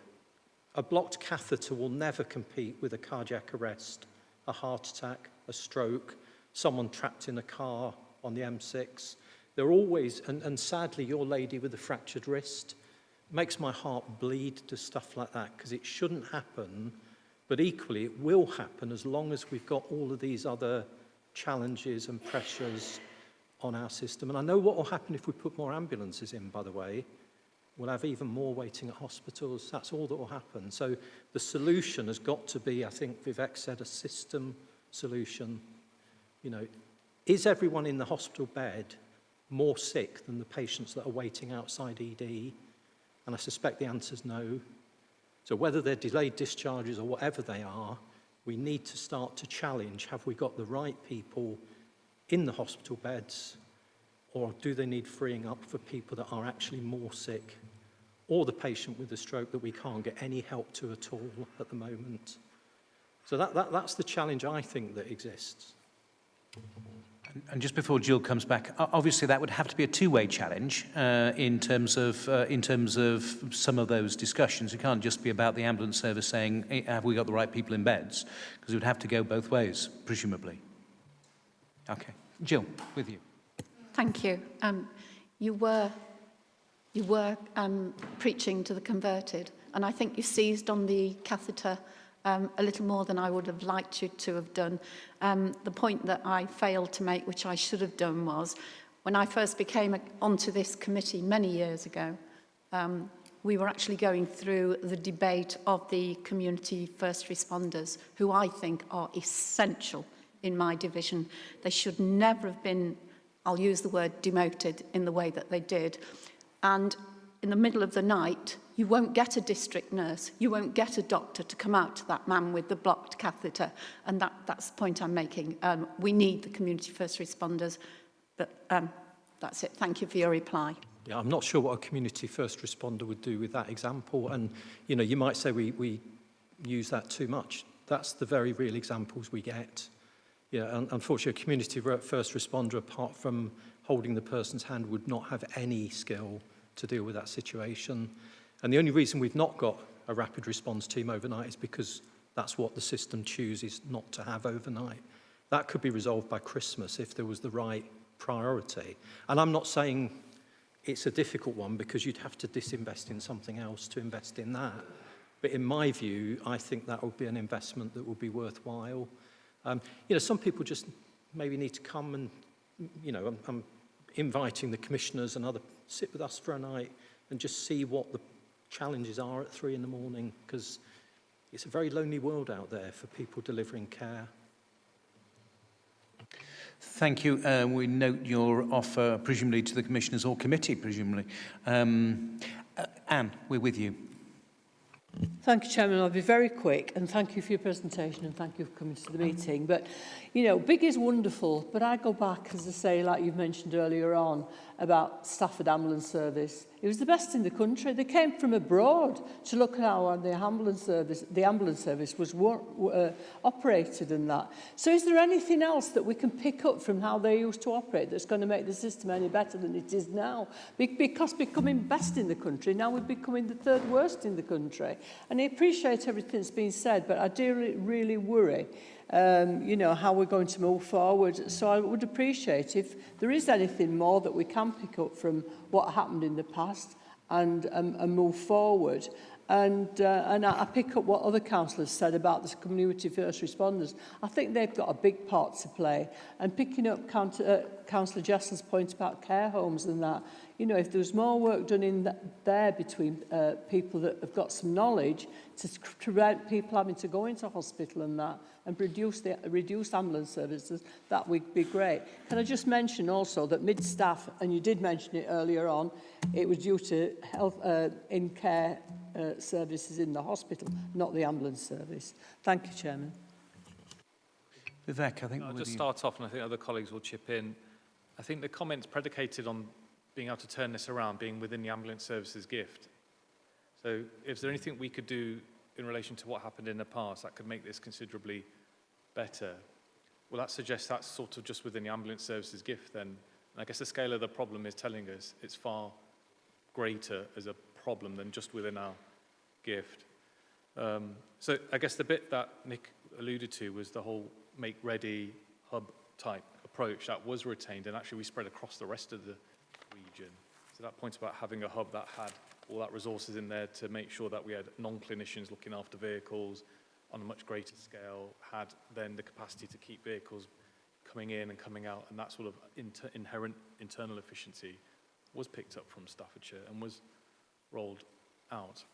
a blocked catheter will never compete with a cardiac arrest, a heart attack, a stroke, someone trapped in a car on the M6. They're always, and sadly your lady with a fractured wrist, makes my heart bleed to stuff like that because it shouldn't happen, but equally it will happen as long as we've got all of these other challenges and pressures on our system. And I know what will happen if we put more ambulances in, by the way. We'll have even more waiting at hospitals. That's all that will happen. So the solution has got to be, I think Vivek said, a system solution. You know, is everyone in the hospital bed more sick than the patients that are waiting outside ED? And I suspect the answer is no. So whether they're delayed discharges or whatever they are, we need to start to challenge, have we got the right people in the hospital beds, or do they need freeing up for people that are actually more sick, or the patient with a stroke that we can't get any help to at all at the moment? So that's the challenge I think that exists. And just before Jill comes back, obviously that would have to be a two-way challenge in terms of some of those discussions. It can't just be about the ambulance service saying, hey, have we got the right people in beds? Because it would have to go both ways, presumably. Okay. Jill, with you. Thank you. You were preaching to the converted, and I think you seized on the catheter a little more than I would have liked you to have done. The point that I failed to make, which I should have done, was when I first became onto this committee many years ago, we were actually going through the debate of the community first responders, who I think are essential in my division. They should never have been, I'll use the word, demoted in the way that they did. And in the middle of the night, you won't get a district nurse, you won't get a doctor to come out to that man with the blocked catheter. And that's the point I'm making. We need the community first responders, but that's it. Thank you for your reply. Yeah, I'm not sure what a community first responder would do with that example. And, you know, you might say we use that too much. That's the very real examples we get. Yeah, unfortunately, a community first responder, apart from holding the person's hand, would not have any skill to deal with that situation. And the only reason we've not got a rapid response team overnight is because that's what the system chooses not to have overnight. That could be resolved by Christmas if there was the right priority. And I'm not saying it's a difficult one because you'd have to disinvest in something else to invest in that. But in my view, I think that would be an investment that would be worthwhile. You know, some people just maybe need to come and, you know, I'm inviting the commissioners and sit with us for a night and just see what the challenges are at 3 a.m, because it's a very lonely world out there for people delivering care. Thank you. We note your offer, presumably to the commissioners or committee, presumably. Anne, we're with you. Thank you, Chairman. I'll be very quick, and thank you for your presentation, and thank you for coming to the meeting. But, you know, big is wonderful, but I go back, as I say, like you mentioned earlier on, about Stafford Ambulance Service. It was the best in the country. They came from abroad to look at how the ambulance service was operated and that. So is there anything else that we can pick up from how they used to operate that's going to make the system any better than it is now? Because becoming best in the country, now we're becoming the third worst in the country. And I appreciate everything that's been said, but I do really worry you know, how we're going to move forward. So I would appreciate if there is anything more that we can pick up from what happened in the past and move forward. And I pick up what other councillors said about the community first responders. I think they've got a big part to play. And picking up Councillor Jessel's point about care homes and that, you know, if there's more work done in there between people that have got some knowledge to prevent people having to go into hospital and that, and reduce ambulance services, that would be great. Can I just mention also that mid-staff, and you did mention it earlier on, it was due to health in-care services in the hospital, not the ambulance service. Thank you, Chairman. Vivek, I think I'll just start off, and I think other colleagues will chip in. I think the comment's predicated on being able to turn this around, being within the ambulance services gift. So if there's anything we could do in relation to what happened in the past that could make this considerably better, well, that suggests that's sort of just within the ambulance services gift then. And I guess the scale of the problem is telling us it's far greater as a problem than just within our gift. So I guess the bit that Nick alluded to was the whole make-ready hub type approach that was retained, and actually we spread across the rest of the region. So that point about having a hub that had all that resources in there to make sure that we had non-clinicians looking after vehicles on a much greater scale, had then the capacity to keep vehicles coming in and coming out, and that sort of inherent internal efficiency was picked up from Staffordshire and was rolled out.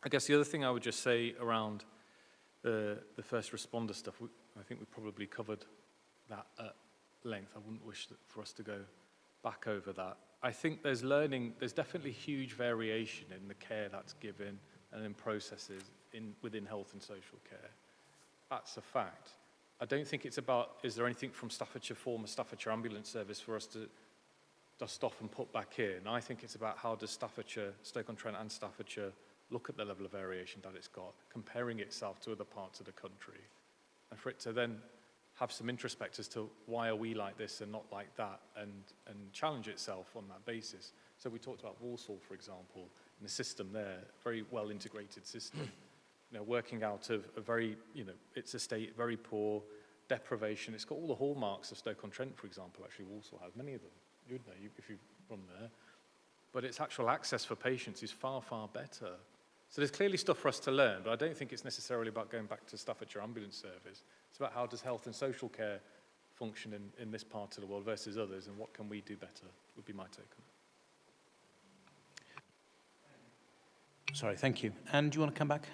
I guess the other thing I would just say around the first responder stuff, I think we probably covered that at length. I wouldn't wish for us to go back over that. I think there's definitely huge variation in the care that's given and in processes within health and social care. That's a fact. I don't think it's about, is there anything from Staffordshire, former Staffordshire Ambulance Service for us to dust off and put back in? I think it's about how does Staffordshire, Stoke-on-Trent and Staffordshire look at the level of variation that it's got, comparing itself to other parts of the country, and for it to then have some introspect as to why are we like this and not like that, and challenge itself on that basis. So we talked about Walsall, for example, and the system there, very well integrated system, you know, working out of a very, you know, it's a state, very poor, deprivation. It's got all the hallmarks of Stoke-on-Trent, for example. Actually, Walsall has many of them. You would know if you've run there. But its actual access for patients is far, far better. So there's clearly stuff for us to learn, but I don't think it's necessarily about going back to Staffordshire Ambulance Service. It's about how does health and social care function in this part of the world versus others, and what can we do better, would be my take on it. Sorry, thank you. And do you want to come back?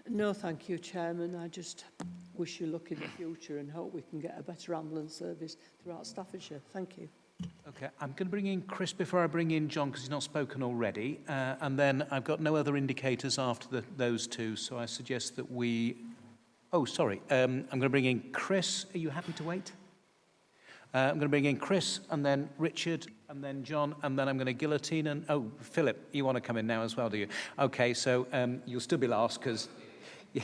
No, thank you, Chairman. I just wish you luck in the future and hope we can get a better ambulance service throughout Staffordshire. Thank you. Okay, I'm going to bring in Chris before I bring in John because he's not spoken already. And then I've got no other indicators after those two, so I suggest that we... Oh, sorry. I'm going to bring in Chris. Are you happy to wait? I'm going to bring in Chris and then Richard and then John and then I'm going to guillotine and... Oh, Philip, you want to come in now as well, do you? Okay, so you'll still be last because... Yeah.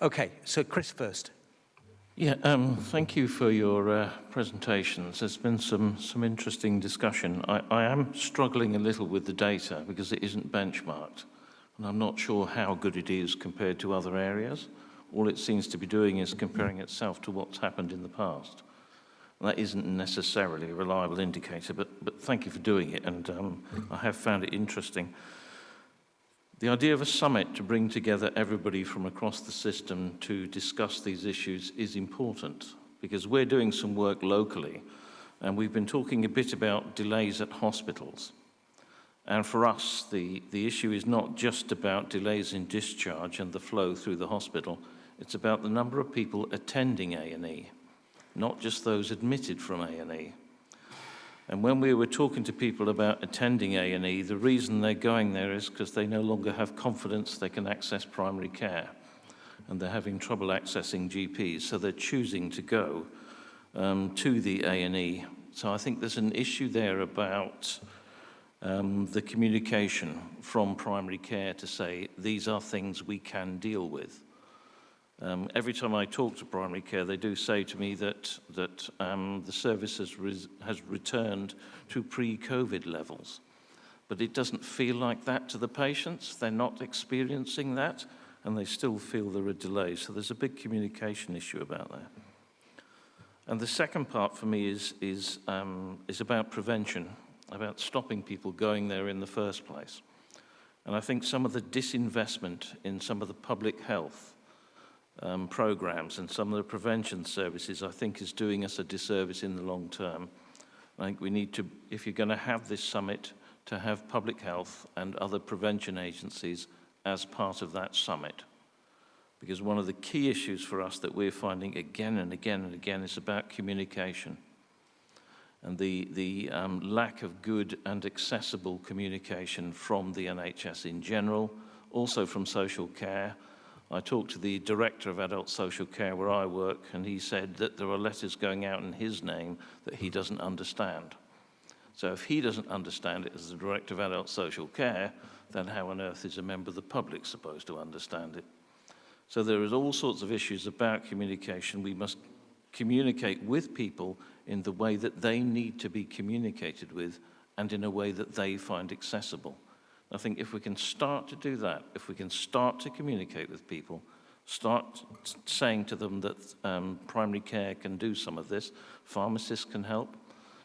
Okay, so Chris first. Yeah, thank you for your presentations. There's been some interesting discussion. I am struggling a little with the data because it isn't benchmarked, and I'm not sure how good it is compared to other areas. All it seems to be doing is comparing itself to what's happened in the past. And that isn't necessarily a reliable indicator, but thank you for doing it, and I have found it interesting. The idea of a summit to bring together everybody from across the system to discuss these issues is important because we're doing some work locally and we've been talking a bit about delays at hospitals. And for us, the issue is not just about delays in discharge and the flow through the hospital, it's about the number of people attending A&E, not just those admitted from A&E. And when we were talking to people about attending A&E, the reason they're going there is because they no longer have confidence they can access primary care. And they're having trouble accessing GPs, so they're choosing to go to the A&E. So I think there's an issue there about the communication from primary care to say, these are things we can deal with. Every time I talk to primary care, they do say to me that the service has returned to pre-COVID levels. But it doesn't feel like that to the patients. They're not experiencing that. and they still feel there are delays. So there's a big communication issue about that. And the second part for me is about prevention, about stopping people going there in the first place. And I think some of the disinvestment in some of the public health programs and some of the prevention services, I think, is doing us a disservice in the long term. I think we need to, if you're going to have this summit, to have public health and other prevention agencies as part of that summit. Because one of the key issues for us that we're finding again and again and again is about communication. And the lack of good and accessible communication from the NHS in general, also from social care. I talked to the director of adult social care where I work, and he said that there are letters going out in his name that he doesn't understand. So if he doesn't understand it as the director of adult social care, then how on earth is a member of the public supposed to understand it? So there is all sorts of issues about communication. We must communicate with people in the way that they need to be communicated with and in a way that they find accessible. I think if we can start to do that, if we can start to communicate with people, start saying to them that primary care can do some of this, pharmacists can help,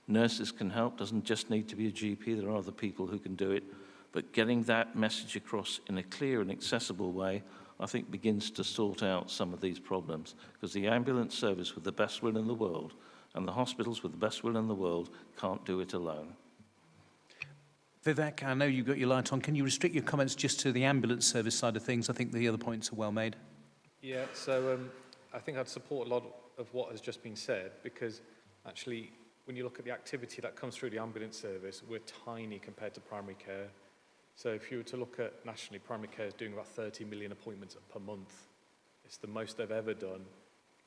nurses can help, doesn't just need to be a GP, there are other people who can do it, but getting that message across in a clear and accessible way, I think begins to sort out some of these problems, because the ambulance service with the best will in the world and the hospitals with the best will in the world can't do it alone. Vivek, I know you've got your light on. Can you restrict your comments just to the ambulance service side of things? I think the other points are well made. Yeah, so I think I'd support a lot of what has just been said, because actually when you look at the activity that comes through the ambulance service, we're tiny compared to primary care. So if you were to look at nationally, primary care is doing about 30 million appointments per month. It's the most they've ever done.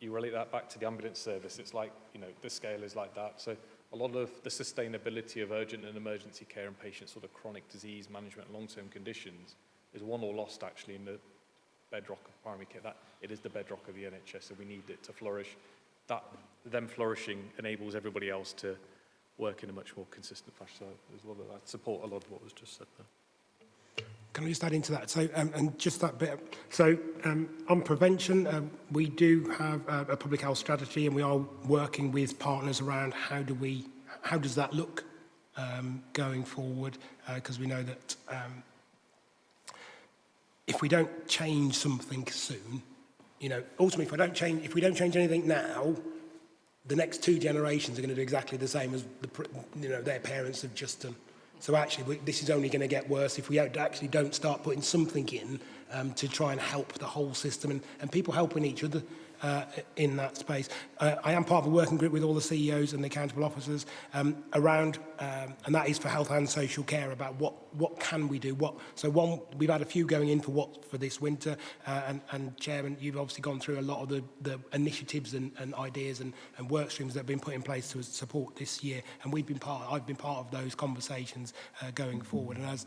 You relate that back to the ambulance service, it's like, you know, the scale is like that. So a lot of the sustainability of urgent and emergency care and patients' sort of chronic disease management and long-term conditions is won or lost actually in the bedrock of primary care. That it is the bedrock of the NHS, so we need it to flourish. That them flourishing enables everybody else to work in a much more consistent fashion. So as well, I support a lot of what was just said there. Can I just add into that? So, and just that bit. So, on prevention, we do have a public health strategy, and we are working with partners around how does that look going forward? Because we know that if we don't change something soon, you know, ultimately, if we don't change anything now, the next 2 generations are going to do exactly the same as their parents have just done. So actually, this is only going to get worse if we don't start putting something in to try and help the whole system and people helping each other in that space. I am part of a working group with all the CEOs and the accountable officers around, and that is for health and social care, about what can we do. So one, we've had a few going in for this winter, and Chairman, you've obviously gone through a lot of the initiatives and ideas and work streams that have been put in place to support this year, and I've been part of those conversations going forward. And as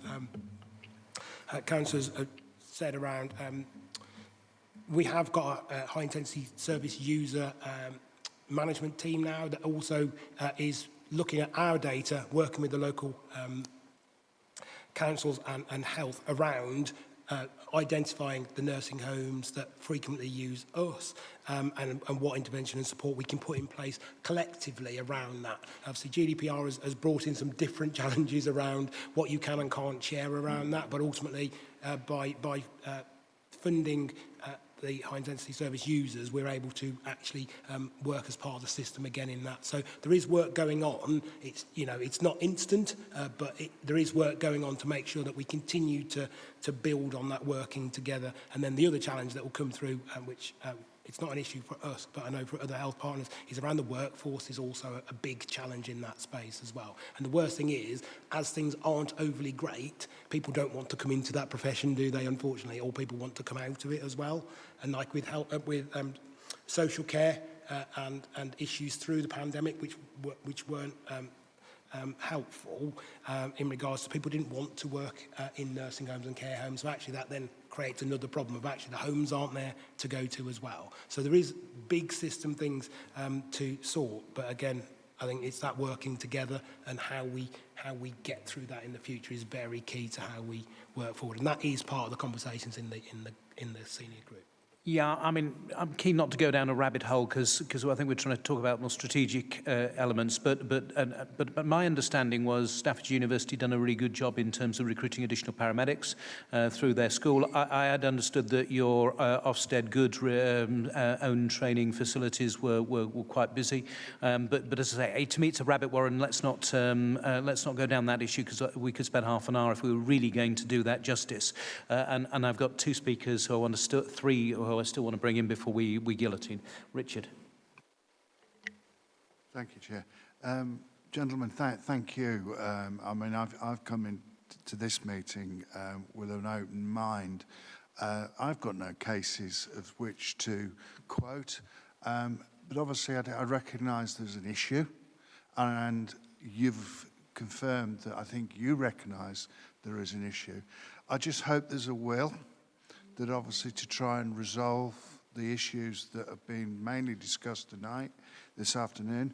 councillors said around, we have got a high-intensity service user management team now that also is looking at our data, working with the local councils and health around identifying the nursing homes that frequently use us and what intervention and support we can put in place collectively around that. Obviously, GDPR has brought in some different challenges around what you can and can't share around that, but ultimately by funding the high-intensity service users, we're able to actually work as part of the system again in that. So there is work going on. It's not instant, but there is work going on to make sure that we continue to build on that working together. And then the other challenge that will come through, which it's not an issue for us, but I know for other health partners, is around the workforce is also a big challenge in that space as well. And the worst thing is, as things aren't overly great, people don't want to come into that profession, do they, unfortunately, or people want to come out of it as well. And like with social care and issues through the pandemic, which weren't helpful in regards to people didn't want to work in nursing homes and care homes. So actually that then creates another problem of actually the homes aren't there to go to as well. So there is big system things to sort, but again, I think it's that working together, and how we get through that in the future is very key to how we work forward, and that is part of the conversations in the senior group. Yeah, I mean, I'm keen not to go down a rabbit hole because I think we're trying to talk about more strategic elements. But my understanding was Stafford University done a really good job in terms of recruiting additional paramedics through their school. I had understood that your Ofsted Good own training facilities were quite busy. But as I say, to me it's a rabbit warren. Let's not go down that issue because we could spend half an hour if we were really going to do that justice. And I've got two speakers who I want to three who I still want to bring in before we guillotine. Richard. Thank you, Chair. Gentlemen, thank you. I mean, I've come into this meeting with an open mind. I've got no cases of which to quote, but obviously I recognise there's an issue, and you've confirmed that I think you recognise there is an issue. I just hope there's a will that obviously to try and resolve the issues that have been mainly discussed tonight, this afternoon.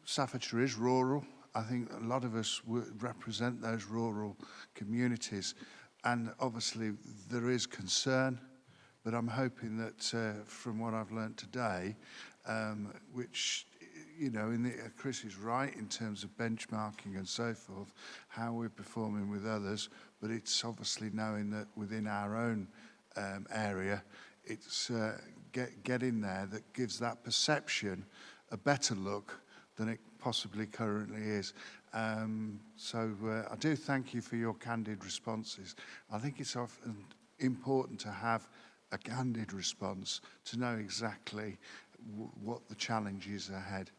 Staffordshire is rural. I think a lot of us represent those rural communities, and obviously there is concern, but I'm hoping that from what I've learnt today, which, you know, Chris is right in terms of benchmarking and so forth, how we're performing with others, but it's obviously knowing that within our own area, it's getting there that gives that perception a better look than it possibly currently is. So I do thank you for your candid responses. I think it's often important to have a candid response to know exactly what the challenge is ahead,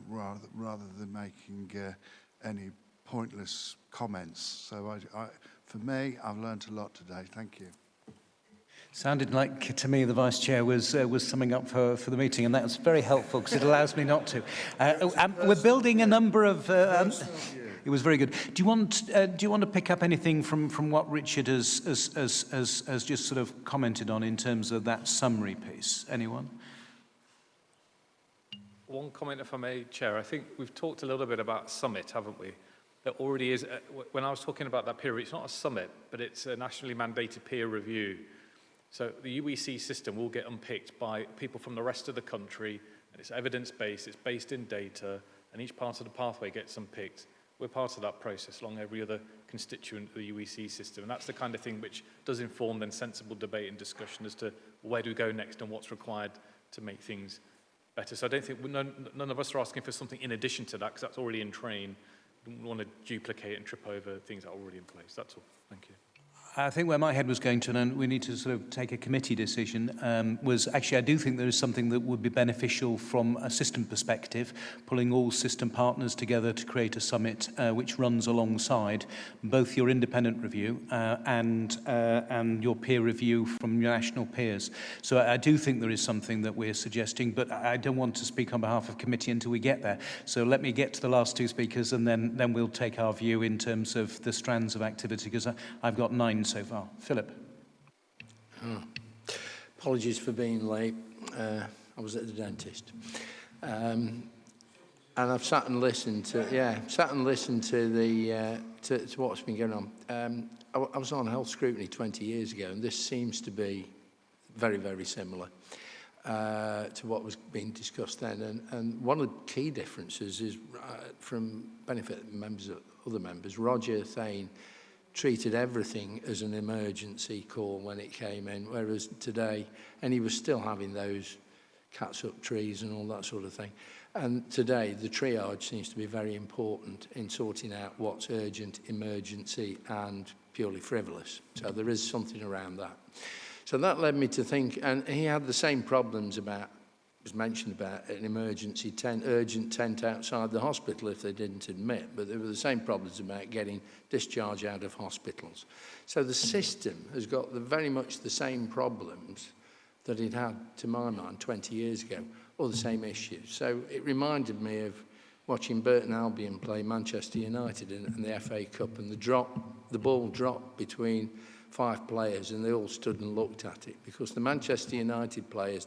rather than making any pointless comments. So for me, I've learnt a lot today. Thank you. Sounded like, to me, the Vice Chair was summing up for the meeting, and that's very helpful because it allows me not to. We're building a number of... it was very good. Do you want to pick up anything from what Richard has just sort of commented on in terms of that summary piece? Anyone? One comment, if I may, Chair. I think we've talked a little bit about summit, haven't we? There already is, when I was talking about that peer review, it's not a summit, but it's a nationally mandated peer review. So the UEC system will get unpicked by people from the rest of the country, and it's evidence-based, it's based in data, and each part of the pathway gets unpicked. We're part of that process along every other constituent of the UEC system, and that's the kind of thing which does inform then sensible debate and discussion as to where do we go next and what's required to make things better. So I don't think, none of us are asking for something in addition to that, because that's already in train. We don't want to duplicate and trip over things that are already in place. That's all. Thank you. I think where my head was going to, and we need to sort of take a committee decision, was actually I do think there is something that would be beneficial from a system perspective, pulling all system partners together to create a summit which runs alongside both your independent review and your peer review from your national peers. So I do think there is something that we're suggesting, but I don't want to speak on behalf of committee until we get there. So let me get to the last two speakers, and then we'll take our view in terms of the strands of activity, because I've got 9 so far. Philip. Apologies for being late. I was at the dentist. And I've sat and listened to, to what's been going on. I was on Health Scrutiny 20 years ago, and this seems to be very, very similar to what was being discussed then. And one of the key differences is, from benefit members of other members, Roger Thane treated everything as an emergency call when it came in, whereas today, and he was still having those cats up trees and all that sort of thing. And today, the triage seems to be very important in sorting out what's urgent, emergency, and purely frivolous. So there is something around that. So that led me to think, and he had the same problems about, was mentioned about an emergency tent, urgent tent outside the hospital if they didn't admit, but there were the same problems about getting discharge out of hospitals. So the system has got very much the same problems that it had, to my mind, 20 years ago, or the same issues. So it reminded me of watching Burton Albion play Manchester United in the FA Cup, and the ball dropped between 5 players, and they all stood and looked at it, because the Manchester United players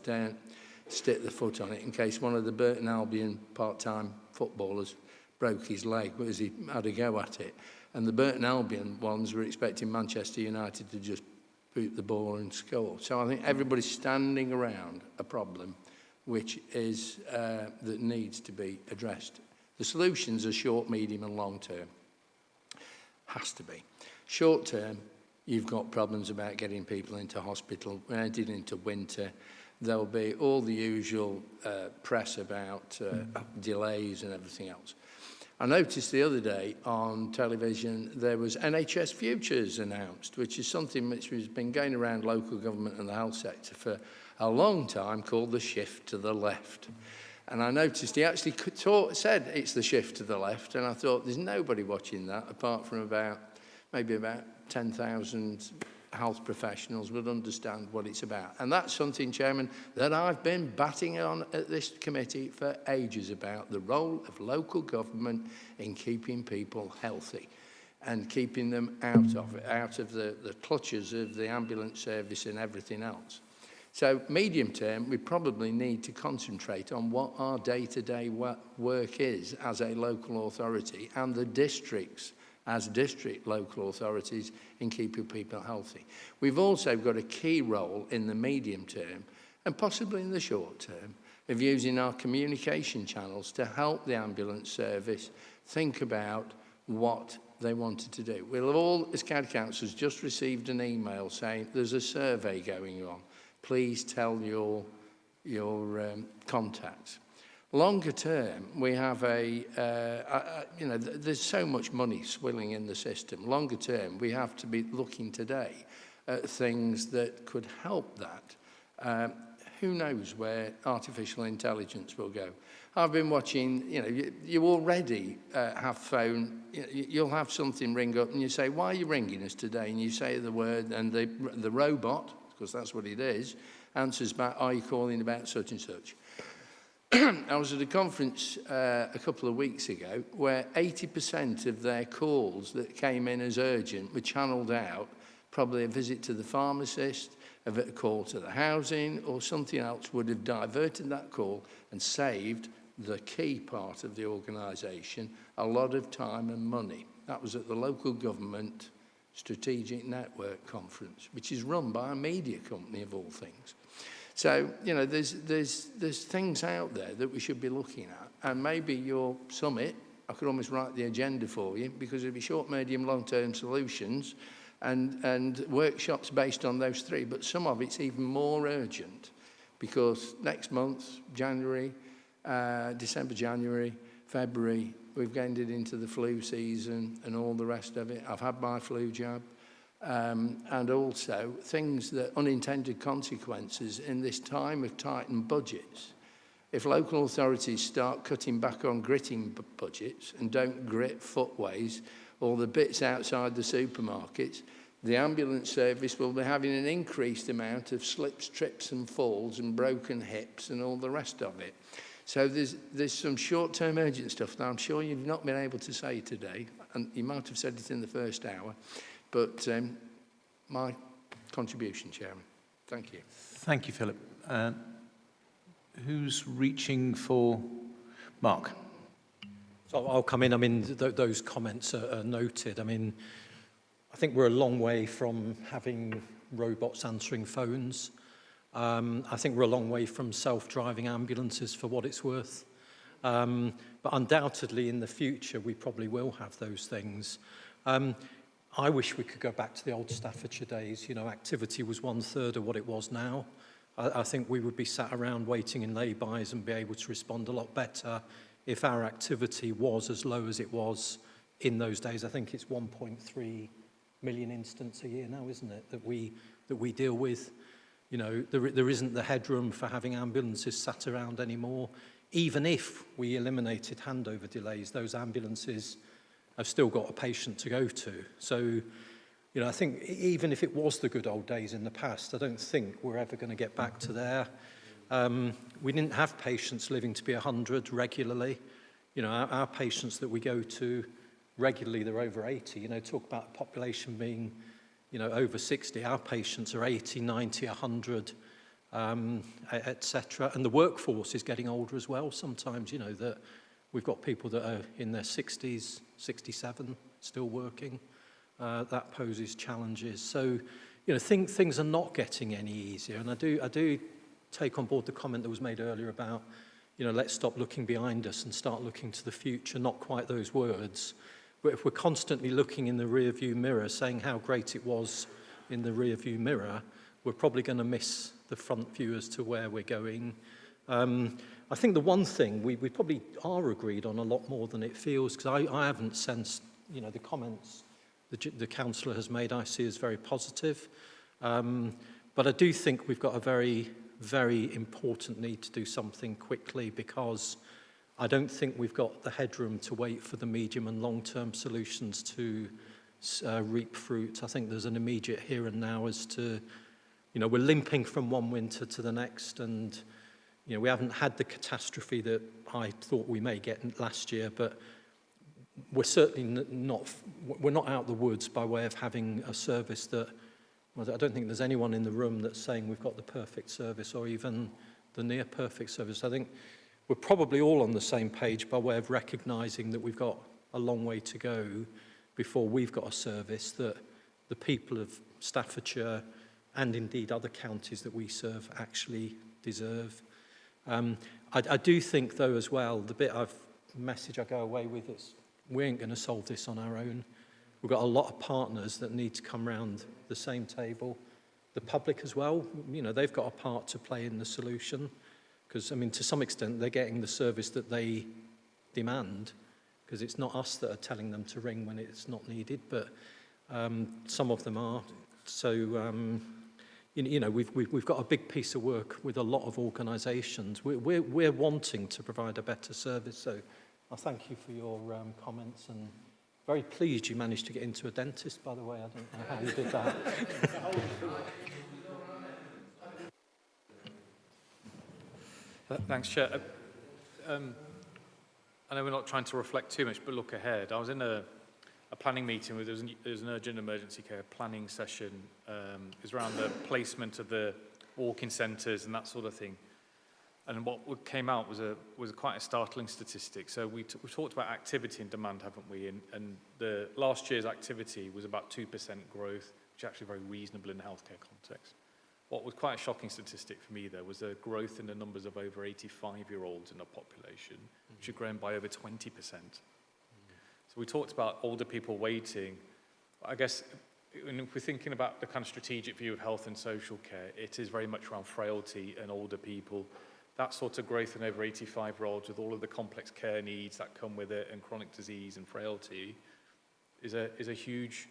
stick the foot on it in case one of the Burton Albion part-time footballers broke his leg as he had a go at it. And the Burton Albion ones were expecting Manchester United to just boot the ball and score. So I think everybody's standing around a problem which is that needs to be addressed. The solutions are short, medium and long term. Has to be. Short term, you've got problems about getting people into hospital. We're heading into winter. There'll be all the usual press about delays and everything else. I noticed the other day on television there was NHS Futures announced, which is something which has been going around local government and the health sector for a long time, called the shift to the left. And I noticed he actually said it's the shift to the left, and I thought there's nobody watching that apart from maybe about 10,000 health professionals would understand what it's about. And that's something, Chairman, that I've been batting on at this committee for ages about the role of local government in keeping people healthy and keeping them out of the clutches of the ambulance service and everything else. So medium term, we probably need to concentrate on what our day-to-day work is as a local authority and the districts as district local authorities in keeping people healthy. We've also got a key role in the medium term and possibly in the short term of using our communication channels to help the ambulance service think about what they wanted to do. We'll all, as county councillors, just received an email saying there's a survey going on. Please tell your contacts. Longer term, we have there's so much money swilling in the system. Longer term, we have to be looking today at things that could help that. Who knows where artificial intelligence will go? I've been watching, you already have phone, you'll have something ring up and you say, why are you ringing us today? And you say the word and the robot, because that's what it is, answers back, are you calling about such and such? I was at a conference a couple of weeks ago where 80% of their calls that came in as urgent were channeled out, probably a visit to the pharmacist, a call to the housing or something else would have diverted that call and saved the key part of the organisation a lot of time and money. That was at the local government strategic network conference, which is run by a media company of all things. So, there's things out there that we should be looking at. And maybe your summit, I could almost write the agenda for you, because it'll be short, medium, long-term solutions and workshops based on those three. But some of it's even more urgent, because next month, December, January, February, we've ended into the flu season and all the rest of it. I've had my flu jab. And also things that unintended consequences in this time of tightened budgets. If local authorities start cutting back on gritting budgets and don't grit footways or the bits outside the supermarkets, the ambulance service will be having an increased amount of slips, trips and falls and broken hips and all the rest of it. So there's some short-term urgent stuff that I'm sure you've not been able to say today, and you might have said it in the first hour. But my contribution, Chairman. Thank you. Thank you, Philip. Who's reaching for Mark? So I'll come in. I mean, those comments are noted. I mean, I think we're a long way from having robots answering phones. I think we're a long way from self-driving ambulances, for what it's worth. But undoubtedly, in the future, we probably will have those things. I wish we could go back to the old Staffordshire days. Activity was 1/3 of what it was now. I think we would be sat around waiting in lay-bys and be able to respond a lot better if our activity was as low as it was in those days. I think it's 1.3 million incidents a year now, isn't it, that we deal with. There isn't the headroom for having ambulances sat around anymore. Even if we eliminated handover delays, those ambulances have still got a patient to go to. So, I think even if it was the good old days in the past, I don't think we're ever going to get back to there. We didn't have patients living to be 100 regularly. Our patients that we go to regularly, they're over 80. Talk about population being, over 60. Our patients are 80, 90, 100 etc. And the workforce is getting older as well. Sometimes, you know, that we've got people that are in their 60s, 67, still working. That poses challenges. So, you know, things are not getting any easier. And I do take on board the comment that was made earlier about, you know, let's stop looking behind us and start looking to the future. Not quite those words. But if we're constantly looking in the rearview mirror, saying how great it was in the rearview mirror, we're probably going to miss the front view as to where we're going. I think the one thing we probably are agreed on a lot more than it feels, because I haven't sensed, you know, the comments the councillor has made, I see as very positive. But I do think we've got a very, very important need to do something quickly, because I don't think we've got the headroom to wait for the medium and long-term solutions to reap fruit. I think there's an immediate here and now as to, you know, we're limping from one winter to the next, and, you know, we haven't had the catastrophe that I thought we may get last year, but we're certainly we're not out the woods by way of having a service that, well, I don't think there's anyone in the room that's saying we've got the perfect service or even the near perfect service. I think we're probably all on the same page by way of recognising that we've got a long way to go before we've got a service that the people of Staffordshire and indeed other counties that we serve actually deserve. I do think, though, as well, the message I go away with is we ain't going to solve this on our own. We've got a lot of partners that need to come round the same table. The public as well, you know, they've got a part to play in the solution, because, I mean, to some extent, they're getting the service that they demand, because it's not us that are telling them to ring when it's not needed, but some of them are. So, you know, we've got a big piece of work with a lot of organisations. We're wanting to provide a better service, so I thank you for your comments, and very pleased you managed to get into a dentist, by the way. I don't know how you did that. Thanks, Chair. I know we're not trying to reflect too much, but look ahead. I was in a planning meeting where there was an urgent emergency care planning session. It was around the placement of the walk-in centres and that sort of thing. And what came out was quite a startling statistic. So we talked about activity and demand, haven't we? And the last year's activity was about 2% growth, which is actually very reasonable in the healthcare context. What was quite a shocking statistic for me, though, was the growth in the numbers of over 85-year-olds in the population, which had grown by over 20%. So we talked about older people waiting. I guess if we're thinking about the kind of strategic view of health and social care, it is very much around frailty and older people. That sort of growth in over 85-year-olds with all of the complex care needs that come with it and chronic disease and frailty is a huge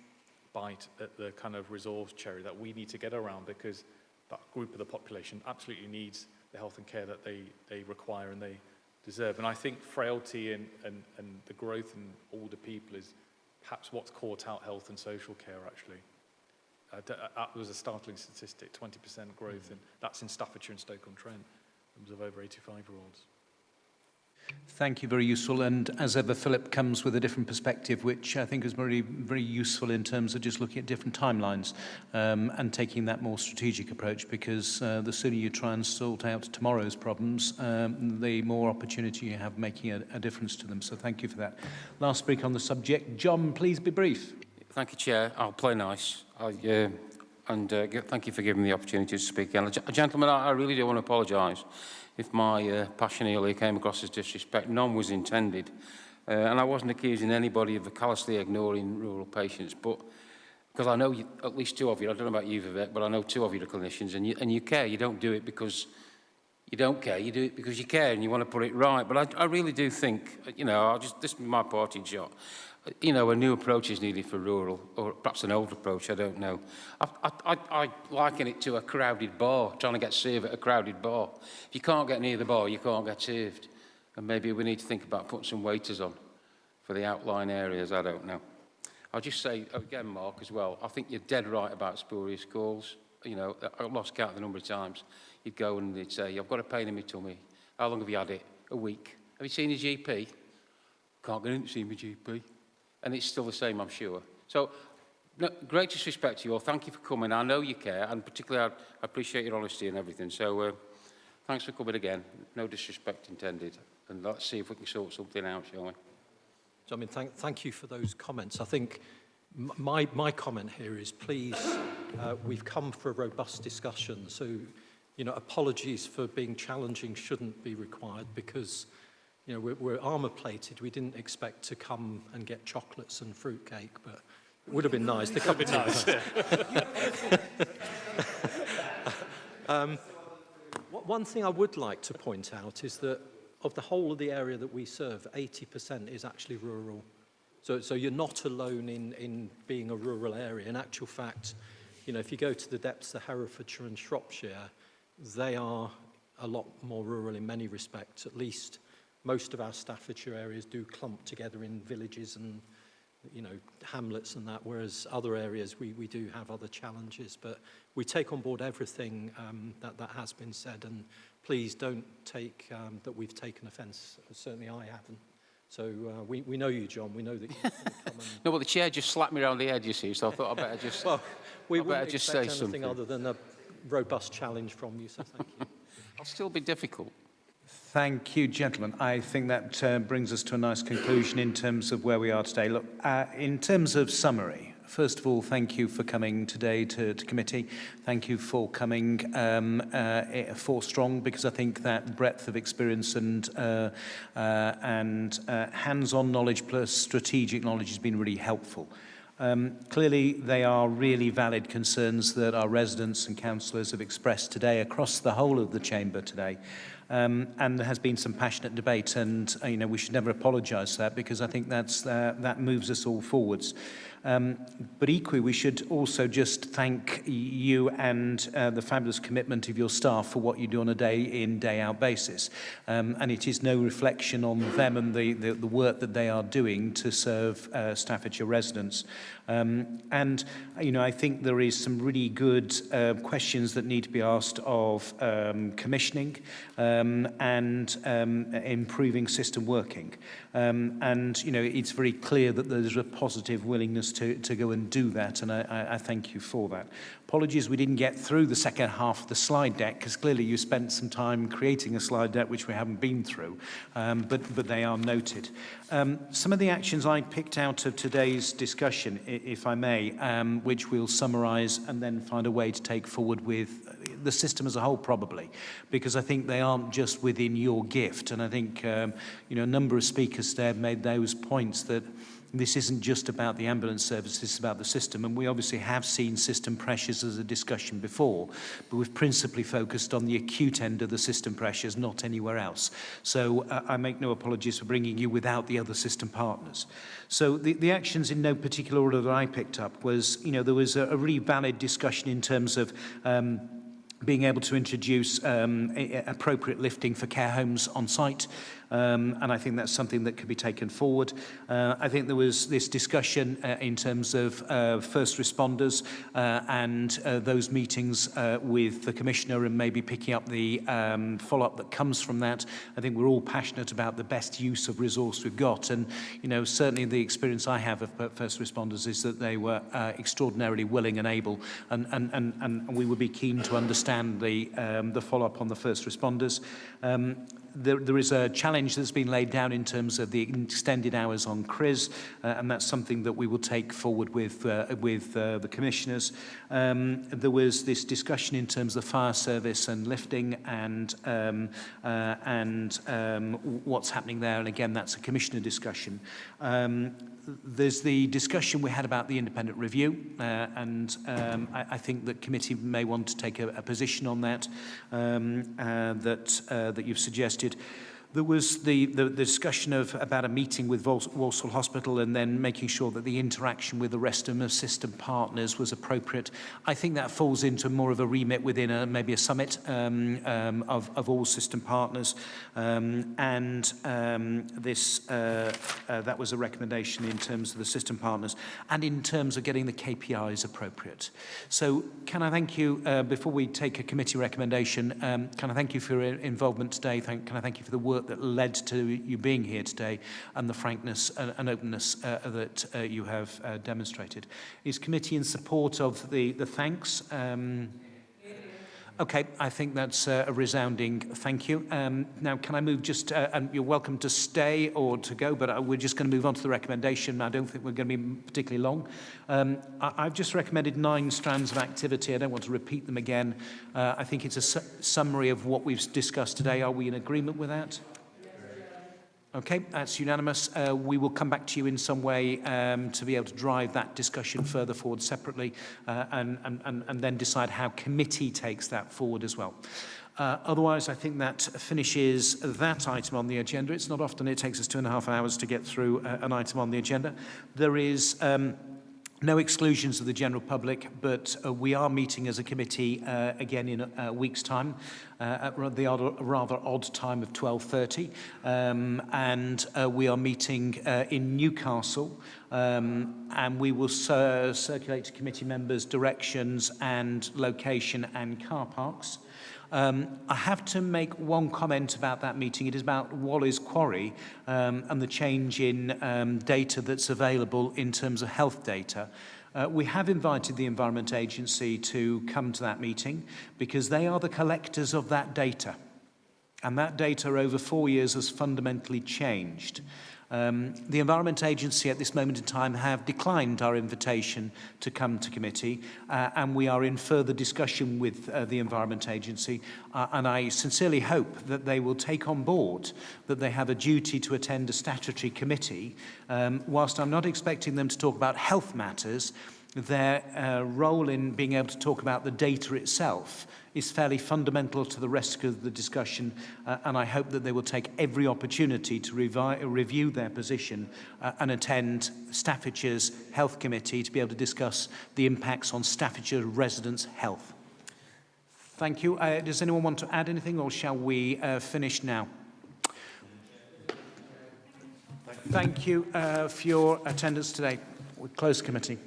bite at the kind of resource cherry that we need to get around, because that group of the population absolutely needs the health and care that they require and they deserve. And I think frailty and the growth in older people is perhaps what's caught out health and social care, actually. That was a startling statistic, 20% growth, and that's in Staffordshire and Stoke-on-Trent. Of over 85-year-olds. Thank you, very useful. And as ever, Philip comes with a different perspective, which I think is very, very useful in terms of just looking at different timelines and taking that more strategic approach, because the sooner you try and sort out tomorrow's problems, the more opportunity you have making a difference to them. So thank you for that. Last speaker on the subject. John, please be brief. Thank you, Chair. I'll play nice. Thank you for giving me the opportunity to speak. And gentlemen, I really do want to apologise if my passion earlier came across as disrespect. None was intended. And I wasn't accusing anybody of callously ignoring rural patients, but because I know at least two of you, I don't know about you, Vivek, but I know two of you are clinicians, and you care. You don't do it because you don't care. You do it because you care and you want to put it right. But I really do think, you know, this is my parting shot. You know, a new approach is needed for rural, or perhaps an old approach, I don't know. I liken it to a crowded bar, trying to get served at a crowded bar. If you can't get near the bar, you can't get served. And maybe we need to think about putting some waiters on for the outlying areas, I don't know. I'll just say, again, Mark, as well, I think you're dead right about spurious calls. You know, I lost count of the number of times you'd go and they'd say, I've got a pain in my tummy. How long have you had it? A week. Have you seen a GP? Can't get in to see my GP. And it's still the same, I'm sure. So No, greatest respect to you all. Thank you for coming. I know you care, and particularly I appreciate your honesty and everything. So thanks for coming again. No disrespect intended. And let's see if we can sort something out, shall we? So, I mean, thank you for those comments. I think my comment here is, please, we've come for a robust discussion. So, you know, apologies for being challenging shouldn't be required because, you know, we're armour-plated. We didn't expect to come and get chocolates and fruitcake, but it would have been nice. The cup of tea. One thing I would like to point out is that of the whole of the area that we serve, 80% is actually rural. So you're not alone in being a rural area. In actual fact, you know, if you go to the depths of Herefordshire and Shropshire, they are a lot more rural in many respects. At least most of our Staffordshire areas do clump together in villages and, you know, hamlets and that, whereas other areas we do have other challenges. But we take on board everything that has been said, and please don't take that we've taken offence. Certainly I haven't. So we know you, John. We know that you come and... No, well, the chair just slapped me around the head, you see, so I thought I'd better just, well, we better just say anything something other than a robust challenge from you, so thank you. It'll still be difficult. Thank you, gentlemen. I think that brings us to a nice conclusion in terms of where we are today. Look, in terms of summary, first of all, thank you for coming today to committee. Thank you for coming for strong, because I think that breadth of experience and hands-on knowledge plus strategic knowledge has been really helpful. Clearly, they are really valid concerns that our residents and councillors have expressed today across the whole of the chamber today. And there has been some passionate debate, and you know, we should never apologise for that, because I think that moves us all forwards. But equally, we should also just thank you and the fabulous commitment of your staff for what you do on a day-in, day-out basis. And it is no reflection on them and the work that they are doing to serve Staffordshire residents. And, you know, I think there is some really good questions that need to be asked of commissioning and improving system working. And, you know, it's very clear that there's a positive willingness to go and do that, and I thank you for that. Apologies we didn't get through the second half of the slide deck, because clearly you spent some time creating a slide deck which we haven't been through, but they are noted. Some of the actions I picked out of today's discussion, if I may, which we'll summarise and then find a way to take forward with the system as a whole, probably, because I think they aren't just within your gift. And I think you know, a number of speakers there have made those points that this isn't just about the ambulance service, it's about the system. And we obviously have seen system pressures as a discussion before, but we've principally focused on the acute end of the system pressures, not anywhere else. So I make no apologies for bringing you without the other system partners. So the actions in no particular order that I picked up was, you know, there was a really valid discussion in terms of being able to introduce appropriate lifting for care homes on site. And I think that's something that could be taken forward. I think there was this discussion in terms of first responders and those meetings with the Commissioner and maybe picking up the follow-up that comes from that. I think we're all passionate about the best use of resource we've got. And, you know, certainly the experience I have of first responders is that they were extraordinarily willing and able, and we would be keen to understand the follow-up on the first responders. There is a challenge that's been laid down in terms of the extended hours on CRIS, and that's something that we will take forward with the commissioners. There was this discussion in terms of fire service and lifting and what's happening there, and again, that's a commissioner discussion. There's the discussion we had about the independent review, and I think that committee may want to take a position on that that you've suggested. There was the discussion about a meeting with Walsall Hospital and then making sure that the interaction with the rest of the system partners was appropriate. I think that falls into more of a remit within maybe a summit of all system partners. That was a recommendation in terms of the system partners and in terms of getting the KPIs appropriate. So can I thank you, before we take a committee recommendation, can I thank you for your involvement today? Can I thank you for the work work that led to you being here today and the frankness and openness that you have demonstrated. Is committee in support of the thanks? Okay, I think that's a resounding thank you. Now, can I move just, and you're welcome to stay or to go, but we're just going to move on to the recommendation. I don't think we're going to be particularly long. I've just recommended 9 strands of activity. I don't want to repeat them again. I think it's a summary of what we've discussed today. Are we in agreement with that? Okay, that's unanimous. We will come back to you in some way to be able to drive that discussion further forward separately and then decide how committee takes that forward as well. Otherwise, I think that finishes that item on the agenda. It's not often it takes us 2.5 hours to get through an item on the agenda. There is no exclusions of the general public, but we are meeting as a committee again in a week's time at the rather odd time of 12:30, and we are meeting in Newcastle, and we will circulate to committee members directions and location and car parks. I have to make one comment about that meeting. It is about Wally's Quarry and the change in data that's available in terms of health data. We have invited the Environment Agency to come to that meeting because they are the collectors of that data. And that data over 4 years has fundamentally changed. The Environment Agency at this moment in time have declined our invitation to come to committee, and we are in further discussion with the Environment Agency, and I sincerely hope that they will take on board that they have a duty to attend a statutory committee. Whilst I'm not expecting them to talk about health matters, their role in being able to talk about the data itself is fairly fundamental to the rest of the discussion, and I hope that they will take every opportunity to review their position and attend Staffordshire's Health Committee to be able to discuss the impacts on Staffordshire residents' health. Thank you. Does anyone want to add anything, or shall we finish now? Thank you for your attendance today. We close committee.